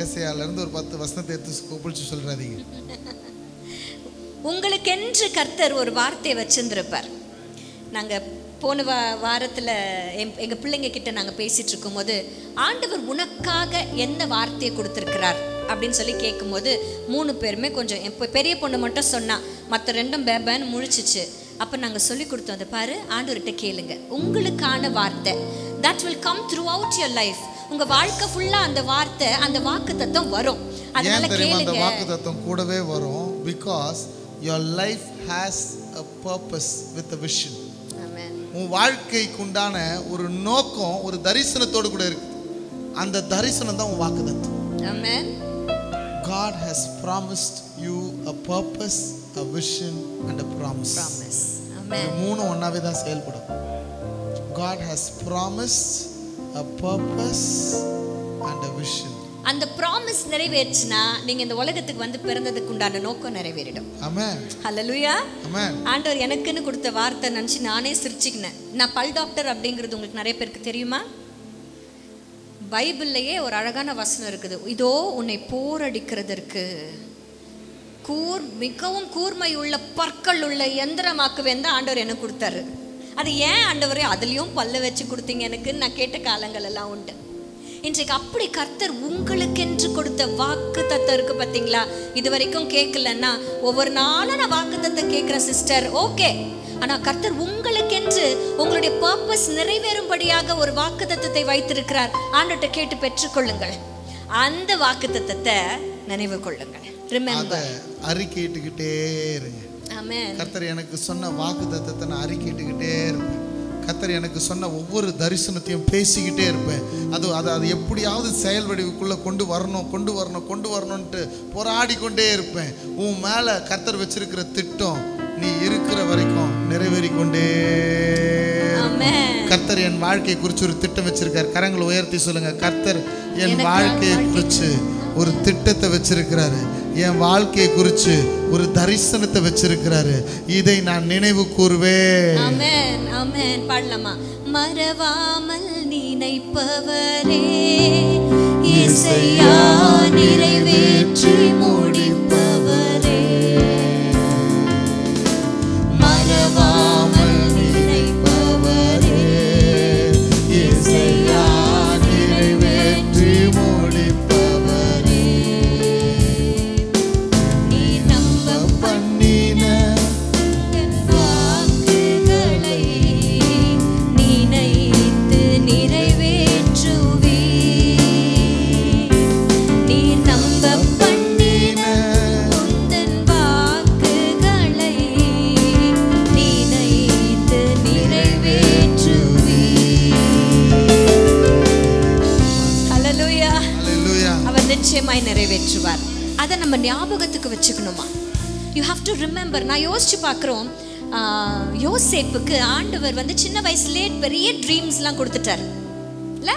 ஏசாயால இருந்து ஒரு 10 வசனத்தை எடுத்து கோபிச்சு சொல்றாதீங்க. உங்களுக்கென்று கர்த்தர் ஒரு வார்த்தையை வச்சிருந்திருப்பார். நாங்க போன வாரத்துல எங்க பிள்ளைங்க கிட்ட நாங்க பேசிட்டு இருக்கும் போது, ஆண்டவர் உனக்காக எந்த வார்த்தையை கொடுத்திருக்கிறார் அப்படின்னு சொல்லி கேட்கும் போது 3 பேருமே கொஞ்சம், பெரிய பொண்ணு மட்டும் சொன்னா, மற்ற 2 பேபன்னு முழிச்சிச்சு. அப்ப நாங்க சொல்லி கொடுத்தோம், அதை பாரு ஆண்டவர்கிட்ட கேளுங்க, உங்களுக்கான வார்த்தை that will come throughout your life. உங்க வாழ்க்கை ஃபுல்லா அந்த வார்த்தை, அந்த வாக்குத்தத்தம் வரும். அதனால கேளுங்க. அந்த வாக்குத்தத்தம் கூடவே வரும். because your life has a purpose with a vision. amen. உன் வாழ்க்கைக்கு உண்டான ஒரு நோக்கம், ஒரு தரிசனத்தோடு கூட இருக்கு. அந்த தரிசனம் தான் உன் வாக்குத்தத்தம். amen. God has promised you a purpose, a vision and a promise. amen. மூணு ஒண்ணாவே தான் செயல்படும். God has promised a purpose and a vision. அந்த ப்ராமிஸ் நிறைவேறிச்சுனா நீங்க இந்த உலகத்துக்கு வந்து பிறந்ததுக்கு உண்டான நோக்கம் நிறைவேறிடும். ஆமென். ஹல்லேலூயா. ஆமென். ஆண்டவர் எனக்குன்னு கொடுத்த வார்த்தை நினைச்சு நானே சிரிச்சுக்கினேன். நான் பல் டாக்டர் அப்படிங்கிறது உங்களுக்கு நிறைய பேருக்கு தெரியுமா? பைபிள்லயே ஒரு அழகான வசனம் இருக்குது. இதோ உன்னை போரடிக்கிறதற்கு மிகவும் கூர்மை உள்ள பற்கள் உள்ள எந்திரமாக்குவேன் தான் ஆண்டவர் எனக்கு கொடுத்தாரு. அது ஏன் ஆண்டவரே அதுலயும் பல்ல வச்சு கொடுத்தீங்க எனக்குன்னு நான் கேட்ட காலங்கள் எல்லாம் உண்டு. இன்றைக்கு அப்படி கர்த்தர் உங்களுக்கென்று கொடுத்த வாக்கு தத்தம் இருக்கு பார்த்தீங்களா? இது வரைக்கும் கேட்கலன்னா ஒவ்வொரு நாளும் நான் வாக்கு தத்தம் கேட்கிறேன் சிஸ்டர், ஓகே. ஆனா கர்த்தர் உங்களுக்கென்று உங்களுடைய பர்பஸ் நிறைவேறும்படியாக ஒரு வாக்கு தத்தத்தை வைத்திருக்கிறார். ஆண்டவர்கிட்ட கேட்டு பெற்றுக்கொள்ளுங்கள். அந்த வாக்குத்தத்தத்தை நினைவு கொள்ளுங்கள். ரிமெம்பர். அறிக்கையிட்டுக்கிட்டே இருங்க. ஆமென். கர்த்தர் எனக்கு சொன்ன வாக்குத்தத்தத்தை நான் அறிக்கையிட்டுக்கிட்டே இருப்பேன். கர்த்தர் எனக்கு சொன்ன ஒவ்வொரு தரிசனத்தையும் பேசிக்கிட்டே இருப்பேன். அது எப்படியாவது செயல் வடிவுக்குள்ளே கொண்டு வரணும்ன்ட்டு போராடிக்கொண்டே இருப்பேன். உன் மேலே கர்த்தர் வச்சிருக்கிற திட்டம் நீ இருக்கிற வரைக்கும் நிறைவேறிக்கொண்டே. கர்த்தர் என் வாழ்க்கையை குறித்து ஒரு திட்டம் வச்சிருக்காரு. கரங்களை உயர்த்தி சொல்லுங்க. கர்த்தர் என் வாழ்க்கையை குறித்து ஒரு திட்டத்தை வச்சிருக்கிறாரு. என் வாழ்க்கையை குறித்து ஒரு தரிசனத்தை வச்சிருக்கிறாரு. இதை நான் நினைவு கூறுவேன். ஆமென். ஆமென். பாடலாமா? மறவாமல் நினைப்பவரே இயேசையா நிறைவேற்றி முடிப்பவரே. மறவாமல் நினைப்பவரே இயேசையா நிறைவேற்றி முடிப்பவரே. நீ நம்ப பண்ணின வாக்குகளை நினைத்து நிறைவேற்றுவே. நீ நம்ப பண்ணின உந்தன் வாக்குகளை நினைத்து நிறைவேற்றுவே. ஹல்லேலூயா. ஹல்லேலூயா. அவர் நிச்சயமாய் நிறைவேற்றுவார். அதை நம்ம ஞாபகத்துக்கு வச்சுக்கணுமா? You have to remember. நான் யோசிச்சு பார்க்குறோம், யோசேப்புக்கு ஆண்டவர் வந்து சின்ன வயசுலேயே பெரிய ட்ரீம்ஸ்லாம் கொடுத்துட்டார் இல்ல?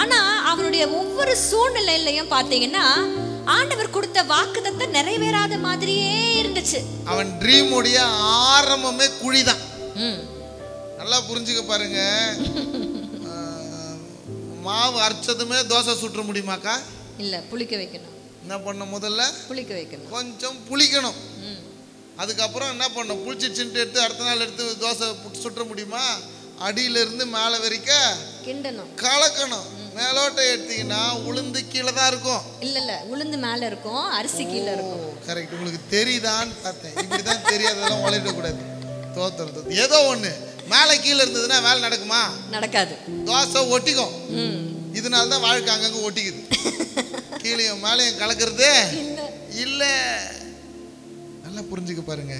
ஆனா அவருடைய ஒவ்வொரு சூழ்நிலையிலையும் பார்த்தீங்கன்னா ஆண்டவர் கொடுத்த வாக்குத்தத்தை நிறைவேறாத மாதிரியே இருந்துச்சு. அவன் ட்ரீமுடைய ஆரம்பமே குழிதான். நல்லா புரிஞ்சுக்க பாருங்க. மாவு அரைச்சதுமே தோசை சுற்ற முடியுமாக்கா? இல்ல, புளிக்க வைக்கணும். என்ன பண்ண? முதல்ல புளிக்க வைக்கணும், கொஞ்சம் புளிக்கணும். அதுக்கப்புறம் என்ன பண்ணணும்? புளிச்சிச்சுன்ட்டு எடுத்து அடுத்த நாள் எடுத்து தோசை சுற்ற முடியுமா? அடியிலிருந்து மேலே வரைக்கும் கிண்டணும், கலக்கணும். மேலோட்டை எடுத்தீங்கன்னா உளுந்து கீழே தான் இருக்கும். இல்ல உளுந்து மேல இருக்கும், அரிசி கீழே இருக்கும். கரெக்ட். உங்களுக்கு தெரியுதான்னு பார்த்தேன். இப்படிதான் தெரியாததெல்லாம் உழைக்கக்கூடாது. தோத்துறது ஏதோ ஒண்ணு மேலே கீழே இருந்ததுன்னா வேலை நடக்குமா? நடக்காது. தோசை ஒட்டிக்கும். இதனால தான் வாழ்க்கை அங்கங்க ஒட்டிக்குது. கீழையும் மேலையும் கலக்கிறது இல்ல. நல்லா புரிஞ்சுக்க பாருங்க.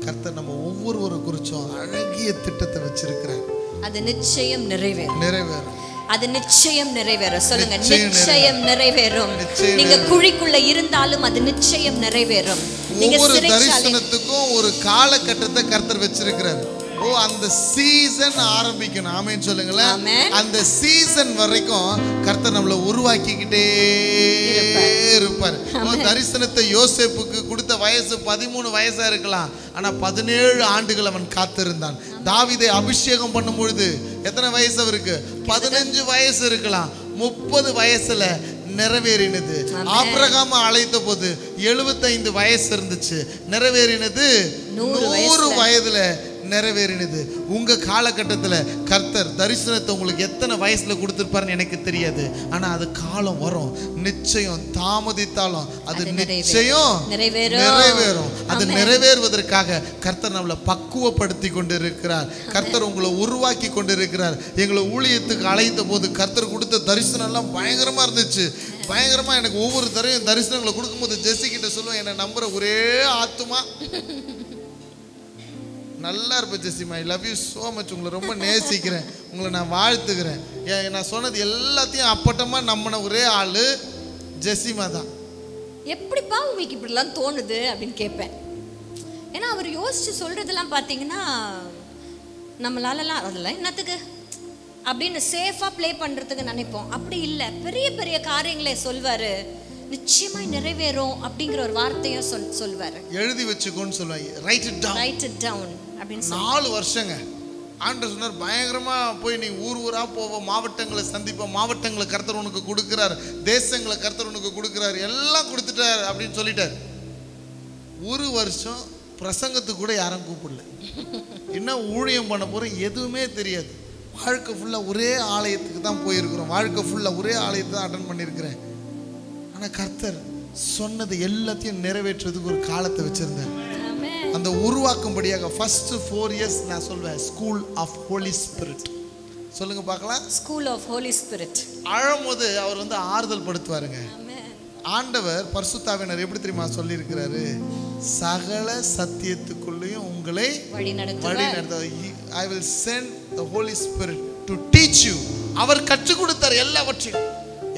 கர்த்தர் நம்ம ஒவ்வொரு குறிச்சும் அழகிய திட்டத்தை வச்சிருக்கிறார். அது நிச்சயம் நிறைவேறும். அது நிச்சயம் நிறைவேறும். சொல்லுங்க, நிச்சயம் நிறைவேறும். நீங்க குழிக்குள்ள இருந்தாலும் அது நிச்சயம் நிறைவேறும். ஒவ்வொரு தரிசனத்துக்கும் ஒரு காலகட்டத்தை கர்த்தர் வச்சிருக்கிறார். அந்த சீசன் ஆரம்பிக்கணும். ஆமென் சொல்லுங்களேன். அந்த சீசன் வரைக்கும் கர்த்தர் நம்மளை உருவாக்கிக்கிட்டே இருப்பார். தரிசனத்தை யோசேப்புக்கு கொடுத்த வயசு 13 வயசா இருக்கலாம். ஆனா 17 ஆண்டுகள் அவன் காத்திருந்தான். தாவீதை அபிஷேகம் பண்ணும் பொழுது எத்தனை வயசு அவருக்கு? 15 வயசு இருக்கலாம். 30 வயசுல நிறைவேறினது. ஆபிரகாம் அழைத்த போது 75 வயசு இருந்துச்சு. நிறைவேறினது 100 வயதுல நிறைவேறினது. உங்க காலகட்டத்தில் கர்த்தர் தரிசனத்தை உங்களுக்கு எத்தனை வயசுல கொடுத்திருப்பாருன்னு எனக்கு தெரியாது. ஆனா அது காலம் வரும். நிச்சயம் தாமதித்தாலும் அது நிச்சயம் நிறைவேறும். அது நிறைவேறுவதற்காக கர்த்தர் நம்மளை பக்குவப்படுத்தி கொண்டு இருக்கிறார். கர்த்தர் உங்களை உருவாக்கி கொண்டு இருக்கிறார். எங்களை ஊழியத்துக்கு அழைத்த போது கர்த்தர் கொடுத்த தரிசனம் எல்லாம் பயங்கரமா இருந்துச்சு. பயங்கரமா. எனக்கு ஒவ்வொரு தரையும் தரிசனங்களை கொடுக்கும்போது ஜெஸ்ஸி கிட்ட சொல்லுவேன், என்னை நம்புற ஒரே ஆத்துமா நல்லா இருப்பேன் Jezima. I love you so much. உங்களை ரொம்ப நேசிக்கிறேன். உங்களை நான் வாழ்த்துக்கிறேன். நான் சொன்னது எல்லாத்தையும் அப்பட்டமா நம்பின ஒரே ஆளு ஜெசிமா தான். எப்படிப்பா உங்களுக்கு இப்படிலாம் தோணுது அப்படின்னு கேட்பேன். ஏன்னா அவர் யோசிச்சு சொல்றதெல்லாம் பார்த்தீங்கன்னா நம்மளாலலாம் அதெல்லாம் என்னத்துக்கு அப்படின்னு சேஃபாக ப்ளே பண்ணுறதுக்கு நினைப்போம். அப்படி இல்லை, பெரிய பெரிய காரியங்களே சொல்வார். நிச்சயமாய் நிறைவேறும் அப்படிங்கிற ஒரு வார்த்தையும் சொல்வார். எழுதி வச்சுக்கோன்னு சொல்லுவாங்க. ரைட் இட் டவுன் அப்படின்னு 4 வருஷங்க ஆண்டவர் சொன்னார். பயங்கரமா போய் நீ ஊரா போவோம், மாவட்டங்களை சந்திப்போம், மாவட்டங்களை கர்த்தர் உனக்கு கொடுக்கிறார், தேசங்களை கர்த்தர் உனக்கு கொடுக்கிறார், எல்லாம் கொடுத்துட்டார் அப்படின்னு சொல்லிட்டார். 1 வருஷம் பிரசங்கத்துக்கு கூட யாரும் கூப்பிடல. என்ன ஊழியம் பண்ண போறோம் எதுவுமே தெரியாது. வாழ்க்கை ஃபுல்லா ஒரே ஆலயத்துக்கு தான் போயிருக்கிறோம். வாழ்க்கை ஃபுல்லா ஒரே ஆலயத்தை தான் அட்டன் பண்ணியிருக்கிறேன். ஆனால் கர்த்தர் சொன்னது எல்லாத்தையும் நிறைவேற்றுறதுக்கு ஒரு காலத்தை வச்சிருந்தார். அந்த உருவாக்கும்படியாக ஃபர்ஸ்ட் 4 இயர்ஸ் நான் சொல்வேன் ஸ்கூல் ஆஃப் ஹோலி ஸ்பிரிட். சொல்லுங்க பார்க்கலாம். School of holy spirit. அழும்போது அவர் வந்து ஆறுதல் படுத்துவாருங்க. ஆண்டவர் பரிசுத்தாவினர் எப்படி தெரியுமா சொல்லி இருக்கிறாரு? சகல சத்தியத்துக்குள்ளேயும் உங்களை வழி நடத்துவார். I will send the Holy Spirit to teach you. அவர் கற்றுக் கொடுத்தார் எல்லாவற்றையும்.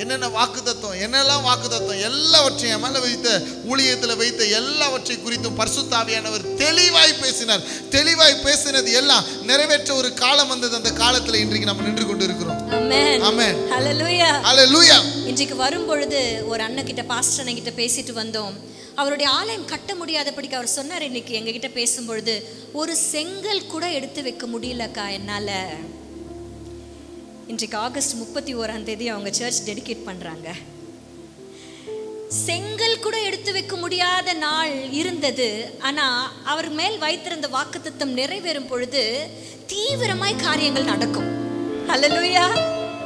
என்னென்ன வாக்குத்தத்தம், என்னெல்லாம் வாக்குத்தத்தம் எல்லாவற்றையும் மேல வைத்த ஊழியத்தில் வைத்த எல்லாவற்றை குறித்தும் பரிசுத்தாவியானவர் தெளிவாய் பேசினார். தெளிவாய் பேசினது எல்லாம் நிறைவேற்ற ஒரு காலம் வந்தது. அந்த காலத்துல இன்றைக்கு நம்ம நின்று கொண்டு இருக்கிறோம். ஆமென். ஆமென். ஹல்லேலூயா. ஹல்லேலூயா. இன்றைக்கு வரும் பொழுது ஒரு அண்ணன் கிட்ட, பாஸ்டர் அண்ணன் கிட்ட பேசிட்டு வந்தோம். அவருடைய ஆலயம் கட்ட முடியாதபடிக்கு அவர் சொன்னார். இன்னைக்கு எங்ககிட்ட பேசும்பொழுது, ஒரு செங்கல் கூட எடுத்து வைக்க முடியலக்கா என்னால. இன்றைக்கு ஆகஸ்ட் 31 அவங்க சர்ச் டெடிகேட் பண்றாங்க. செங்கல் கூட எடுத்து வைக்க முடியாத நாள் இருந்தது. ஆனா அவர் மேல் வைத்திருந்த வாக்குத்தத்தம் நிறைவேறும் பொழுது தீவிரமாய் காரியங்கள் நடக்கும். ஹல்லேலூயா.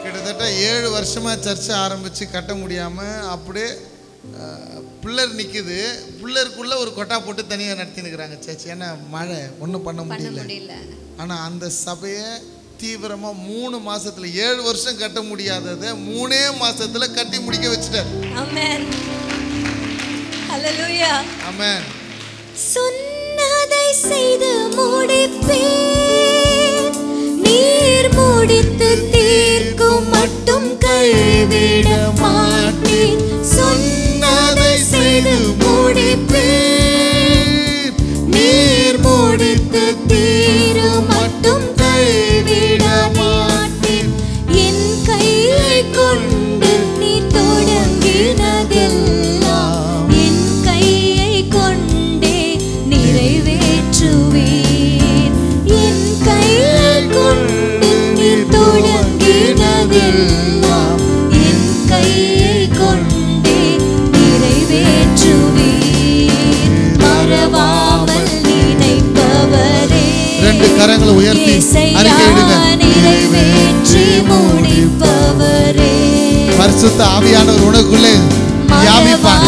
கிட்டத்தட்ட 7 வருஷமா சர்ச்சை ஆரம்பிச்சு கட்ட முடியாம அப்படியே பிள்ளர் நிக்குது. பிள்ளருக்குள்ள ஒரு கொட்டா போட்டு தனியா நடத்தினுக்கிறாங்க சர்ச். ஏன்னா மழை ஒன்றும் பண்ண முடியல. ஆனா அந்த சபையை தீவிரமா 3 மாசத்துல 7 வருஷம் கட்ட முடியாததை 3 மாசத்துல கட்டி முடிக்க வச்சிட்டார். ஆமென். ஹல்லேலூயா. ஆமென். சொன்னதை செய்து முடிப்பேன், நீர் முடித்து தீர்க்கும் மட்டும் கைவிட மாட்டேன். சொன்னதை செய்து முடிப்பேன், நீர் முடித்து தீரும் மட்டும் கைவிட மாட்டேன். என் கையை கொண்டு நீ தொடங்கினதெல்லாம் என் கையை கொண்டே நிறைவேற்றுவேன். என் கையை கொண்டு நீ தொடங்கினதெல்லாம் என் கையை கொண்டே நிறைவேற்றுவேன். மறவாமல் நினைப்பவரே, 2 கரங்களை உயர்த்தி அறிக்கையிடுங்க. நிறைவேற்றி முடிப்பவரே, பரிசுத்த ஆவியானவர் உனக்குள்ளே வியாபிப்பார்.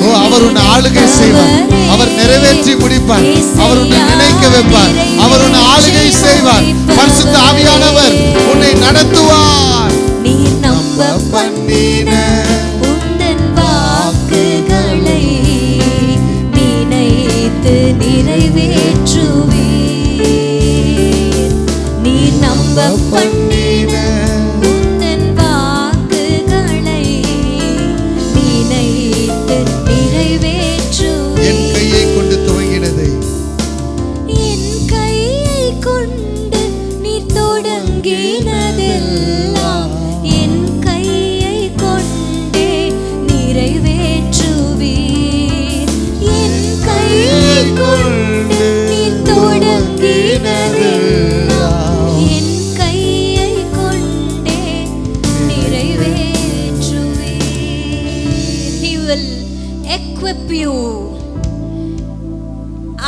ஓ, அவர் உன்னை ஆளுகை செய்வார். அவர் நிறைவேற்றி முடிப்பார். அவர் உன்னை நினைக்க வைப்பார். அவர் உன்னை ஆளுகை செய்வார். பரிசுத்த ஆவியானவர் உன்னை நடத்துவார். நீ நம்ப பண்ணின உந்தன் வாக்குகளை நினைத்து நிறைவேற்றுவேன். நீ நம்ப பண்ணின உந்தன் வாக்குகளை நினைத்து நிறைவேற்றுவேன். என் கையை கொண்டு துவங்கினதை என் கையை கொண்டு நீ தொடங்கினதெல்லாம் என் கையை கொண்டே நிறைவேற்றுவேன். என் கையை கொண்டு நீ தொடங்கினதெல்லாம் என் கையை கொண்டே நிறைவேற்றுவேன். He will equip you.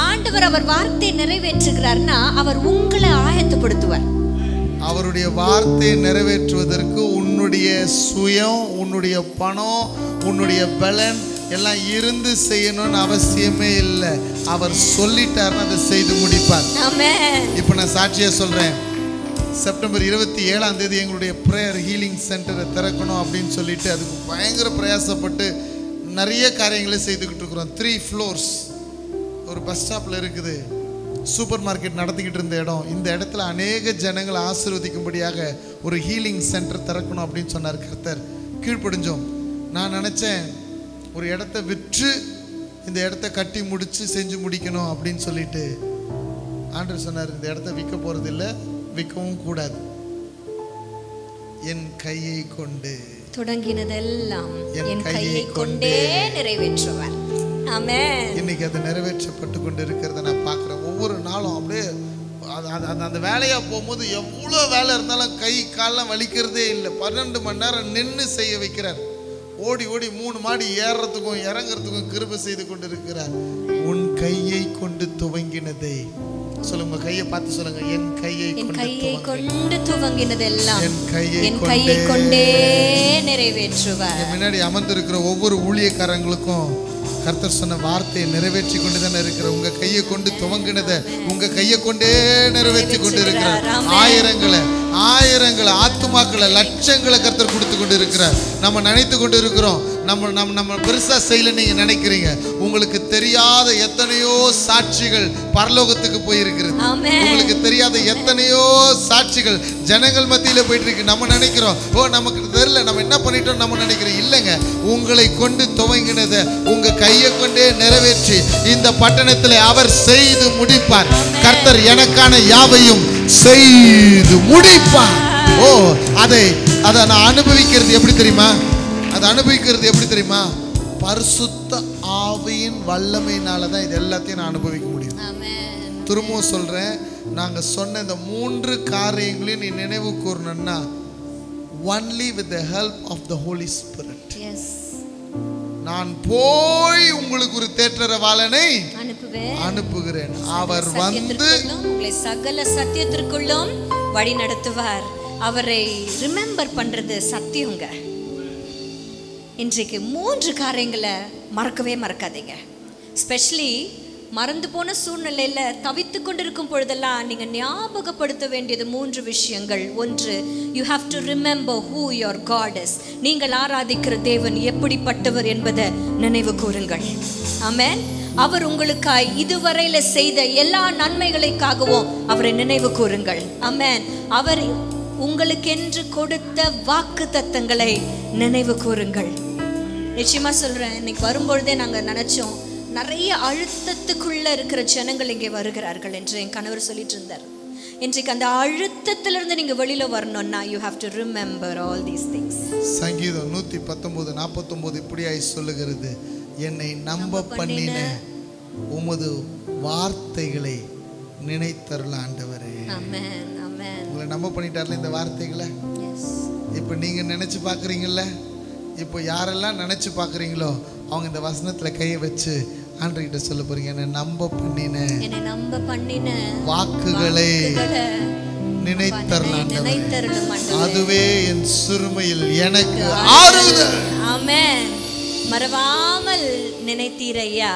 ஆண்டவர் அவர் வார்த்தை நிறைவேற்றுகிறார்னா அவர் உங்களை ஆயத்தப்படுத்துவார். அவருடைய வார்த்தை நிறைவேற்றுவதற்கு உன்னுடைய சுயம், உன்னுடைய பணம், உன்னுடைய பலன் எல்லாம் இருந்து செய்யணும்னு அவசியமே இல்லை. அவர் சொல்லிட்டாருன்னு அதை செய்து முடிப்பார். ஆமென். இப்போ நான் சாட்சியா சொல்றேன். செப்டம்பர் 27 எங்களுடைய ப்ரேயர் ஹீலிங் சென்டரை திறக்கணும் அப்படின்னு சொல்லிட்டு அதுக்கு பயங்கர பிரயாசப்பட்டு நிறைய காரியங்களை செய்துக்கிட்டு இருக்கிறோம். 3 floors ஒரு பஸ் ஸ்டாப்ல இருக்குது. சூப்பர் மார்க்கெட் நடத்திக்கிட்டு இருந்த இடம். இந்த இடத்துல அநேக ஜனங்களை ஆசீர்வதிக்கும்படியாக ஒரு ஹீலிங் சென்டர் திறக்கணும் அப்படின்னு சொன்னார் கர்த்தர். கீழ்ப்படிஞ்சோம். நான் நினச்சேன் ஒரு இடத்த விற்று இந்த இடத்த கட்டி முடித்து செஞ்சு முடிக்கணும் அப்படின்னு சொல்லிட்டு. ஆண்டவர் சொன்னார், இந்த இடத்த விற்க போகிறது இல்லை, விற்கவும் கூடாது. என் கையை கொண்டு தொடங்கினதெல்லாம் என் கையை கொண்டே நிறைவேற்றுவார். ஆமென். இன்னைக்கு அது நிறைவேற்றப்பட்டு கொண்டு இருக்கிறத நான் பார்க்குறேன். ஒவ்வொரு நாளும் அப்படியே அந்த வேலையாக போகும்போது எவ்வளோ வேலை இருந்தாலும் கை காலெலாம் வலிக்கிறதே இல்லை. 12 மணி நேரம் நின்று செய்ய வைக்கிறார். ஓடி ஓடி 3 மாடி ஏறுறதுக்கும் இறங்குறதுக்கும் கிருபை செய்து கொண்டு இருக்கிறார். உன் கையை கொண்டு துவங்கினதை சொல்லுங்க, கையை பார்த்து சொல்லுங்க. என் கையை கொண்டு துவங்கினதெல்லாம் என் கையை கொண்டே நிறைவேற்றுவார். முன்னாடி அமர்ந்திருக்கிற ஒவ்வொரு ஊழியக்காரங்களுக்கும் கர்த்தர் சொன்ன வார்த்தையை நிறைவேற்றி கொண்டு தானே இருக்கிற. உங்க கையை கொண்டு துவங்கினதை உங்க கையை கொண்டே நிறைவேற்றி கொண்டு இருக்கிறார். ஆயிரங்களை ஆத்துமாக்களை லட்சங்களை கர்த்தர் கொடுத்து கொண்டு இருக்கிறார். நம்ம நினைத்து கொண்டு இருக்கிறோம் நம்ம பெருசா செய்யல நீங்க நினைக்கிறீங்க. உங்களுக்கு தெரியாத எத்தனையோ சாட்சிகள் பரலோகத்துக்கு போயிருக்கிறது. உங்களுக்கு தெரியாத எத்தனையோ சாட்சிகள் ஜனங்கள் மத்தியில போயிட்டு இருக்கு. நம்ம நினைக்கிறோம் ஓ நமக்கு தெரியல நம்ம என்ன பண்ணிட்டோம் நம்ம நினைக்கிறோம். இல்லைங்க, உங்களை கொண்டு துவங்கினதை உங்க கையை கொண்டே நிறைவேற்றி இந்த பட்டணத்தில் அவர் செய்து முடிப்பார். கர்த்தர் எனக்கான யாவையும் செய்து முடிப்பார். ஓ அதை நான் அனுபவிக்கிறது எப்படி தெரியுமா? அதை அனுபவிக்கிறது எப்படி தெரியுமா? பரிசுத்த ஆவியின் வல்லமையினால தான் இது எல்லாத்தையும் நான் அனுபவிக்க முடியும். திரும்பவும் சொல்றேன், நாங்க சொன்ன இந்த 3 காரியங்களையும் நீ நினைவு கூறணும்னா only with the help of the Holy Spirit. நான் போய் உங்களுக்கு ஒரு தேற்றரவாளனை அனுப்புகிறேன். அவர் வந்து உங்களை சகல சத்தியத்திற்குள்ளும் வழி நடத்துவார். அவரை ரிமெம்பர் பண்றது சத்தியங்க. இன்றைக்கு 3 காரியங்களை மறக்காதீங்க. ஸ்பெஷலி மறந்து போன சூழ்நிலையில தவித்து கொண்டிருக்கும் பொழுதெல்லாம் நீங்க ஞாபகப்படுத்த வேண்டியது 3 விஷயங்கள். ஒன்று, you have to remember who your God is. நீங்கள் ஆராதிக்கிற தேவன் எப்படிப்பட்டவர் என்பதை நினைவு கூறுங்கள். ஆமென். அவர் உங்களுக்காய் இதுவரையில செய்த எல்லா நன்மைகளுக்காகவும் அவரை நினைவு கூறுங்கள். ஆமென். அவர் உங்களுக்கென்று கொடுத்த வாக்குத்தத்தங்களை நினைவு கூறுங்கள். நிச்சயமா சொல்றேன், இன்னைக்கு வரும்பொழுதே நாங்க நினைச்சோம் நிறைய அழுத்தத்துக்குள்ள இருக்கிற ஜனங்கள் இங்கே வருகிறார்கள் என்று என் கணவர் சொல்லிட்டு இருந்தார். இன்றைக்கு அந்த அழுத்தத்திலிருந்து நீங்க வெளியில வரணும்னா you have to remember all these things. சங்கீதம் 119:49 இப்படியாய் சொல்லுகிறது, என்னை நம்ப பண்ணின உமது வார்த்தைகளை நினைத்தருள ஆண்டவரே. ஆமென் ஆமென். உங்களை நம்ப பண்ணிட்டார்ல இந்த வார்த்தைகளை. இப்போ நீங்க நினைச்சு பார்க்குறீங்கல்ல, இப்போ யாரெல்லாம் நினைச்சு பார்க்குறீங்களோ அவங்க இந்த வசனத்துல கையை வச்சு ஆண்டவர்கிட்ட சொல்ல போறீங்க, என்னை நம்ப பண்ணின வாக்குகளை நினைத்தருளும். அதுவே என் சிறுமையில் எனக்கு ஆறுதல். ஆமென். மறவாமல் நினைத்தீரையா,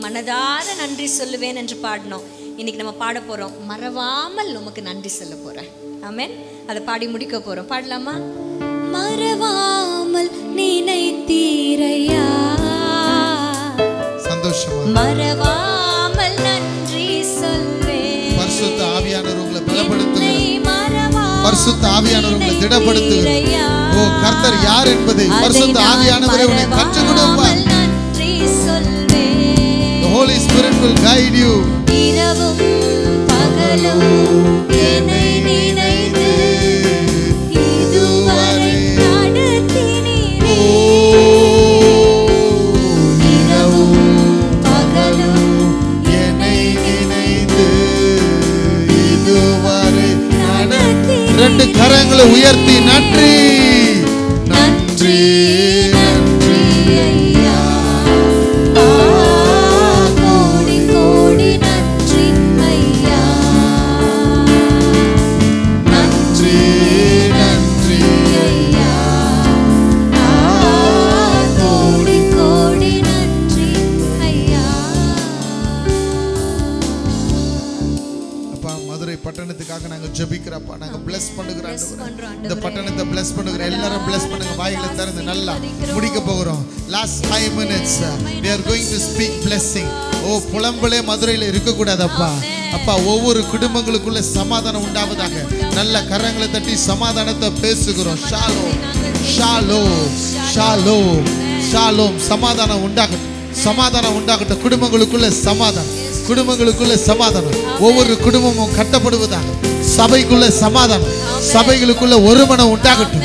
மனதார நன்றி சொல்லுவேன் என்று பாடணும். இன்னைக்கு நம்ம பாட போறோம், மறவாமல் உமக்கு நன்றி சொல்ல போறேன். ஆமென். அதை பாடி முடிக்க போறோம். பாடலாமா? மறவாமல் நினைத்தீரையா, சந்தோஷமா மறவாமல் நன்றி சொல்வேன். பரிசுத்த ஆவியானவர் உங்களை பலப்படுத்துகிறார். பரிசுத்த ஆவியானவர் உங்களை திடப்படுத்துகிறார். ஓ கர்த்தர் யார் என்பதை பரிசுத்த ஆவியானவரே உங்களுக்கு கற்றுக் கொடுப்பார். நன்றி சொல்வேன். The Holy Spirit will guide you. இரவும் பகலும் என்னை நினைத்து இதுவரை நடத்தினீரே. இரவும் பகலும் என்னை நினைத்து இதுவரை நடத்தினீரே. 2 கரங்களை உயர்த்தி நன்றி நன்றி நன்றி ஐயா. கோடி கோடி நன்றி ஐயா. நன்றி நன்றி ஐயா. கோடி கோடி நன்றி ஐயா. அப்பா, மதுரை பட்டணத்துக்காக நாங்க ஜெபிக்கிறப்பா, நாங்க bless பண்ணுகிறோம். இந்த பட்டணத்தை bless பண்ணுகிறோம். எல்லாரும் bless பண்ணுங்க. வாய்களை திறந்து நல்லா முடிக்க போகிறோம். Last 5 minutes we are going to speak blessing. ஓ புலம்பலே மதுரையில் இருக்க கூடாதப்பா. அப்பா, ஒவ்வொரு குடும்பங்களுக்குள்ள சமாதானம் உண்டாவதாக. நல்ல கரங்களை தட்டி சமாதானத்தை பேசுகிறோம். Shalom Shalom Shalom Shalom. சமாதானம் உண்டாகட்டும், சமாதானம் உண்டாகட்டும். குடும்பங்களுக்குள்ள சமாதானம், குடும்பங்களுக்குள்ள சமாதானம். ஒவ்வொரு குடும்பமும் கட்டப்படுவதாக. சபைக்குள்ள சமாதானம், சபைகளுக்குள்ள ஒருமனம் உண்டாகட்டும்.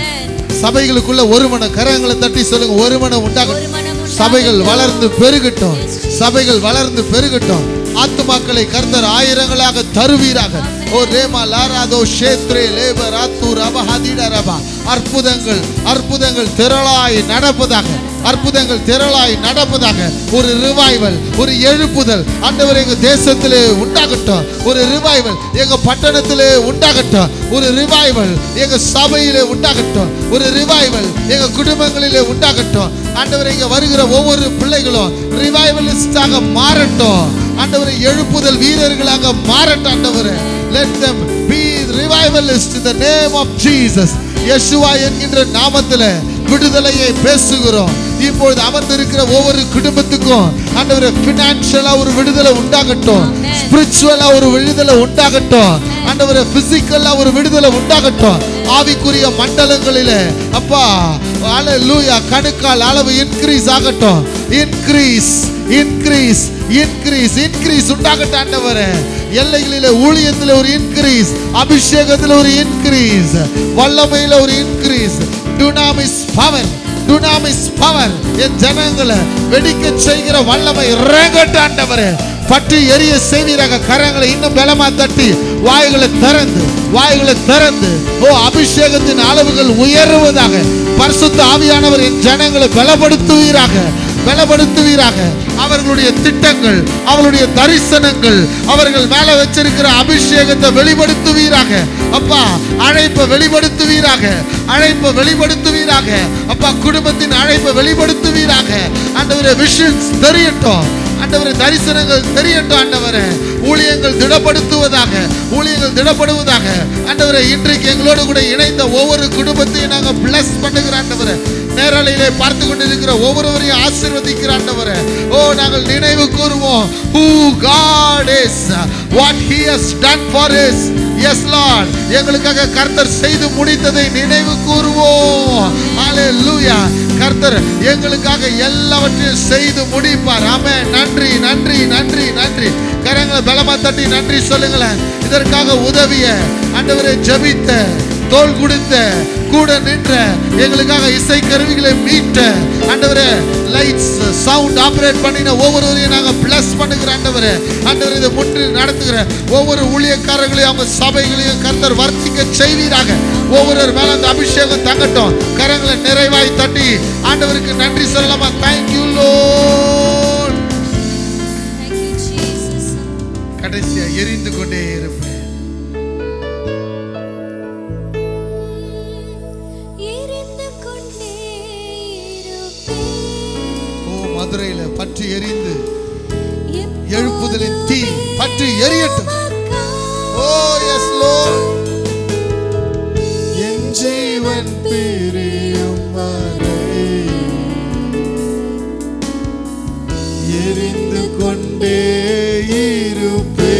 சபைகளுக்குள்ள ஒருமனம். கரங்களை தட்டி சொல்லுங்க, ஒருமனம் உண்டாகட்டும். சபைகள் வளர்ந்து பெருகட்டும், சபைகள் வளர்ந்து பெருகட்டும். ஆத்துமாக்களை கர்த்தர் ஆயிரங்களாக தருவீராக. ஓ ரேமா லாராதோ ஷேத்ரே லேபராத்து ரபஹதிட ரபா. அற்புதங்கள் அற்புதங்கள் திரளாய் நடப்பதாக, அற்புதங்கள் திரளாய் நடப்பதாக. ஒரு ரிவைவல், ஒரு எழுப்புதல் ஆண்டவர் எங்க தேசத்திலே உண்டாகட்டும். ஒரு ரிவைவல் எங்க பட்டணத்திலே உண்டாகட்டும். ஒரு ரிவைவல் எங்க சபையிலே உண்டாகட்டும். ஒரு ரிவைவல் எங்க குடும்பங்களிலே உண்டாகட்டும். ஆண்டவர் இங்க வருகிற ஒவ்வொரு பிள்ளைகளும் ரிவைவலிஸ்டாக மாறட்டும். ஆண்டவரை எழுப்புதல் வீரர்களாக மாறட்டும். ஆண்டவரே, let them be revivalists in the name of Jesus. Yeshua என்கின்ற நாமத்திலே விடுதலையை பேசுகிறோம். இப்பொழுது அமர்ந்திருக்கிற ஒவ்வொரு குடும்பத்துக்கும் ஆண்டவரே ஃபினான்ஷியலா ஒரு விடுதலை உண்டாகட்டும், ஸ்பிரிச்சுவலா ஒரு விடுதலை உண்டாகட்டும், ஆண்டவரே பிசிக்கலா ஒரு விடுதலை உண்டாகட்டும். ஆவிக்குரிய மண்டலங்களிலே அப்பா ஹalleluya கணுக்கால் அளவு இன்கிரீஸ் ஆகட்டும். இன்கிரீஸ் இன்கிரீஸ் இன்கிரீஸ் இன்கிரீஸ் உண்டாகட்டும். ஆண்டவரே, எல்லைகளிலே ஊழியத்திலே ஒரு இன்கிரீஸ், அபிஷேகத்திலே ஒரு இன்கிரீஸ், வல்லமையிலே ஒரு இன்கிரீஸ். டுனாமிஸ் பவர், டுனாமிஸ் பவர் என் ஜனங்களை வெடிக்க செய்கிற வல்லமை இறங்கட்டும். ஆண்டவரே, பற்றி எரிய செய்வீராக. கரங்களை இன்னும் பலமா தட்டி வாய்களை திறந்து, வாய்களை திறந்து ஓ அபிஷேகத்தின் அளவுகள் உயருவதாக. பரிசுத்த ஆவியானவர் என் ஜனங்களை பலப்படுத்துவீராக, பலப்படுத்துவீராக. அவர்களுடைய திட்டங்கள், அவர்களுடைய தரிசனங்கள், அவர்கள் மேல வச்சிருக்கிற அபிஷேகத்தை வெளிப்படுத்துவீராக. அப்பா அழைப்பை வெளிப்படுத்துவீராக, அழைப்பை வெளிப்படுத்துவீராக. அப்பா குடும்பத்தின் அழைப்பை வெளிப்படுத்துவீராக. ஆண்டவரே, விஷன்ஸ் தெரியட்டும். ஆண்டவரே, தரிசனங்கள் தெரியட்டும். ஆண்டவரே, ஊழியங்கள் திடப்படுத்துவதாக, ஊழியங்கள் திடப்படுவதாக. ஆண்டவரே, இன்றைக்கு எங்களோடு கூட இணைந்த ஒவ்வொரு குடும்பத்தையும் நாங்கள் பிளஸ் பண்ணுகிற ஆண்டவரே, நேரலையிலே பார்த்து கொண்டிருக்கிற ஒவ்வொருவரையும் ஆசீர்வதிக்கிற ஆண்டவரே. ஓ நாங்கள் நினைவு கூறுவோம் who God is, what he has done for us. Yes Lord, எங்களுக்காக கர்த்தர் செய்து முடித்ததை நினைவு கூறுவோம். ஹalleluya. கர்த்தர் எங்களுக்காக எல்லாவற்றையும் செய்து முடிப்பார். ஆமென். நன்றி நன்றி நன்றி நன்றி. கரங்களை பலமா தட்டி நன்றி சொல்லுங்களேன். இதற்காக உதவிய ஆண்டவரே, ஜெபித்த, தோள் கொடுத்த, கூட நின்ற, எங்களுக்காக இசை கருவிகளை மீட்ட ஆண்டவரே, லைட்ஸ் சவுண்ட் ஆபரேட் பண்ணின ஒவ்வொருவரையும் நாங்கள் பிளஸ் பண்ணுகிற ஆண்டவரே. ஆண்டவரே, இதை முற்றி நடத்துகிற ஒவ்வொரு ஊழியக்காரர்களையும் அவங்க சபைகளையும் கர்த்தர் வர்த்திக்க செய்வீராக. ஒவ்வொரு மேல அந்த அபிஷேகம் தங்கட்டும். கரங்களை நிறைவாய் தட்டி ஆண்டவருக்கு நன்றி சொல்லலாமா? Thank you lord. கடைசியா எரிந்து கொண்டே இருப்பேன். மதுரையில பற்றி எரிந்து எழுப்புதலின் தீ பற்றி எரியட்டும். ஓ எஸ் லார்ட். என் ஜீவன் பிரியும் வரை எரிந்து கொண்டே இருப்பேன்.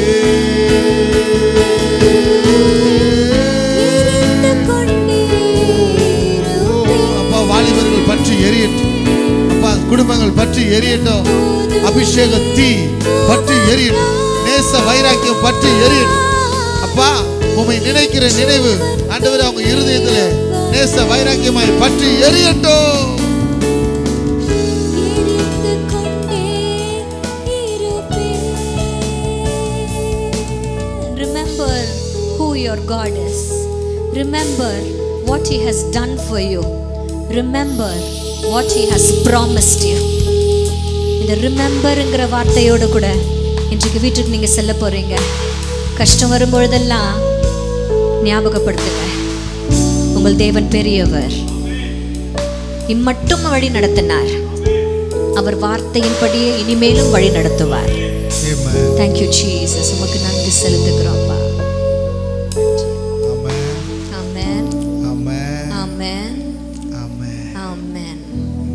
அப்பா, வாலிபர்கள் பற்றி எரியட்டும். குடும்பங்கள் பற்றி எரியட்டும். அபிஷேக தீ பற்றி எரியட்டும். நேச வைராக்கியம் பற்றி எரியட்டும். அப்பா, உம்மை நினைக்கிற நினைவு ஆண்டவரே அவங்க இருதயத்திலே நேச வைராக்கியமாய் பற்றி எரியட்டும். Remember who your God is. Remember what he has done for you. Remember what he has promised you. இந்த ரிமெம்பர்ங்கிற வார்த்தையோடு கூட இன்றைக்கு வீட்டுக்கு நீங்க செல்ல போறீங்க. கஷ்டம் வரும்பொழுதெல்லாம் ஞாபகப்படுத்துங்க, உங்கள் தேவன் பெரியவர், இம்மட்டும் வழி நடத்தினார், அவர் வார்த்தையின்படியே இனிமேலும் வழி நடத்துவார். Thank you Jesus. உமக்கு நன்றி செலுத்துகிறோம்ப்பா. ஆமென் ஆமென் ஆமென் ஆமென் ஆமென்.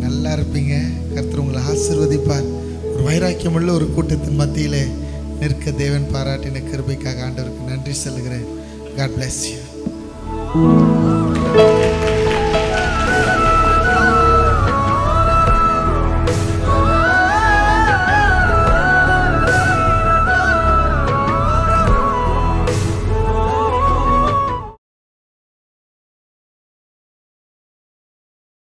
நல்லா இருப்பீங்க. கர்த்தர் உங்களை ஆசீர்வதிப்பார். ஒரு வைராக்கியமுள்ள ஒரு கூட்டத்தின் மத்தியிலே நிற்க தேவன் பாராட்டின கிருபைக்காக ஆண்டவருக்கு நன்றி சொல்லுகிறேன். God bless you.